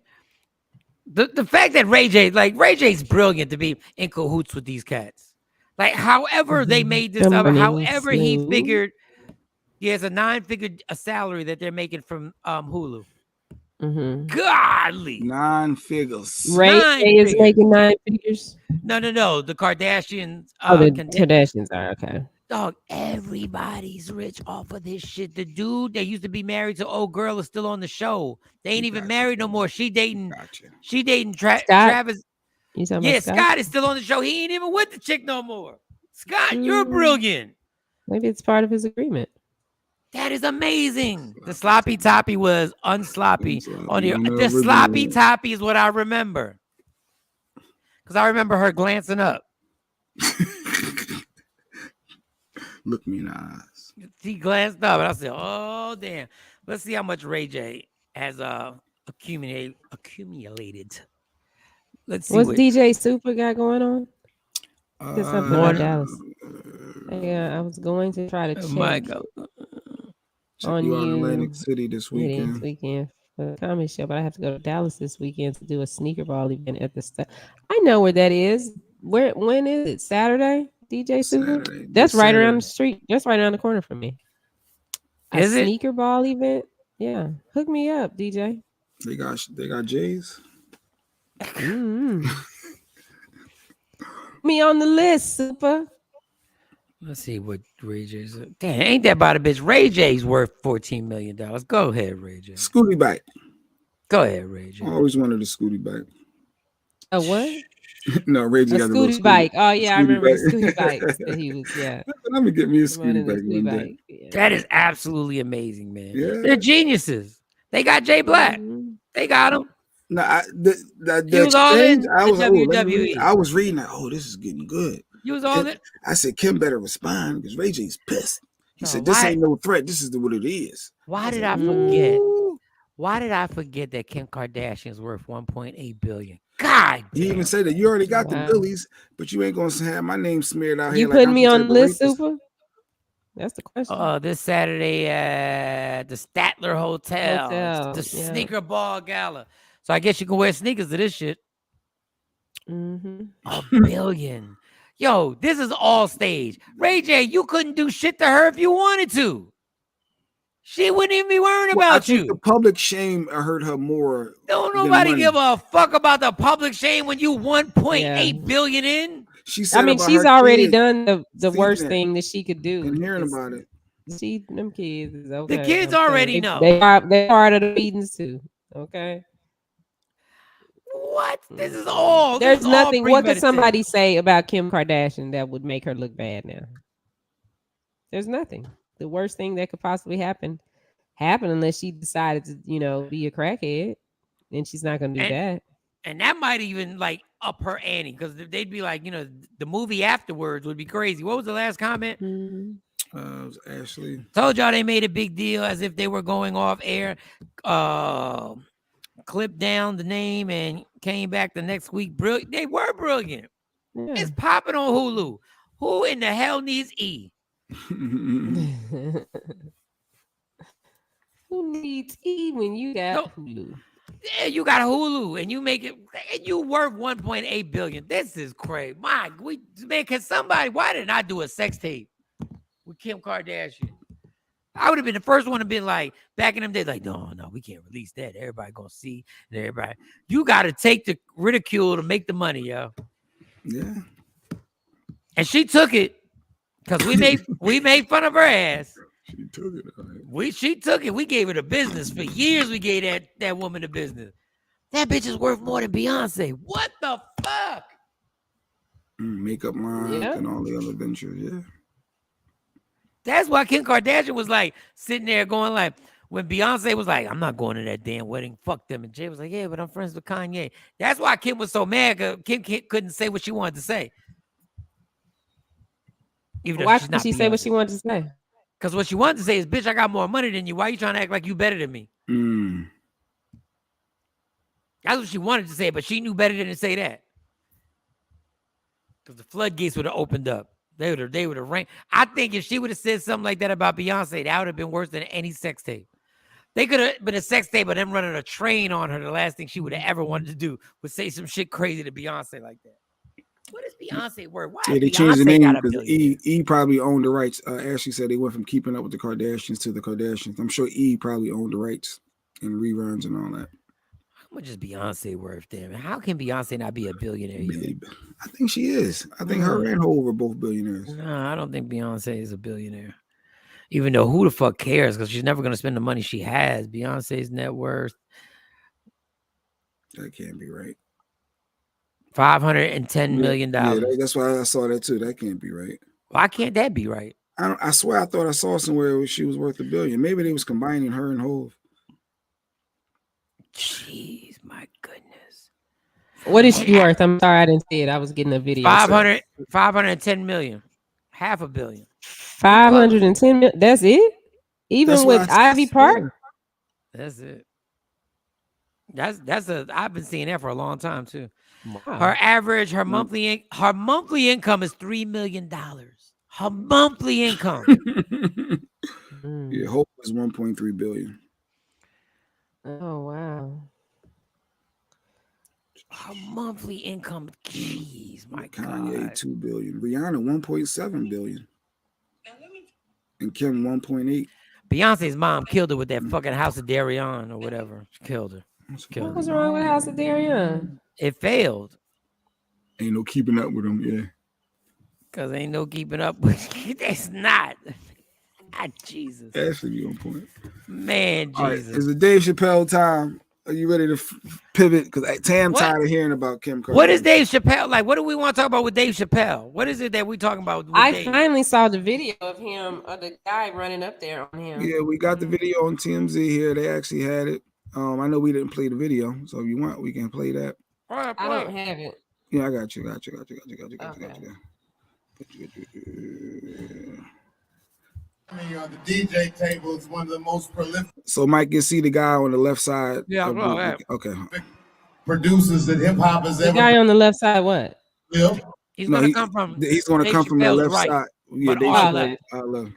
The fact that Ray J's brilliant to be in cahoots with these cats. Like, however they made this up, however he figured, it's a 9-figure salary that they're making from Hulu. Mm-hmm. Godly 9 figures. Ray is making 9 figures. No. The Kardashians. The Kardashians are okay. Dog, everybody's rich off of this shit. The dude that used to be married to old girl is still on the show. They ain't even married no more. She dating Travis. Scott is still on the show. He ain't even with the chick no more. Scott, you're brilliant. Maybe it's part of his agreement. That is amazing. The sloppy toppy was unsloppy on here. The sloppy toppy is what I remember. Because I remember her glancing up. Look me in the eyes. She glanced up and I said, oh, damn. Let's see how much Ray J has accumulated. Let's see. What's DJ Super got going on? Something about Dallas. Yeah, I was going to try to check on you on Atlantic City this weekend. For the comedy show, but I have to go to Dallas this weekend to do a sneaker ball event at the I know where that is. When is it? Saturday? DJ Super? That's right around the street. That's right around the corner from me. Is it? Sneaker ball event? Yeah. Hook me up, DJ. They got J's. Mm-hmm. Me on the list, Super. Let's see what Ray J's. Damn, ain't that about a bitch? Ray J's worth $14 million. Go ahead, Ray J. Scooty bike. Go ahead, Ray J. I always wanted a Scooty bike. A what? No, Ray J got a Scooty bike. Oh yeah, I remember the Scooty bikes that he was. Yeah. Let me get me a Scooty bike one day. Yeah. That is absolutely amazing, man. Yeah. They're geniuses. They got Jay Black. Mm-hmm. They got him. No, I was reading that. Oh, this is getting good. You was all that. I said Kim better respond because Ray J's pissed. He said this ain't no threat. This is what it is. Why did I forget? Why did I forget that Kim Kardashian's worth $1.8 billion? God, you even say that you already got the Billies, but you ain't gonna have my name smeared out here. You putting me on the list, Super? That's the question. This Saturday at the Statler Hotel. The Sneaker Ball Gala. So I guess you can wear sneakers to this shit. Mm-hmm. $1 billion. Yo, this is all stage. Ray J, you couldn't do shit to her if you wanted to. She wouldn't even be worrying about you. The public shame hurt her more. Don't nobody give a fuck about the public shame when you 1.8 billion in. She said, I mean, she's already done the worst thing that she could do. And hearing about it, them kids is okay. The kids already know. They're part of the meetings too. Okay. What? This is all. There's nothing. What could somebody say about Kim Kardashian that would make her look bad now? There's nothing. The worst thing that could possibly happen unless she decided to, be a crackhead, and she's not going to do that. And that might even like up her ante, because they'd be like, the movie afterwards would be crazy. What was the last comment? It was Ashley. Told y'all they made a big deal as if they were going off air. Clipped down the name and came back the next week. Brilliant. They were brilliant. Yeah. It's popping on Hulu. Who in the hell needs E? Who needs E when you got Hulu? Yeah, you got Hulu and you make it, and you worth 1.8 billion. This is crazy. Why didn't I do a sex tape with Kim Kardashian? I would have been the first one to be like, back in them days, like, no, we can't release that. Everybody gonna see. And everybody, you got to take the ridicule to make the money, yo. Yeah. And she took it because we made fun of her ass. She took it. She took it. We gave her the business for years. We gave that woman the business. That bitch is worth more than Beyonce. What the fuck? Makeup line and all the other ventures. Yeah. That's why Kim Kardashian was like sitting there going like, when Beyonce was like, I'm not going to that damn wedding. Fuck them. And Jay was like, yeah, but I'm friends with Kanye. That's why Kim was so mad, because Kim couldn't say what she wanted to say. Why couldn't she say what she wanted to say? Because what she wanted to say is, bitch, I got more money than you. Why are you trying to act like you better than me? That's what she wanted to say, but she knew better than to say that. Because the floodgates would have opened up. They would have ranked. I think if she would have said something like that about Beyonce, that would have been worse than any sex tape. They could have been a sex tape, but them running a train on her. The last thing she would have ever wanted to do was say some shit crazy to Beyonce like that. What is Beyonce worth? Why? Yeah, they changed the name because E probably owned the rights. Ashley said they went from Keeping Up with the Kardashians to the Kardashians. I'm sure E probably owned the rights and reruns and all that. How much is Beyonce worth, damn? How can Beyonce not be a billionaire yet? I think she is. I think her and Hov are both billionaires. No, I don't think Beyonce is a billionaire. Even though who the fuck cares? Because she's never going to spend the money she has. Beyonce's net worth. That can't be right. $510 million. Yeah, that's why I saw that too. That can't be right. Why can't that be right? I swear I thought I saw somewhere she was worth $1 billion. Maybe they was combining her and Hov. Jeez, my goodness. What is she worth? I'm sorry, I didn't see it. I was getting a video. 510 million. $500 million. 510 million. That's it? Even with Ivy Park? That's it. I've been seeing that for a long time too. Wow. Her monthly income is $3 million. Her monthly income. Yeah, Hope was 1.3 billion. Oh wow. Her monthly income. Jeez, my Kanye, God. 2 billion. Rihanna 1.7 billion. And Kim 1.8. Beyonce's mom killed her with that fucking House of Darion or whatever. She killed her. What was wrong with House of Darion? It failed. Ain't no keeping up with them, yeah. Because ain't no keeping up with it's not. Jesus. Ashley be on point. Man, Jesus. All right, it's a Dave Chappelle time. Are you ready to pivot? Because Tam tired of hearing about Kim Kardashian. What is Dave Chappelle like? What do we want to talk about with Dave Chappelle? What is it that we talking about with Dave? Finally saw the video of him, of the guy running up there on him. Yeah, we got the video on TMZ here. They actually had it. I know we didn't play the video, so if you want, we can play that. I don't have it. Yeah, I got you. Got you. The DJ table is one of the most prolific. So Mike, you see the guy on the left side. Yeah, okay. Producers that hip hop has the ever. Guy on the left side, what? Yeah. He's going to come from. He's going to come from the left side. Yeah, Dave Chappelle.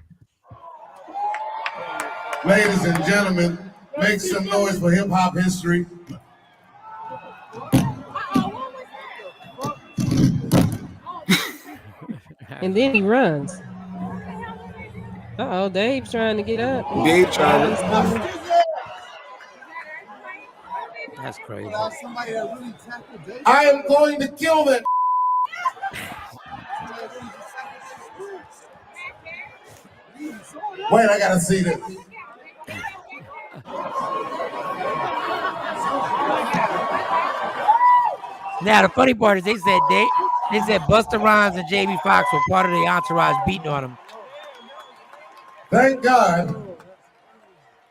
Ladies and gentlemen, make some noise for hip hop history. And then he runs. Uh-oh, Dave's trying to get up. Dave tried it. That's crazy. I am going to kill that. Wait, I gotta see this. Now the funny part is they said Busta Rhymes and Jamie Foxx were part of the entourage beating on him. Thank God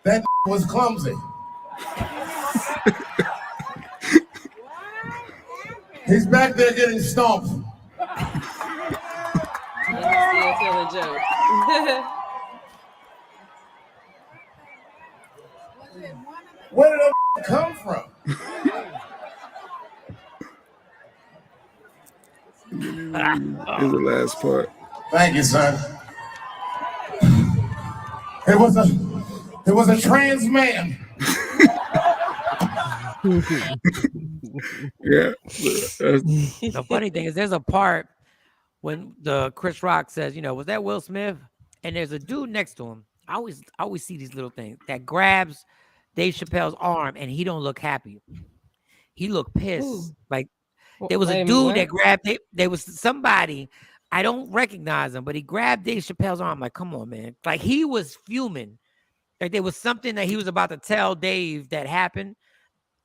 that was clumsy. He's back there getting stomped. And he's still telling jokes. Where did that come from? Here's the last part. Thank you, son. It was a trans man. Yeah. The funny thing is, there's a part when the Chris Rock says, was that Will Smith? And there's a dude next to him. I always see these little things that grabs Dave Chappelle's arm, and he don't look happy. He looked pissed. Ooh. Like there was a dude that grabbed it. There was somebody, I don't recognize him, but he grabbed Dave Chappelle's arm. Like, come on, man. Like he was fuming. Like there was something that he was about to tell Dave that happened.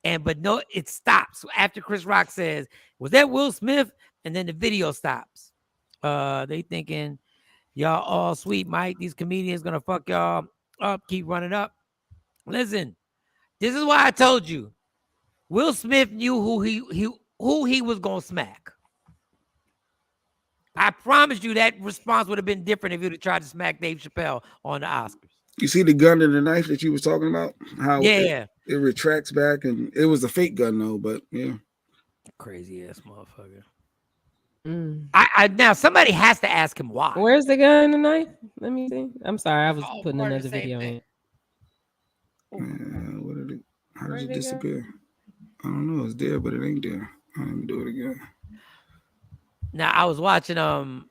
But no, it stops after Chris Rock says, was that Will Smith? And then the video stops. They thinking, y'all all sweet, Mike. These comedians gonna fuck y'all up, keep running up. Listen, this is why I told you. Will Smith knew who he was gonna smack. I promise you that response would have been different if you'd have tried to smack Dave Chappelle on the Oscars. You see the gun and the knife that you was talking about? How it retracts back, and it was a fake gun though, but yeah. Crazy ass motherfucker. I now somebody has to ask him why. Where's the gun and the knife? Let me see. I'm sorry, I was putting another video in. How did it disappear? I don't know. It's there, but it ain't there. Let me do it again. Now I was watching and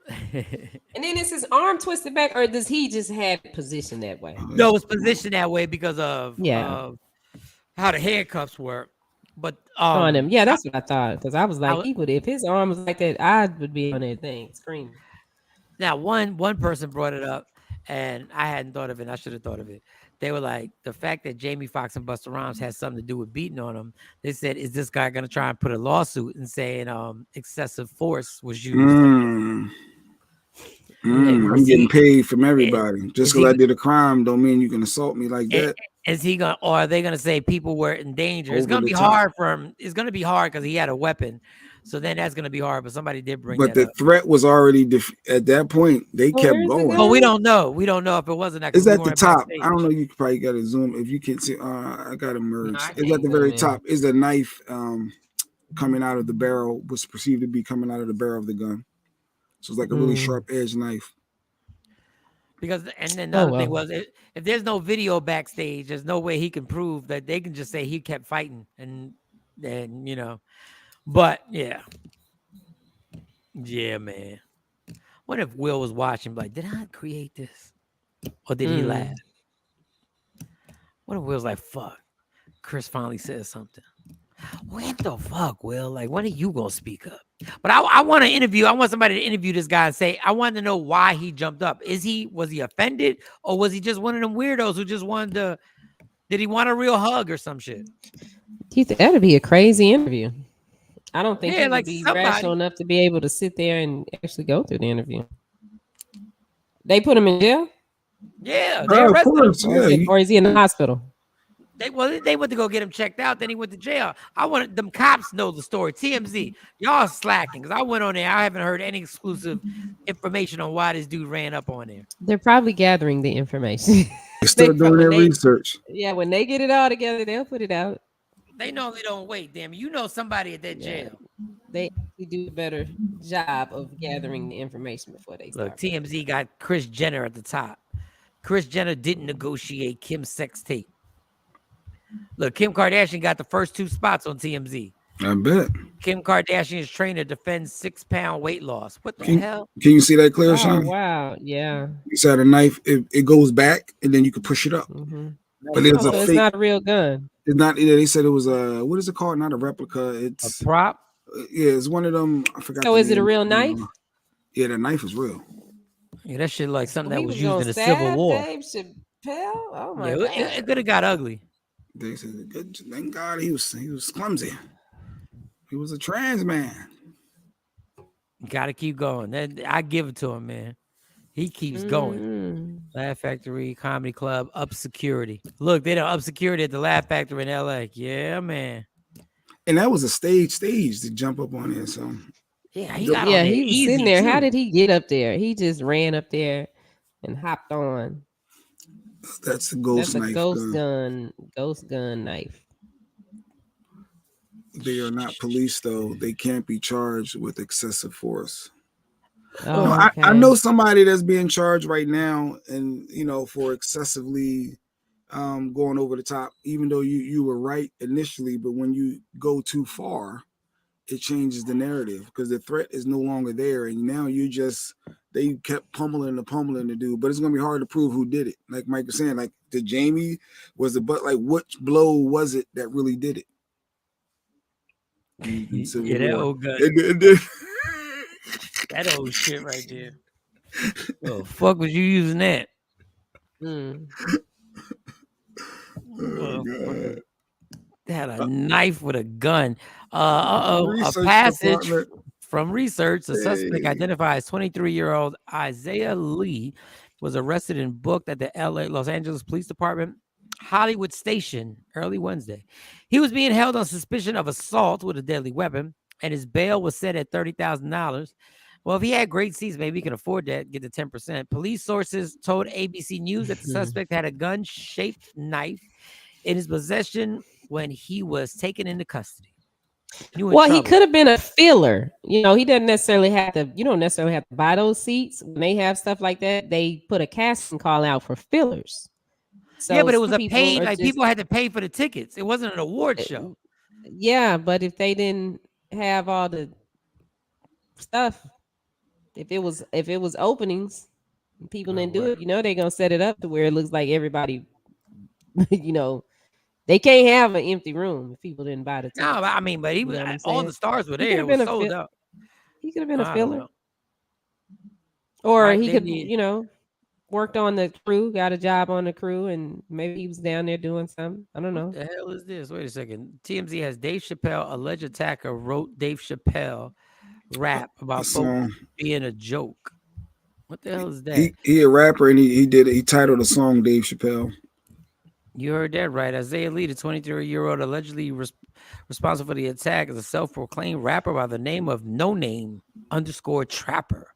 then is his arm twisted back, or does he just have it positioned that way? No, it's positioned that way because of how the handcuffs work. But on him, that's what I thought. Because I was like, he would, if his arm was like that, I would be on that thing screaming. Now, one person brought it up, and I hadn't thought of it. I should have thought of it. They were like, the fact that Jamie Foxx and Busta Rhymes had something to do with beating on him. They said, is this guy going to try and put a lawsuit and saying excessive force was used? I'm getting paid from everybody. Just because I did a crime don't mean you can assault me like that. Is he going, or are they going to say people were in danger? It's going to be hard for him. It's going to be hard because he had a weapon. So then that's going to be hard. But somebody did bring that up. But the threat was already at that point. They kept going. But we don't know. We don't know if it wasn't. It's at the top. I don't know. You probably got to zoom if you can see. I got to merge. It's at the very top. Is the knife coming out of the barrel? Was perceived to be coming out of the barrel of the gun. So it's like a really sharp edge knife. Because and then the other thing was, if there's no video backstage, there's no way he can prove that. They can just say he kept fighting, and But yeah, man. What if Will was watching? Like, did I create this, or did he laugh? What if Will's like, "Fuck"? Chris finally says something. What the fuck, Will? Like, when are you gonna speak up? But I want to interview. I want somebody to interview this guy and say, I want to know why he jumped up. Was he offended, or was he just one of them weirdos who just wanted to? Did he want a real hug or some shit? That'd be a crazy interview. I don't think he would be somebody rational enough to be able to sit there and actually go through the interview. They put him in jail? Yeah, they arrested him. Or is he in the hospital? They went to go get him checked out. Then he went to jail. I wanted them cops know the story. TMZ, y'all slacking because I went on there. I haven't heard any exclusive information on why this dude ran up on there. They're probably gathering the information. They're still doing their research. Yeah, when they get it all together, they'll put it out. They know they don't wait. Damn, you know somebody at that jail. They do a better job of gathering the information before they start. Look, TMZ got Kris Jenner at the top. Kris Jenner didn't negotiate Kim's sex tape. Look, Kim Kardashian got the first 2 spots on TMZ. I bet. Kim Kardashian's trainer defends 6-pound weight loss. What the hell? Can you see that clear, Shawn? Oh, wow. Yeah. You said a knife, it goes back and then you can push it up. Mm-hmm. But it's so it's not a real gun. It's not. They said it was a, what is it called? Not a replica. It's a prop. Yeah, it's one of them. I forgot. So is it a real knife? Yeah, the knife is real. Yeah, that shit like something that was used in the Civil War. Dave Chappelle? Oh my God. It could have got ugly. They said, "Good, thank God he was clumsy. He was a trans man." Got to keep going. I give it to him, man. He keeps going. Laugh Factory, Comedy Club, up security. Look, they done up security at the Laugh Factory in LA. Yeah, man. And that was a stage to jump up on there. So yeah, he got on there he was easy sitting there. too. How did he get up there? He just ran up there and hopped on. That's a ghost knife. Ghost gun knife. They are not police, though. They can't be charged with excessive force. Oh, no, okay. I know somebody that's being charged right now, and for excessively going over the top. Even though you were right initially, but when you go too far, it changes the narrative because the threat is no longer there, and now they kept pummeling the dude. But it's gonna be hard to prove who did it. Like Mike was saying, like the Jamie was the but like which blow was it that really did it? Yeah, that old gun. That old shit right there. Oh, fuck was you using that? Oh, they had a knife with a gun. A passage from research. The suspect identified as 23-year-old Isaiah Lee was arrested and booked at the Los Angeles Police Department Hollywood Station early Wednesday. He was being held on suspicion of assault with a deadly weapon, and his bail was set at $30,000. Well, if he had great seats, maybe he could afford that, get the 10%. Police sources told ABC News that the suspect had a gun-shaped knife in his possession when he was taken into custody. Well, he could have been a filler. He doesn't necessarily have to, you don't necessarily have to buy those seats. When they have stuff like that, they put a casting call out for fillers. So yeah, but it was a paid, like people had to pay for the tickets. It wasn't an award show. Yeah, but if they didn't have all the stuff, if it was openings, people didn't do it, they're gonna set it up to where it looks like everybody, they can't have an empty room if people didn't buy the tickets. No, I mean, but he was all the stars were there. It was sold out. He could have been a filler, or he could, worked on the crew, got a job on the crew, and maybe he was down there doing something. I don't know. What the hell is this? Wait a second. TMZ has Dave Chappelle, alleged attacker, wrote Dave Chappelle rap about being a joke. What the hell is that? He a rapper, and he titled a song Dave Chappelle. You heard that right. Isaiah Lee, the 23-year-old allegedly responsible for the attack, is a self-proclaimed rapper by the name of No Name _ Trapper.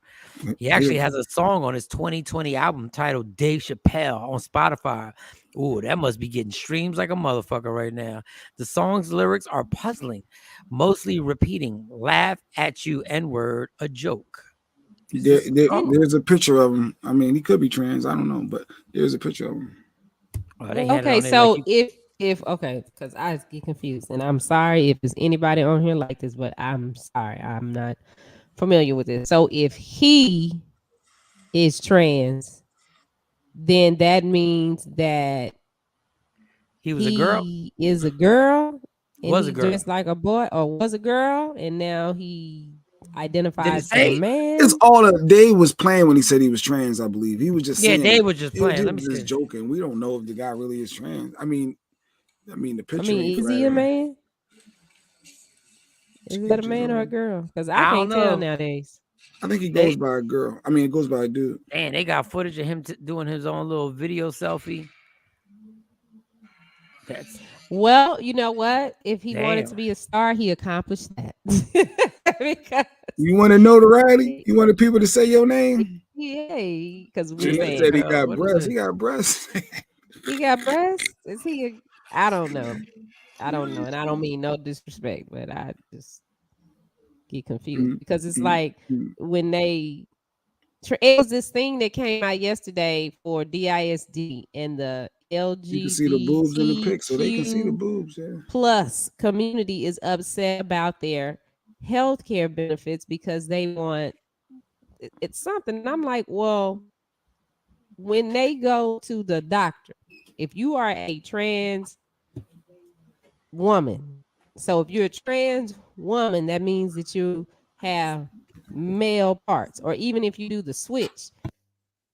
He actually has a song on his 2020 album titled Dave Chappelle on Spotify. Ooh, that must be getting streams like a motherfucker right now. The song's lyrics are puzzling, mostly repeating, laugh at you, N-word, a joke. There's a picture of him. I mean, he could be trans. I don't know, but there's a picture of him. Okay, so because I get confused, and I'm sorry if there's anybody on here like this, but I'm sorry, I'm not familiar with this. So if he is trans, then that means that he was a girl. Is a girl, and was a girl, dressed like a boy, or was a girl, and now he identifies as a man. It's all that Dave was playing when he said he was trans. I believe he was just saying. Dave was just playing. Let me just joking. We don't know if the guy really is trans. I mean, the picture. Is he a man? Is that a man or a girl? Because I can't tell nowadays. I think he goes by a girl. I mean, it goes by a dude. And they got footage of him doing his own little video selfie. Well, you know what? If he wanted to be a star, he accomplished that. Because you want to know the rally? You want the people to say your name? Yeah, because we said he got breasts. He got breasts. He got breasts? Is he? I don't know. And I don't mean no disrespect, but I just get confused because it's like when they it was this thing that came out yesterday for DISD and the You can see the boobs in the pic, so they can see the LGBTQ boobs. Yeah. plus community is upset about their healthcare benefits because they want it's something. And I'm like, well, when they go to the doctor, if you are a trans woman, so if you're a trans woman, that means that you have male parts, or even if you do the switch,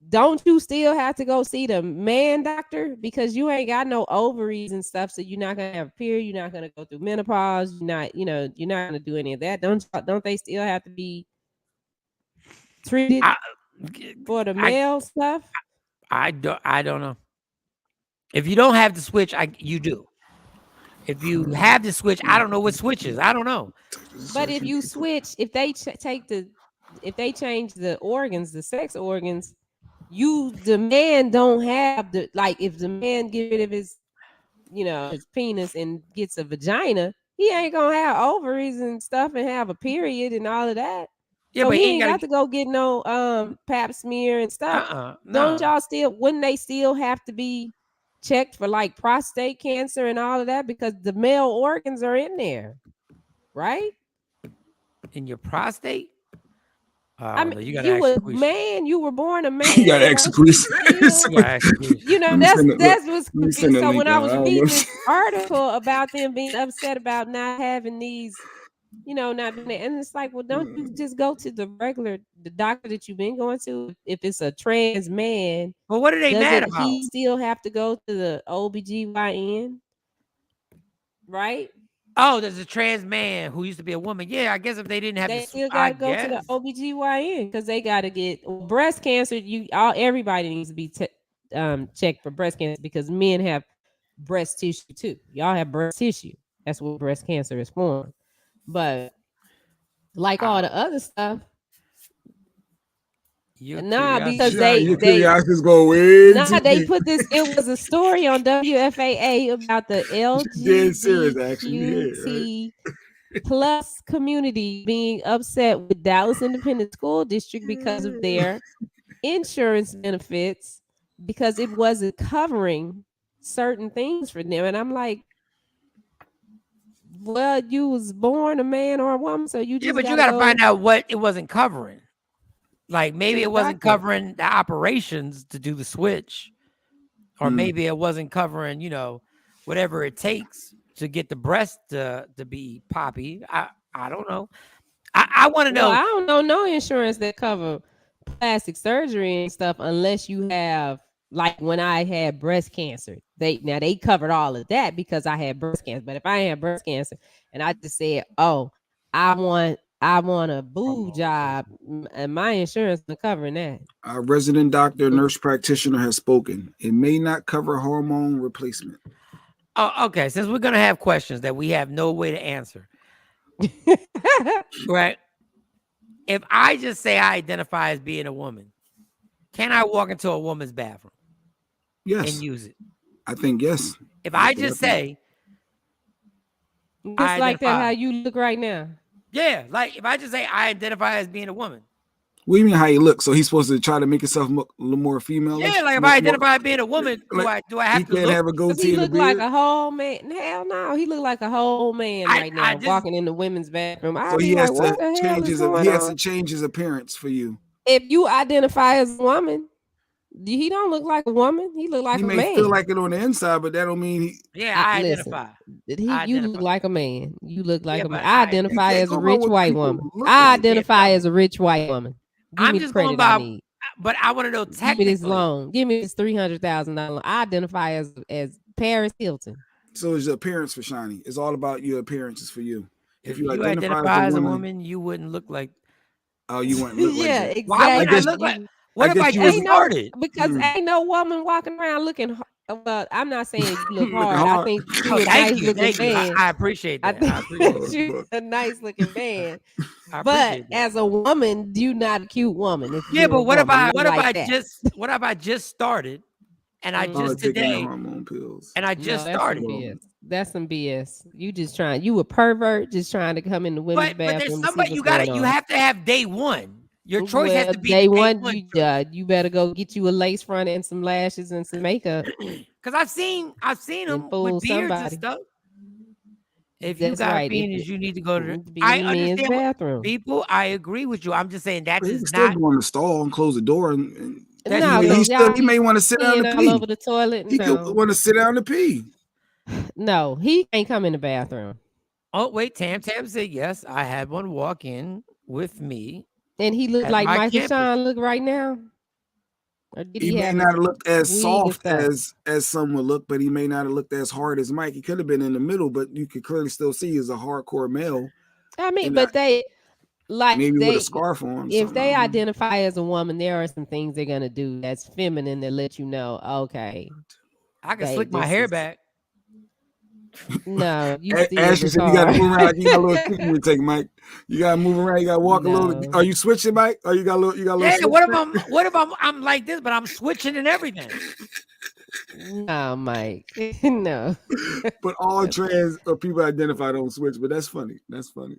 don't you still have to go see the man doctor because you ain't got no ovaries and stuff, so you're not gonna have a period, you're not gonna go through menopause, you're not gonna do any of that. Don't they still have to be treated for the male stuff? I don't know. If you don't have the switch, you do. If you have the switch, I don't know what switch is. I don't know. But if you switch, if they if they change the organs, the sex organs, the man don't have the, like, if the man get rid of his, his penis and gets a vagina, he ain't gonna have ovaries and stuff and have a period and all of that. Yeah, so but he ain't got to go get no pap smear and stuff. Don't y'all wouldn't they still have to be checked for like prostate cancer and all of that because the male organs are in there, right? In your prostate? I mean, you were man. You were born a man. You got execution. That's what's confusing. So when I was reading this article about them being upset about not having these, not doing it, and it's like, well, don't you just go to the doctor that you've been going to? If it's a trans man, well, what are they mad about? He still have to go to the OBGYN, right? Oh, there's a trans man who used to be a woman. Yeah, I guess if they didn't have, they still gotta go to the OBGYN because they gotta get breast cancer. Everybody needs to be checked for breast cancer because men have breast tissue too. Y'all have breast tissue. That's what breast cancer is for. But like all the other stuff, because they go way they put this. It was a story on WFAA about the LGBT plus community being upset with Dallas Independent School District because of their insurance benefits because it wasn't covering certain things for them. And I'm like, well, you was born a man or a woman, so you just but you got to find out what it wasn't covering. Like maybe it wasn't covering the operations to do the switch, or maybe it wasn't covering, whatever it takes to get the breast to be poppy. I don't know. I want to know. I don't know no insurance that cover plastic surgery and stuff unless you have, like when I had breast cancer. They covered all of that because I had breast cancer. But if I had breast cancer and I just said, oh, I want a boob job, and my insurance is covering that. Our resident doctor, nurse practitioner has spoken. It may not cover hormone replacement. Oh, okay. Since we're gonna have questions that we have no way to answer, right? If I just say I identify as being a woman, can I walk into a woman's bathroom? Yes. And use it? I think yes. If I just say, just like that, how you look right now. Yeah, like if I just say I identify as being a woman. What do you mean how you look? So he's supposed to try to make himself a little more female? Yeah, like if I identify as being a woman, do I have to have a goatee? He look like a whole man. Hell no, he look like a whole man right now, walking in the women's bathroom. So he has to change his appearance for you. If you identify as a woman, he don't look like a woman. He look like a man. He may feel like it on the inside, but that don't mean he. Yeah, I identify. You look like a man. You look like a man. I identify as a rich white woman. I identify as a rich white woman. I'm just going by, but I want to know technically. Give me this loan. Give me this $300,000. I identify as Paris Hilton. So it's your appearance for Shawnee. It's all about your appearances for you. If you identify as a woman, you wouldn't look like. Oh, you wouldn't look like that. Exactly. Why would I look like? What if I just started? Because ain't no woman walking around looking. Well, I'm not saying you look hard. I think you're a nice looking man. I appreciate that. I think you're a nice looking man. But as a woman, you're not a cute woman. But what if I just started and I just today hormone pills and I just started? That's some BS. You a pervert just trying to come in the women's bathroom. But there's somebody you have to have day one. Your choice has to be day one. You better go get you a lace front and some lashes and some makeup. Because I've seen them with beards and stuff. If you got penis, you need to go to. I understand bathroom. People, I agree with you. I'm just saying that does still not go in the stall and close the door. And he may want to sit down and pee all over the toilet. He could want to sit down to pee. No, he ain't come in the bathroom. Oh wait, Tam said yes. I had one walk in with me, and he looked like Michael Shawn look right now. Or did he may not have looked as soft as some would look, but he may not have looked as hard as Mike. He could have been in the middle, but you could clearly still see he's a hardcore male. I mean, but they maybe with a scarf on. If they identify as a woman, there are some things they're gonna do that's feminine that let you know, okay, I can slick my hair back. No, you Ashley said you gotta move around like you got a little kick you take, Mike. You gotta move around, you gotta walk a little. Are you switching, Mike? Or you got a little yeah, what if I'm like this, but I'm switching and everything? No, Mike. No. But all trans people identify don't switch, but that's funny. That's funny.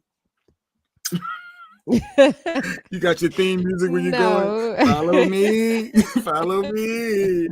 You got your theme music when you're going. Follow me. Follow me.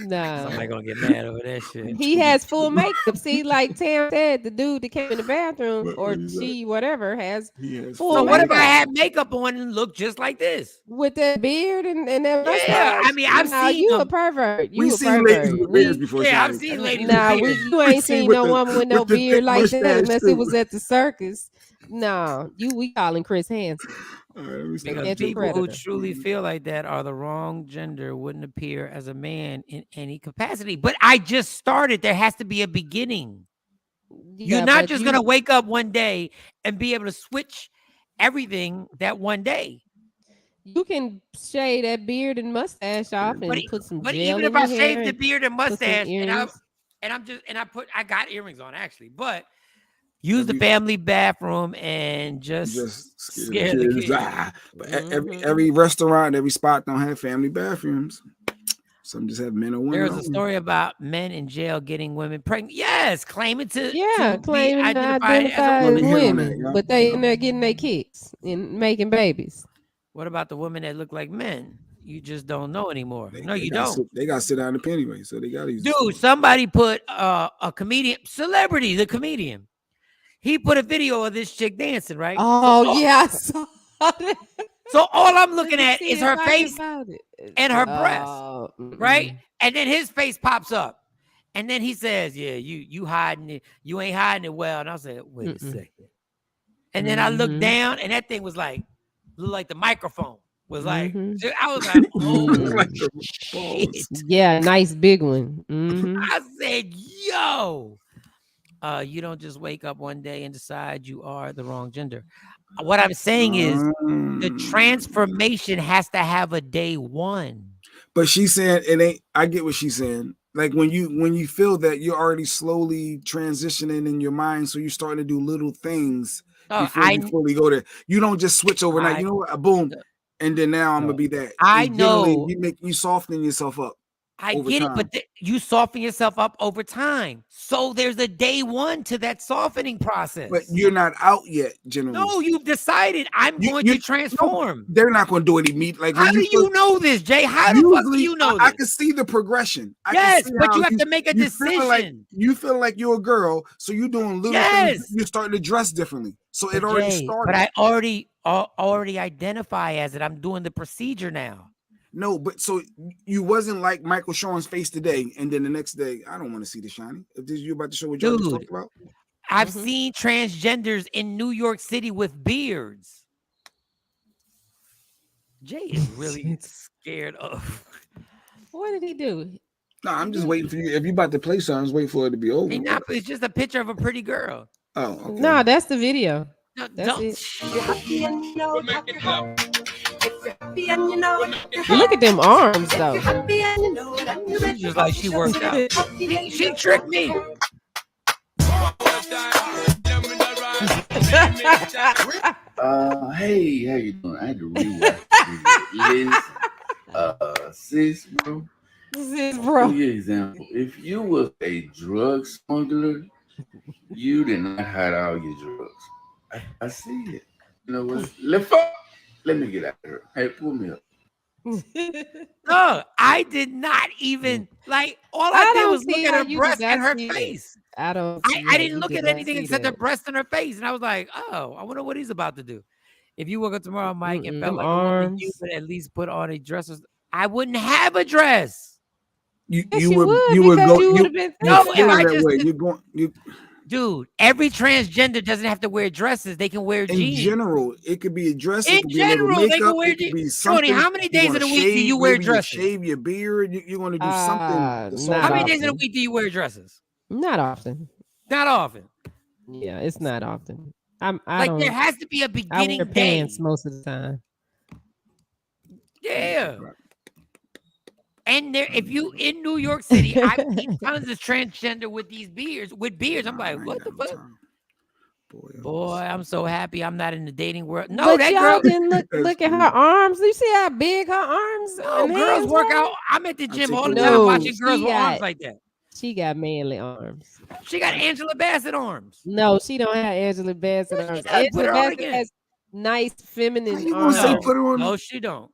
No. Somebody gonna get mad over that shit. He has full makeup. See, like Tam said, the dude that came in the bathroom or she, whatever, has full So makeup. what if I had makeup on and look just like this? With that beard and that mustache? Yeah, I mean, I've seen you a pervert. We've seen ladies with beards before. Yeah, I've seen ladies with beards. You ain't seen no woman with no beard like that unless it was at the circus. No, we calling Chris Hansen. Because people who truly feel like that are the wrong gender wouldn't appear as a man in any capacity. But I just started. There has to be a beginning. Yeah, You're not just going to wake up one day and be able to switch everything that one day. You can shave that beard and mustache off and put some gel even in if I your shave hair the beard and mustache I got earrings on actually, but use the family bathroom and just scare the kids. But every restaurant, every spot don't have family bathrooms. Some just have men or women. There's a story about men in jail getting women pregnant. Yes, claiming to identify as women, but they in there getting their kicks and making babies. What about the women that look like men? You just don't know anymore. You don't. They got to sit down the pen anyway, so they got to use. Dude, somebody put a comedian, celebrity, the comedian. He put a video of this chick dancing, right? Oh, yes. So all I'm looking at is her face and her breast, right? And then his face pops up. And then he says, yeah, you hiding it. You ain't hiding it well. And I said, wait a second. And then I looked down and that thing was like, looked like the microphone. Was like, I was like, oh, shit. Yeah, nice big one. I said, yo. You don't just wake up one day and decide you are the wrong gender. What I'm saying is the transformation has to have a day one. But she's saying it ain't. I get what she's saying. Like when you feel that you're already slowly transitioning in your mind, so you're starting to do little things before you fully go there. You don't just switch overnight. You know what? Boom, and then now I'm gonna be that. I know you soften yourself up. I get it, but you soften yourself up over time. So there's a day one to that softening process. But you're not out yet, generally. No, you've decided I'm going to transform. No, they're not going to do it immediately. Like, how do you know this, Jay? How the fuck do you know this? I can see the progression. Yes, but you have to make a decision. You feel like you're a girl, so you're doing little things. You're starting to dress differently. So it already started. But I already identify as it. I'm doing the procedure now. No, but so you wasn't like Michael Shawn's face today, and then the next day, I don't want to see the shiny. If this you about to show what y'all just talked about, I've seen transgenders in New York City with beards. Jay is really scared of. What did he do? No, I'm just waiting for you. If you about to play something, just wait for it to be over. It's just a picture of a pretty girl. Oh, okay. No, that's the video. No, that's it. Look at them arms, though. She's just like she worked out. She tricked me. Hey, how you doing? I had to rewatch Sis, bro. Sis, bro. Give you an example. If you was a drug smuggler, you did not hide all your drugs. I see it. You know what? Lift up. Let me get out of here. Hey, pull me up. No, I did not even like. All I did was look at her breast and her face. I don't. I didn't look at anything except her breast and her face, and I was like, "Oh, I wonder what he's about to do." If you woke up tomorrow, Mike, and felt like a woman, you would at least put on a dress. I wouldn't have a dress. You would go. Dude, every transgender doesn't have to wear dresses. They can wear jeans. In general, it could be a dress. In general, they can wear jeans. Tony, how many days of the week do you wear dresses? Shave your beard. You're going to do something. How many days of the week do you wear dresses? Not often. Not often. Yeah, it's not often. There has to be a beginning I wear pants most of the time. Yeah. And if you in New York City, I've seen tons of transgender with these beards. I'm like, what the fuck? Boy, I'm so happy I'm not in the dating world. No, but that y'all girl didn't look at her arms. You see how big her arms? No, girls work out. I'm at the gym all the time watching girls with arms like that. She got manly arms. She got Angela Bassett arms. No, she don't have Angela Bassett arms. Angela Bassett has nice feminine arms. No, she don't.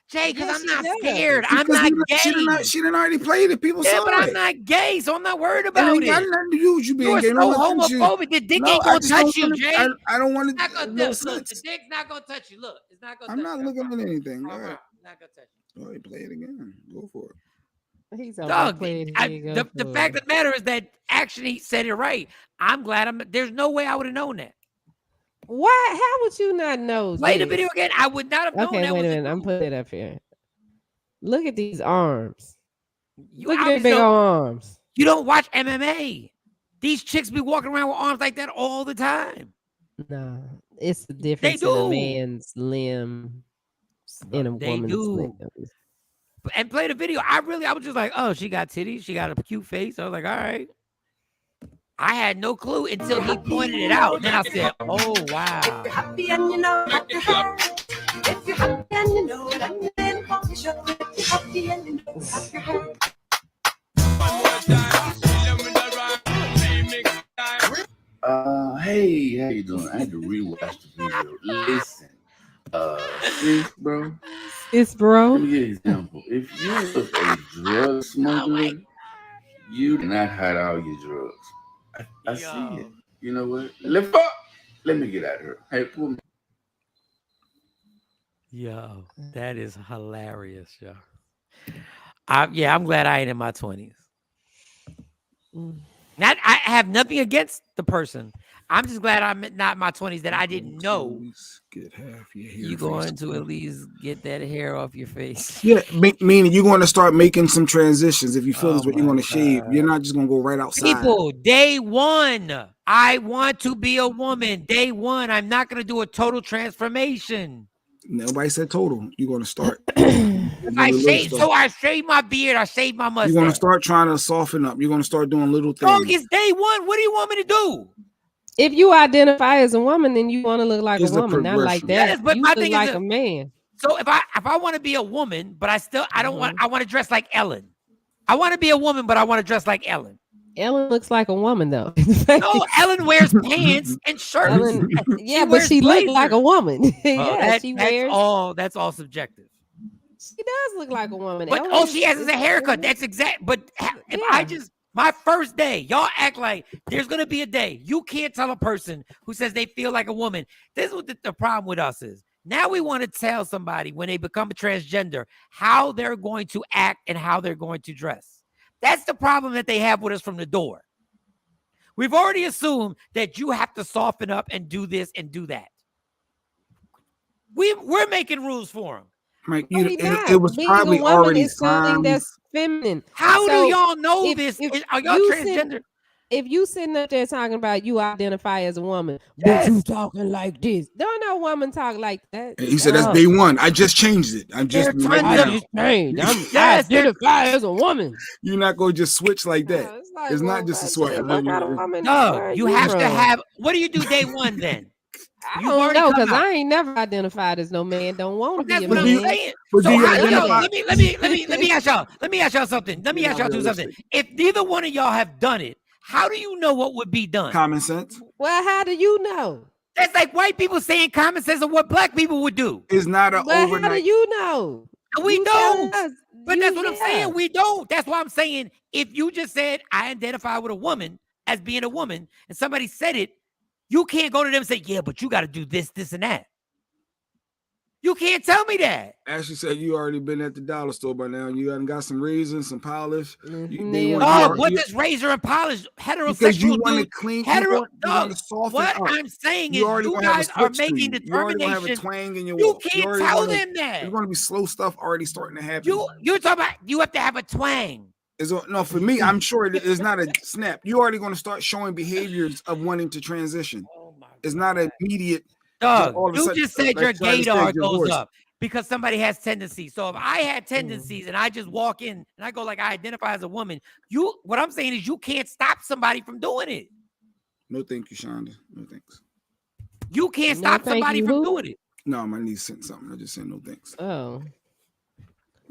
Jay, because I'm not scared. I'm not gay. She done already played it. People saw it. But I'm not gay, so I'm not worried about it. I didn't have to use you being gay. You're so homophobic. The dick ain't gonna touch you, Jay. I don't want to. Look, the dick's not gonna touch you. Look, it's not gonna touch you. I'm not looking at anything. All right. Not gonna touch you. All right, play it again. Go for it. He's the fact of the matter is that actually said it right. I'm glad there's no way I would have known that. Why? How would you not know? Play the video again. I would not have known that. Okay, wait a minute. I'm putting it up here. Look at these arms. Look at their big arms. You don't watch MMA. These chicks be walking around with arms like that all the time. No, it's the difference in a man's limb and a woman's limb. And play the video. I was just like, oh, she got titties. She got a cute face. I was like, all right. I had no clue until he pointed it out. Then I said, oh, wow. If you're happy and you know what to have. If you're happy and you know it, I'm in the show. If you're happy and you know what your head. Hey, how you doing? I had to rewatch the video. Listen, sis, bro. Let me give you an example. If you was a drug smuggler, you did not hide all your drugs. I see it. You know what? Let me get out of here. Hey, pull me. Yo, that is hilarious, yo. I'm glad I ain't in my 20s. I have nothing against the person. I'm just glad I'm not in my 20s that I didn't know. Get half your hair. You're going to at least get that hair off your face. Yeah, meaning you're going to start making some transitions. If you feel this what you want to shave, you're not just going to go right outside. People, day one, I want to be a woman. Day one, I'm not going to do a total transformation. Nobody said total. You're going to start. I shave my beard. I shave my mustache. You're going to start trying to soften up. You're going to start doing little things. Dog, it's day one. What do you want me to do? If you identify as a woman, then you want to look like a woman, not like that. Yes, but you my look thing like is a man. So if I want to be a woman, but I want to dress like Ellen. I want to be a woman, but I want to dress like Ellen. Ellen looks like a woman, though. No, Ellen wears pants and shirts. But she looks like a woman. That's all subjective. She does look like a woman. But all she has is a haircut. That's exact. But my first day, y'all act like there's going to be a day. You can't tell a person who says they feel like a woman. This is what the problem with us is. Now we want to tell somebody when they become a transgender how they're going to act and how they're going to dress. That's the problem that they have with us from the door. We've already assumed that you have to soften up and do this and do that. We're making rules for them. Mike, it was probably already something that's feminine. How do y'all know this? Are y'all transgender? If you sitting up there talking about you identify as a woman, but you talking like this, don't no woman talk like that. He said that's day one. I just changed it. I identify as a woman. You're not gonna just switch like that. It's not just a switch. No, you have to have. What do you do day one then? I don't know because I ain't never identified as no man. Don't want to be a man. Let me ask y'all. Let me ask y'all something. Let me ask y'all do something. If neither one of y'all have done it, how do you know what would be done? Common sense. Well, how do you know? That's like white people saying common sense of what black people would do. It's not an overnight. How do you know? We don't. But that's what I'm saying. We don't. That's why I'm saying if you just said I identify with a woman as being a woman, and somebody said it, you can't go to them and say, yeah, but you got to do this, this, and that. You can't tell me that. Ashley said you already been at the dollar store by now. You got some razors, some polish. What does razor and polish? Heterosexual because you want to clean. You want to soften what up. I'm saying is you guys are making determination. You already have a twang in your walk. You can't tell them that. There's going to be slow stuff already starting to happen. You're talking about you have to have a twang. No, for me, I'm sure it's not a snap. You're already going to start showing behaviors of wanting to transition. It's not an immediate. Doug, you just said your gaydar goes up because somebody has tendencies. So if I had tendencies and I just walk in and I go like I identify as a woman, what I'm saying is you can't stop somebody from doing it. No, thank you, Shonda. No thanks. You can't stop somebody from doing it. No, my niece sent something. I just said no thanks. Oh.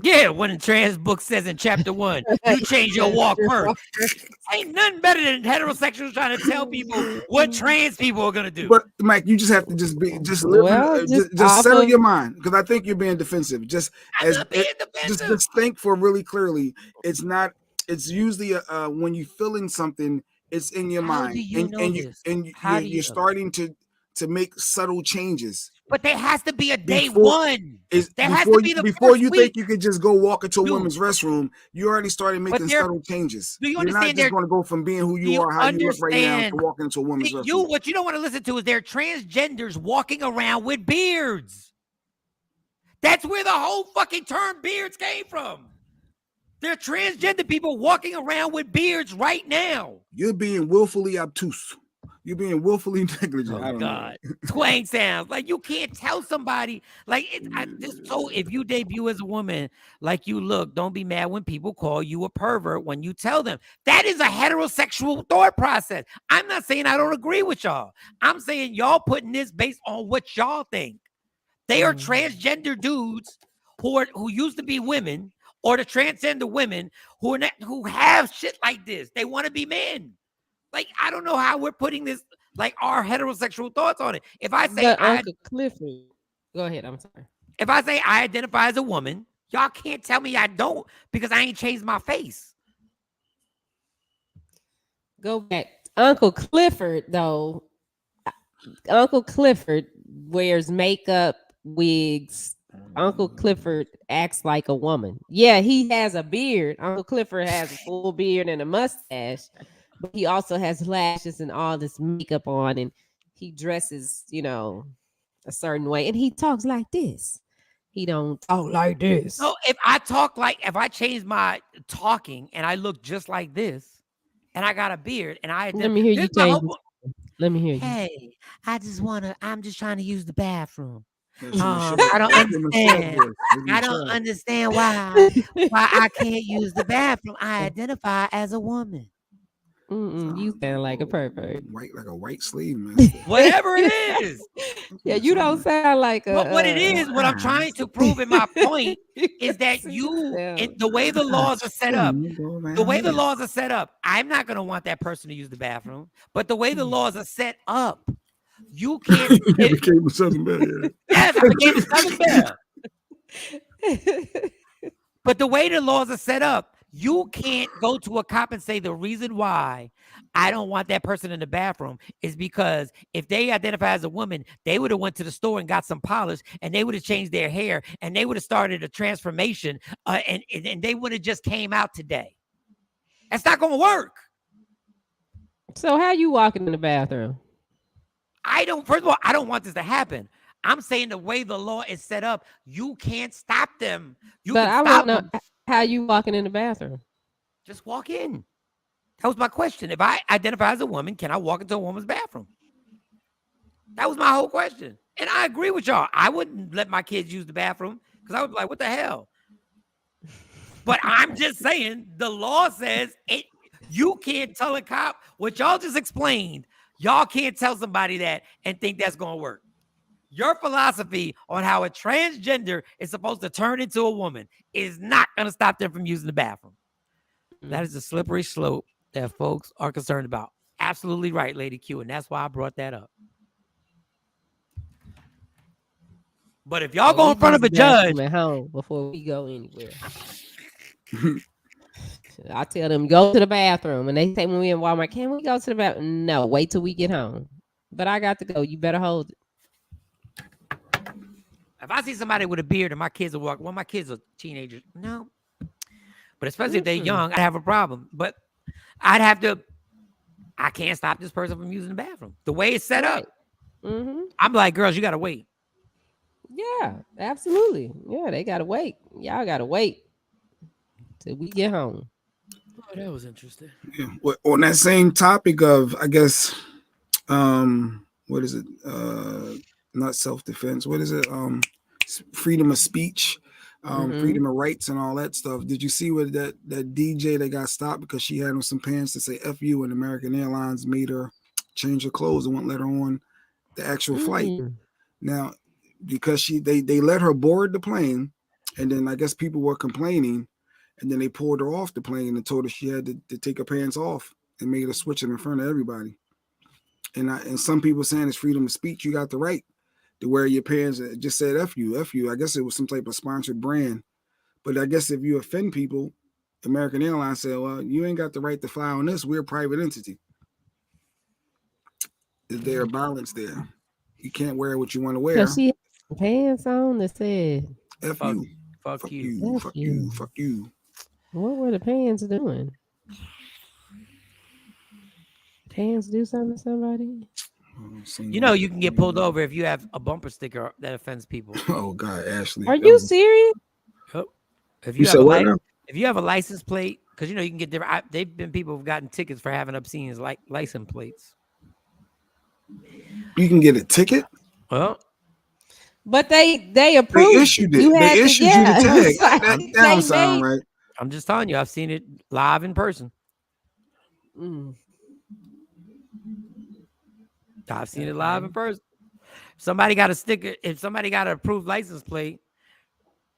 Yeah, when the trans book says in chapter 1, you change your walk first. Ain't nothing better than heterosexuals trying to tell people what trans people are gonna do. But Mike, you just have to just settle your mind because I think you're being defensive. Just think for really clearly. It's not. It's usually when you feeling something, it's in your mind, you're starting to make subtle changes. But there has to be a day one. Before you think you could just go walk into a women's restroom, you already started making subtle changes. You're not just going to go from being who you are, how you look right now, to walking into a women's restroom. What you don't want to listen to is they're transgenders walking around with beards. That's where the whole fucking term beards came from. They're transgender people walking around with beards right now. You're being willfully obtuse. You're being willfully negligent. Oh God, twang sounds like you can't tell somebody like if you debut as a woman like you look, don't be mad when people call you a pervert when you tell them. That is a heterosexual thought process. I'm not saying I don't agree with y'all. I'm saying y'all putting this based on what y'all think. They are transgender dudes who used to be women, or the transgender women who have shit like this. They want to be men. Like, I don't know how we're putting this, like, our heterosexual thoughts on it. If I say Uncle Clifford, go ahead. I'm sorry. If I say I identify as a woman, y'all can't tell me I don't because I ain't changed my face. Go back. Uncle Clifford, though. Uncle Clifford wears makeup, wigs. Uncle Clifford acts like a woman. Yeah, he has a beard. Uncle Clifford has a full beard and a mustache. But he also has lashes and all this makeup on, and he dresses, a certain way, and he talks like this. He don't talk like this. So if I change my talking and I look just like this, and I got a beard, and let me hear you change. Let me hear you. Hey, I'm just trying to use the bathroom. I don't understand. I don't understand why I can't use the bathroom. I identify as a woman. You sound like a pervert. White, like a white slave, man. Whatever it is. Yeah, you don't sound like a. What it is, what I'm trying to prove in my point is that the way the laws are set up, I'm not going to want that person to use the bathroom. But the way the laws are set up, you can't. You became a Southern Belle. Yes, I became a Southern Belle. But the way the laws are set up, you can't go to a cop and say the reason why I don't want that person in the bathroom is because if they identify as a woman, they would have went to the store and got some polish, and they would have changed their hair, and they would have started a transformation, and they would have just came out today. That's not going to work. So how you walking in the bathroom? First of all, I don't want this to happen. I'm saying the way the law is set up, you can't stop them. I want to know how you walking in the bathroom. Just walk in. That was my question. If I identify as a woman, can I walk into a woman's bathroom? That was my whole question. And I agree with y'all. I wouldn't let my kids use the bathroom because I would be like, what the hell? But I'm just saying the law says it. You can't tell a cop what y'all just explained. Y'all can't tell somebody that and think that's going to work. Your philosophy on how a transgender is supposed to turn into a woman is not going to stop them from using the bathroom. That is a slippery slope that folks are concerned about. Absolutely right, Lady Q, and that's why I brought that up. But if y'all go in front of a judge at home before we go anywhere, I tell them go to the bathroom, and they say when we in Walmart, can we go to the bathroom? No, wait till we get home. But I got to go. You better hold it. If I see somebody with a beard and my kids will walk, well, my kids are teenagers. No. But especially if they're young, I'd have a problem. But I'd have to, I can't stop this person from using the bathroom. The way it's set up. Mm-hmm. I'm like, girls, you got to wait. Yeah, absolutely. Yeah, they got to wait. Y'all got to wait till we get home. Oh, that was interesting. Yeah. Well, on that same topic of, I guess, what is it? Not self-defense. What is it? Freedom of speech, freedom of rights, and all that stuff. Did you see what that DJ that got stopped because she had on some pants to say "F you" and American Airlines made her change her clothes and wouldn't let her on the actual flight? Now, because they let her board the plane, and then I guess people were complaining, and then they pulled her off the plane and told her she had to take her pants off and made her switch them in front of everybody. And some people saying it's freedom of speech. You got the right to wear your pants. It just said F you, F you. I guess it was some type of sponsored brand. But I guess if you offend people, American Airlines said, well, you ain't got the right to fly on this. We're a private entity. Is there a balance there? You can't wear what you want to wear. So she had pants on that said F you. Fuck you. Fuck you. Fuck you. What were the pants doing? Pants do something to somebody? You know, you can get pulled over if you have a bumper sticker that offends people. Oh God, Ashley. Are you serious? Yep. If you said what now? If you have a license plate, because you know you can get different. They've been people who've gotten tickets for having obscene license plates. You can get a ticket. Well, but they approved. They issued it. They issued you the tag. That don't sound right. I'm just telling you, I've seen it live in person. I've seen it live in person. Somebody got a sticker. If somebody got an approved license plate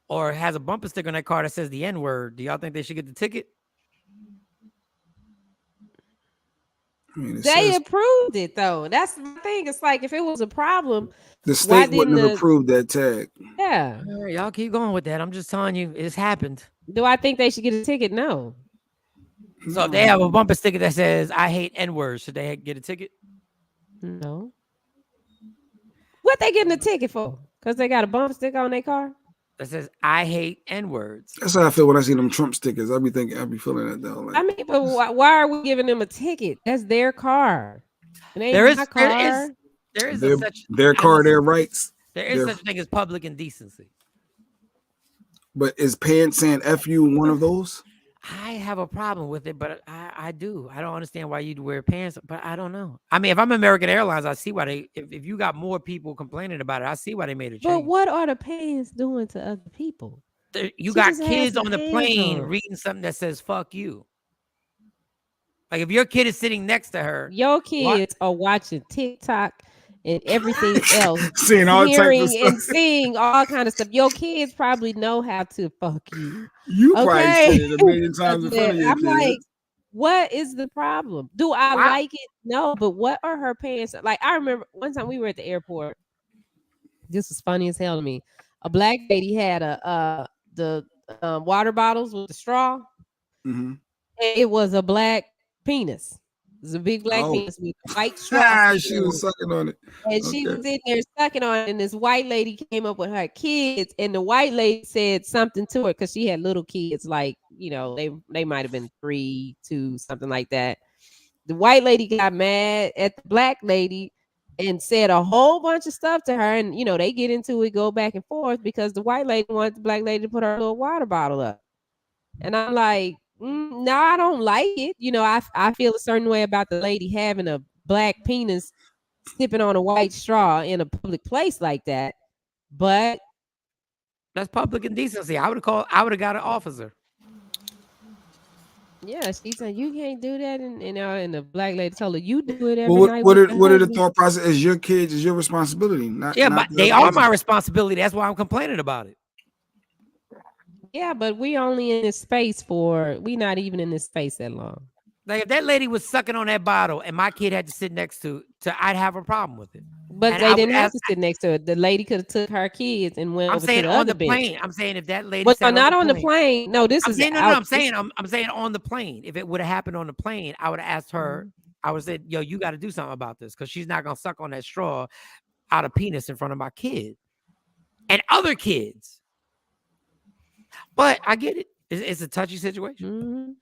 or has a bumper sticker on that car that says the N-word, do y'all think they should get the ticket? I mean, they approved it though. That's the thing. It's like if it was a problem, the state wouldn't have approved that tag. Yeah. All right, y'all keep going with that. I'm just telling you, it's happened. Do I think they should get a ticket? No. So if they have a bumper sticker that says "I hate N-words," should they get a ticket? No. What they getting a ticket for? Because they got a bumper sticker on their car that says "I hate N-words." That's how I feel when I see them Trump stickers. I be feeling that though. Like, I mean, but why are we giving them a ticket? That's their car. There is their car, their rights. There is such a thing as public indecency. But is pants saying "F you" one of those? I have a problem with it, but I do. I don't understand why you'd wear pants, but I don't know. I mean, if I'm American Airlines, I see why if you got more people complaining about it, I see why they made a change. But what are the pants doing to other people? You got kids on the plane reading something that says "fuck you." Like if your kid is sitting next to her, your kids are watching TikTok and everything else, seeing all types of stuff and seeing all kind of stuff. Your kids probably know how to fuck you. You probably said it a million times in front of your I'm kids. like, what is the problem? Do I like it? No, but what are her pants? Like I remember one time we were at the airport. This was funny as hell to me. A black lady had the water bottles with the straw. Mm-hmm. And it was a black penis. It was a big black penis with a white straw. She was sucking on it. And she was in there sucking on it. And this white lady came up with her kids. And the white lady said something to her because she had little kids, like, you know, they might have been 3, 2, something like that. The white lady got mad at the black lady and said a whole bunch of stuff to her. And, you know, they get into it, go back and forth because the white lady wanted the black lady to put her little water bottle up. And I'm like, no, I don't like it. You know, I feel a certain way about the lady having a black penis sipping on a white straw in a public place like that. But that's public indecency. I would have got an officer. Yeah, she said you can't do that, and the black lady told her you do it every night. What are the thought process? Is your kids is your responsibility? Not they are my responsibility. That's why I'm complaining about it. Yeah, but we only in this space we not even in this space that long. Like if that lady was sucking on that bottle and my kid had to sit next to I'd have a problem with it. But they didn't have to sit next to it. The lady could have took her kids and went over to the other bench. I'm saying if that lady but sat not on the plane. No, this is saying, out. I'm saying on the plane. If it would have happened on the plane, I would have asked her. I would have said, "Yo, you got to do something about this because she's not gonna suck on that straw out of penis in front of my kid and other kids." But I get it. It's a touchy situation.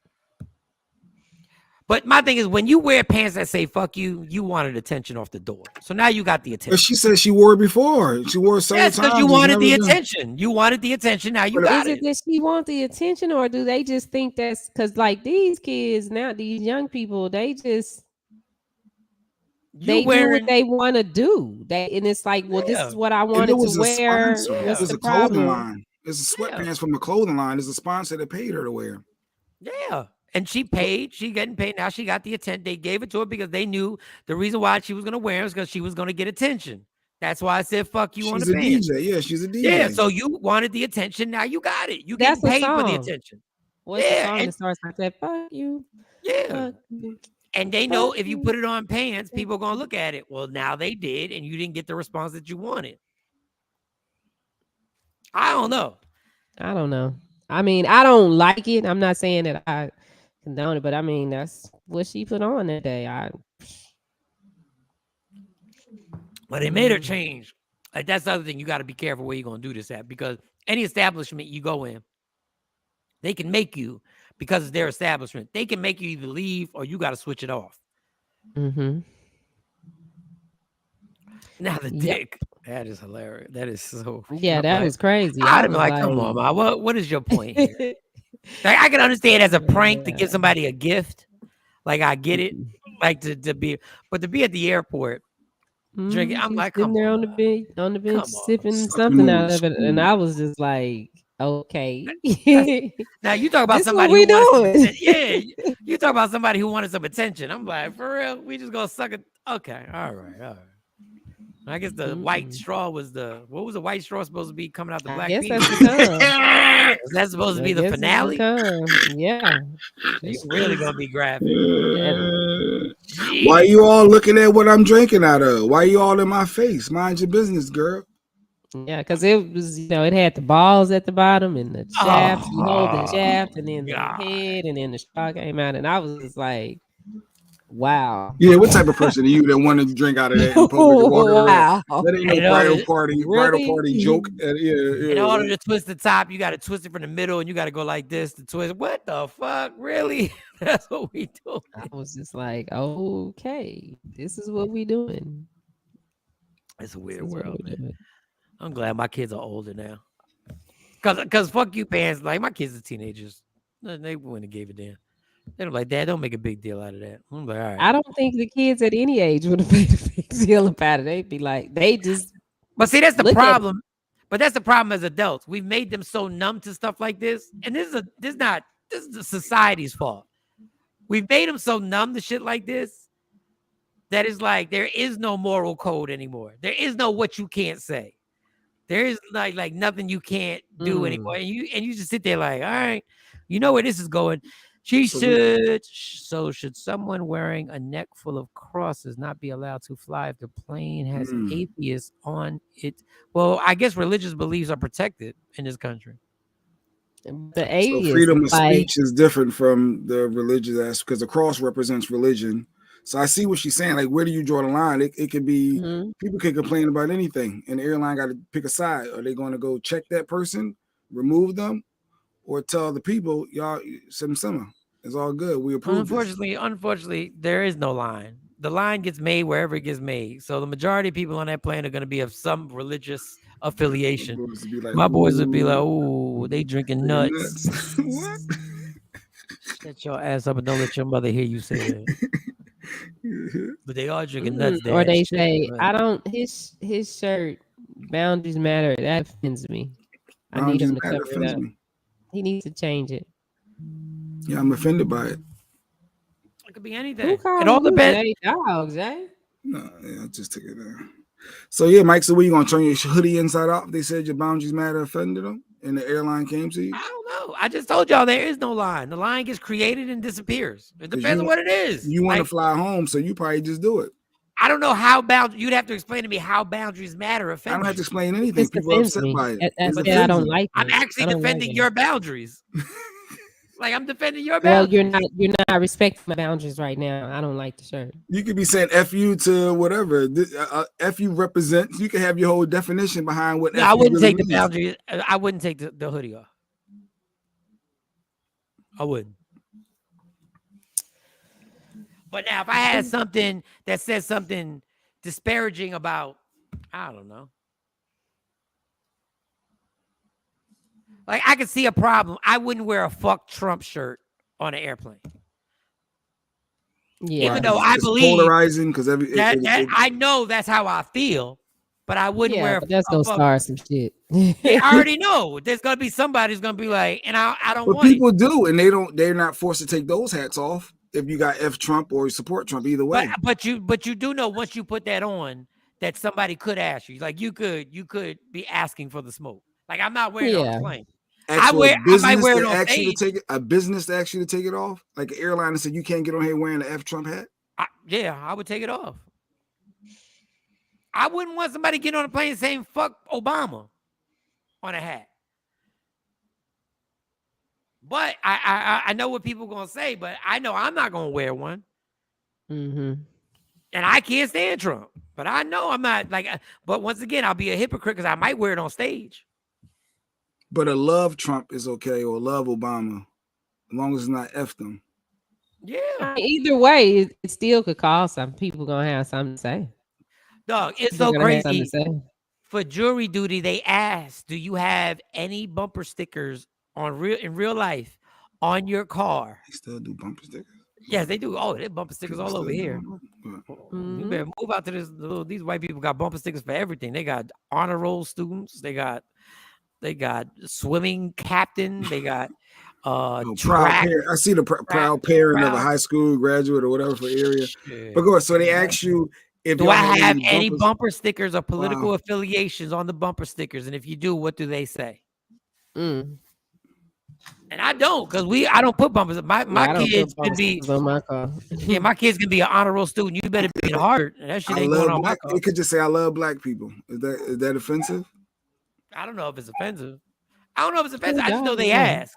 But my thing is, when you wear pants that say "fuck you," you wanted attention off the door. So now you got the attention. But she said she wore it before. She wore it several times. Because you wanted the attention. You wanted the attention. Now you got it. Is it that she want the attention, or do they just think that's because like these kids now, these young people, they just do what they want to do. And it's like, well, this is what I wanted to wear. What's the problem? Line. It's a sweatpants from a clothing line. It's a sponsor that paid her to wear. Yeah. And she paid. She getting paid. Now she got the attention. They gave it to her because they knew the reason why she was going to wear it was because she was going to get attention. That's why I said, fuck you on the pants. She's a DJ. Yeah, she's a DJ. Yeah, so you wanted the attention. Now you got it. You get paid for the attention. What's the song that starts like that? Fuck you. Yeah. Fuck you. And they know if you put it on pants, people are going to look at it. Well, now they did, and you didn't get the response that you wanted. I don't know. I mean, I don't like it. I'm not saying that I condone it, but I mean, that's what she put on that day. But they made her change. Like, that's the other thing. You got to be careful where you're going to do this at, because any establishment you go in, they can make you, because it's their establishment, they can make you either leave or you got to switch it off. Mm-hmm. Now the dick. That is hilarious. That is so. Yeah, that was crazy. I'd be like, come on, man. What is your point here? Like, I can understand as a prank to give somebody a gift. Like, I get it. Like to be, but to be at the airport drinking, I'm like, sitting there on the bench sipping something out of it, and I was just like, okay. Now you talk about somebody who wanted, you talk about somebody who wanted some attention. I'm like, for real, we just gonna suck it. Okay, all right. I guess the white straw was what was the white straw supposed to be coming out the black penis? Is that supposed to be the finale? Yeah. It's really gonna be graphic. Why you all looking at what I'm drinking out of? Why you all in my face? Mind your business, girl. Yeah, because it was, it had the balls at the bottom and the shaft. You hold the shaft and then the head, and then the straw came out, and I was just like, wow. Yeah, what type of person are you that want to drink out of that in public? Wow. That ain't no bridal party joke. In order to twist the top, you got to twist it from the middle, and you got to go like this to twist. What the fuck? Really? That's what we do. I was just like, okay, this is what we doing. It's a weird world, man. I'm glad my kids are older now. Cause fuck you pants. Like, my kids are teenagers. They wouldn't have gave a damn. They're like, Dad, don't make a big deal out of that. I'm like, all right. I don't think the kids at any age would have made a big deal about it. They'd be like, they just. But see, that's the problem. But that's the problem as adults. We've made them so numb to stuff like this. And this is the society's fault. We've made them so numb to shit like this that it's like there is no moral code anymore. There is no what you can't say. There is like nothing you can't do anymore. And you just sit there like, all right, you know where this is going. Should someone wearing a neck full of crosses not be allowed to fly if the plane has atheists on it? Well, I guess religious beliefs are protected in this country. The atheists, so freedom of speech is different from the religious aspect, because the cross represents religion. So I see what she's saying. Like, where do you draw the line? It could be people can complain about anything, and the airline got to pick a side. Are they going to go check that person, remove them, or tell the people, y'all, similar? It's all good. We approve. Unfortunately, there is no line. The line gets made wherever it gets made. So the majority of people on that plane are going to be of some religious affiliation. My boys would be like, "Oh, they drinking nuts." What? Shut your ass up and don't let your mother hear you say that. But they are drinking nuts. Or they say, "I don't." His shirt, boundaries matter. That offends me. I need him to cover it up. He needs to change it. Yeah, I'm offended by it. It could be anything. It all depends. Dogs, eh? No, yeah, I just took it down. So yeah, Mike. So, what you gonna turn your hoodie inside out? They said your boundaries matter offended them, and the airline came to you. I don't know. I just told y'all there is no line. The line gets created and disappears. It depends on what it is. You want to fly home, so you probably just do it. I don't know how you'd have to explain to me how boundaries matter. I don't have to explain anything. People are upset by it. I don't like it. I'm actually defending your boundaries. Like I'm defending your Well, boundaries. you're not respecting my boundaries right now. I don't like the shirt. You could be saying F you to whatever. F you represents. You can have your whole definition behind what. No, I wouldn't take the boundaries. I wouldn't take the hoodie off. I wouldn't. But now, if I had something that says something disparaging about, I don't know. Like, I could see a problem. I wouldn't wear a fuck Trump shirt on an airplane. Yeah. Even though I believe polarizing because I know that's how I feel, but I wouldn't wear. But that's gonna start some shit. I already know there's gonna be somebody who's gonna be like, and I don't. But want people it. do, and they're not forced to take those hats off if you got F Trump or support Trump either way. But you do know once you put that on that somebody could ask you, like you could be asking for the smoke. Like I'm not wearing it on the plane. I might wear it on stage. A business to ask you to take it off, like an airline that said you can't get on here wearing the F Trump hat. I would take it off. I wouldn't want somebody getting on a plane saying "fuck Obama" on a hat. But I know what people are gonna say, but I know I'm not gonna wear one. Mm-hmm. And I can't stand Trump, but I know I'm not like. But once again, I'll be a hypocrite because I might wear it on stage. But a love Trump is okay, or love Obama, as long as it's not F them. Yeah. Either way, it still could cause some people gonna have something to say. Dog, it's so crazy. For jury duty, they asked, "Do you have any bumper stickers in real life on your car?" They still do bumper stickers. Yes, they do. Oh, they bumper stickers all over here. You better move out to this. These white people got bumper stickers for everything. They got honor roll students. They got swimming captain. They got proud parent. I see the proud parent of a high school graduate or whatever for area. Yeah. But go ahead. So they ask you if do I have any bumper stickers or political affiliations on the bumper stickers, and if you do, what do they say? And I don't, because I don't put bumpers. My kids can be on my car. Yeah, my kids can be an honor roll student. You better be hard. That shit ain't going on my car. It could just say I love black people. Is that offensive? I don't know if it's offensive. I just know they ask.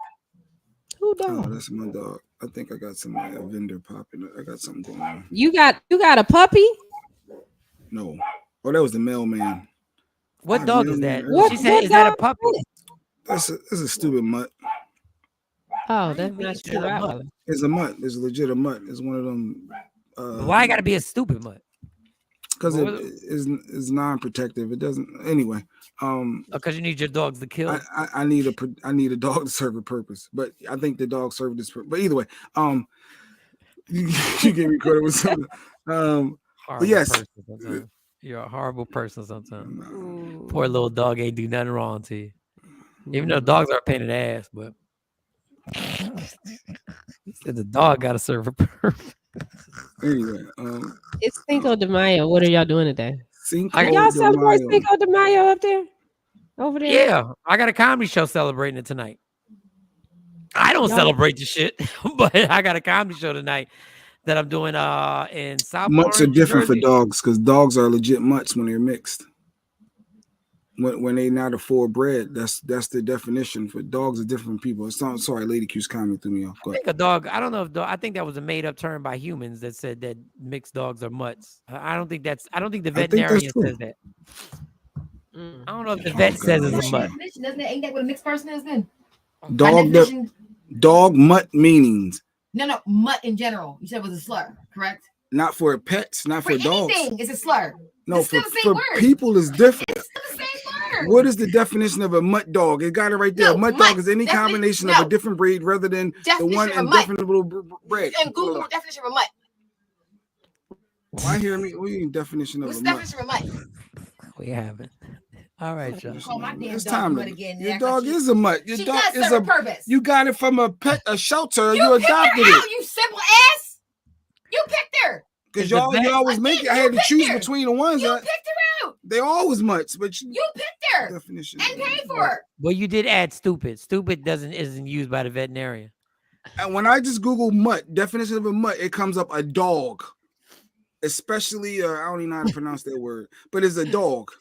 Who dog? Oh, that's my dog. I think I got some vendor popping. I got something going on. You got a puppy? No. Oh, that was the mailman. What dog is that? She said, "Is that a puppy?" That's a stupid mutt. Oh, that's not true. It's a mutt. It's legit a mutt. It's one of them. Why gotta be a stupid mutt? Because it is non-protective. It doesn't. Anyway. Because you need your dogs to kill. I need a dog to serve a purpose, but I think the dog served this purpose. But either way, you get me caught with something. But yes, you're a horrible person sometimes. No. Poor little dog ain't do nothing wrong to you, even though dogs are a pain in the ass. But he said the dog got to serve a purpose. Anyway, it's Cinco de Mayo. What are y'all doing today? Y'all celebrate Cinco de Mayo up there? Over there? Yeah, I got a comedy show celebrating it tonight. I don't celebrate the shit, but I got a comedy show tonight that I'm doing in South. Mutts are different for dogs because dogs are legit mutts when they're mixed. When they not a full bred, that's the definition for dogs are different people. Sorry, Lady Q's comment threw me off. I think a dog. I don't know if I think that was a made up term by humans that said that mixed dogs are mutts. I don't think the veterinarian says that. I don't know if the vet says it's a mutt. Ain't that what a mixed person is then? Dog mutt meanings. No, mutt in general. You said it was a slur, correct? Not for pets, not for dogs. Anything, it's a slur. No, for people is different. It's still the same word. What is the definition of a mutt dog? It got it right there. No, a mutt dog is any combination of a different breed rather than the one indefinable breed. And Google the definition of a mutt. Why hear me? What do you mean definition of a mutt? What's the definition of a mutt? We haven't. All right, John. It's time to. Your dog is a mutt. Your dog is a purpose. You got it from a shelter. You adopted it. You simple ass. You picked her. Because y'all always make it. I had to choose between the ones. You picked her out. They always mutts, but you picked her. Definition and paid for her. Well, you did add stupid. Stupid isn't used by the veterinarian. And when I just Google mutt, definition of a mutt, it comes up a dog. especially I don't even know how to pronounce that word, but it's a dog.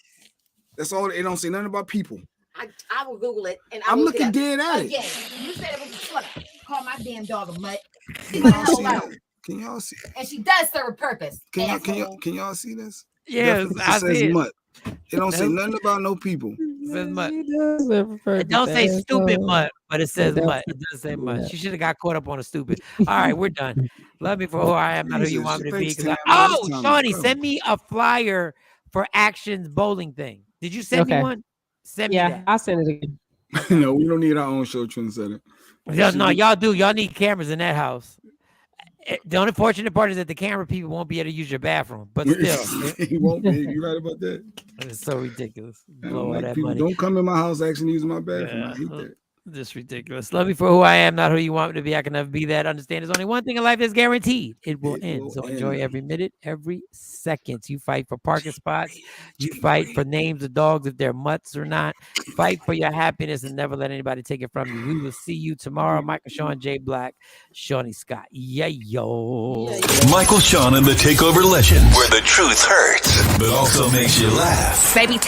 That's all. It don't say nothing about people. I will Google it, and I'm looking dead at it. Again, you said it was a slut. Call my damn dog a mutt. Can y'all see that? Can y'all see? And she does serve a purpose. Can y'all see this? Yes, I see it. Mutt. It don't say nothing about no people. It says mutt. It don't say stupid mutt, but it says mutt. It does say mutt. She should have got caught up on a stupid. All right, we're done. Love me for who I am, not who you want me to be. Shawnee, send me a flyer for Action's bowling thing. Did you send me one? Send me that. I'll send it again. No, we don't need our own show trendsetter. No, y'all do. Y'all need cameras in that house. The unfortunate part is that the camera people won't be able to use your bathroom, but still, he won't be. You right about that? It's so ridiculous. Blow all that money. Don't come in my house actually use my bathroom. I hate that. Just ridiculous. Love me for who I am, not who you want me to be. I can never be that. Understand there's only one thing in life that's guaranteed. It will end. So enjoy every minute, every second. You fight for parking spots. You fight for names of dogs, if they're mutts or not. Fight for your happiness and never let anybody take it from you. We will see you tomorrow. Michael Shawn, J Black, Shawnee Scott. Yeah, yo. Michael Shawn and the Takeover Legend, where the truth hurts, but also makes you laugh. Baby,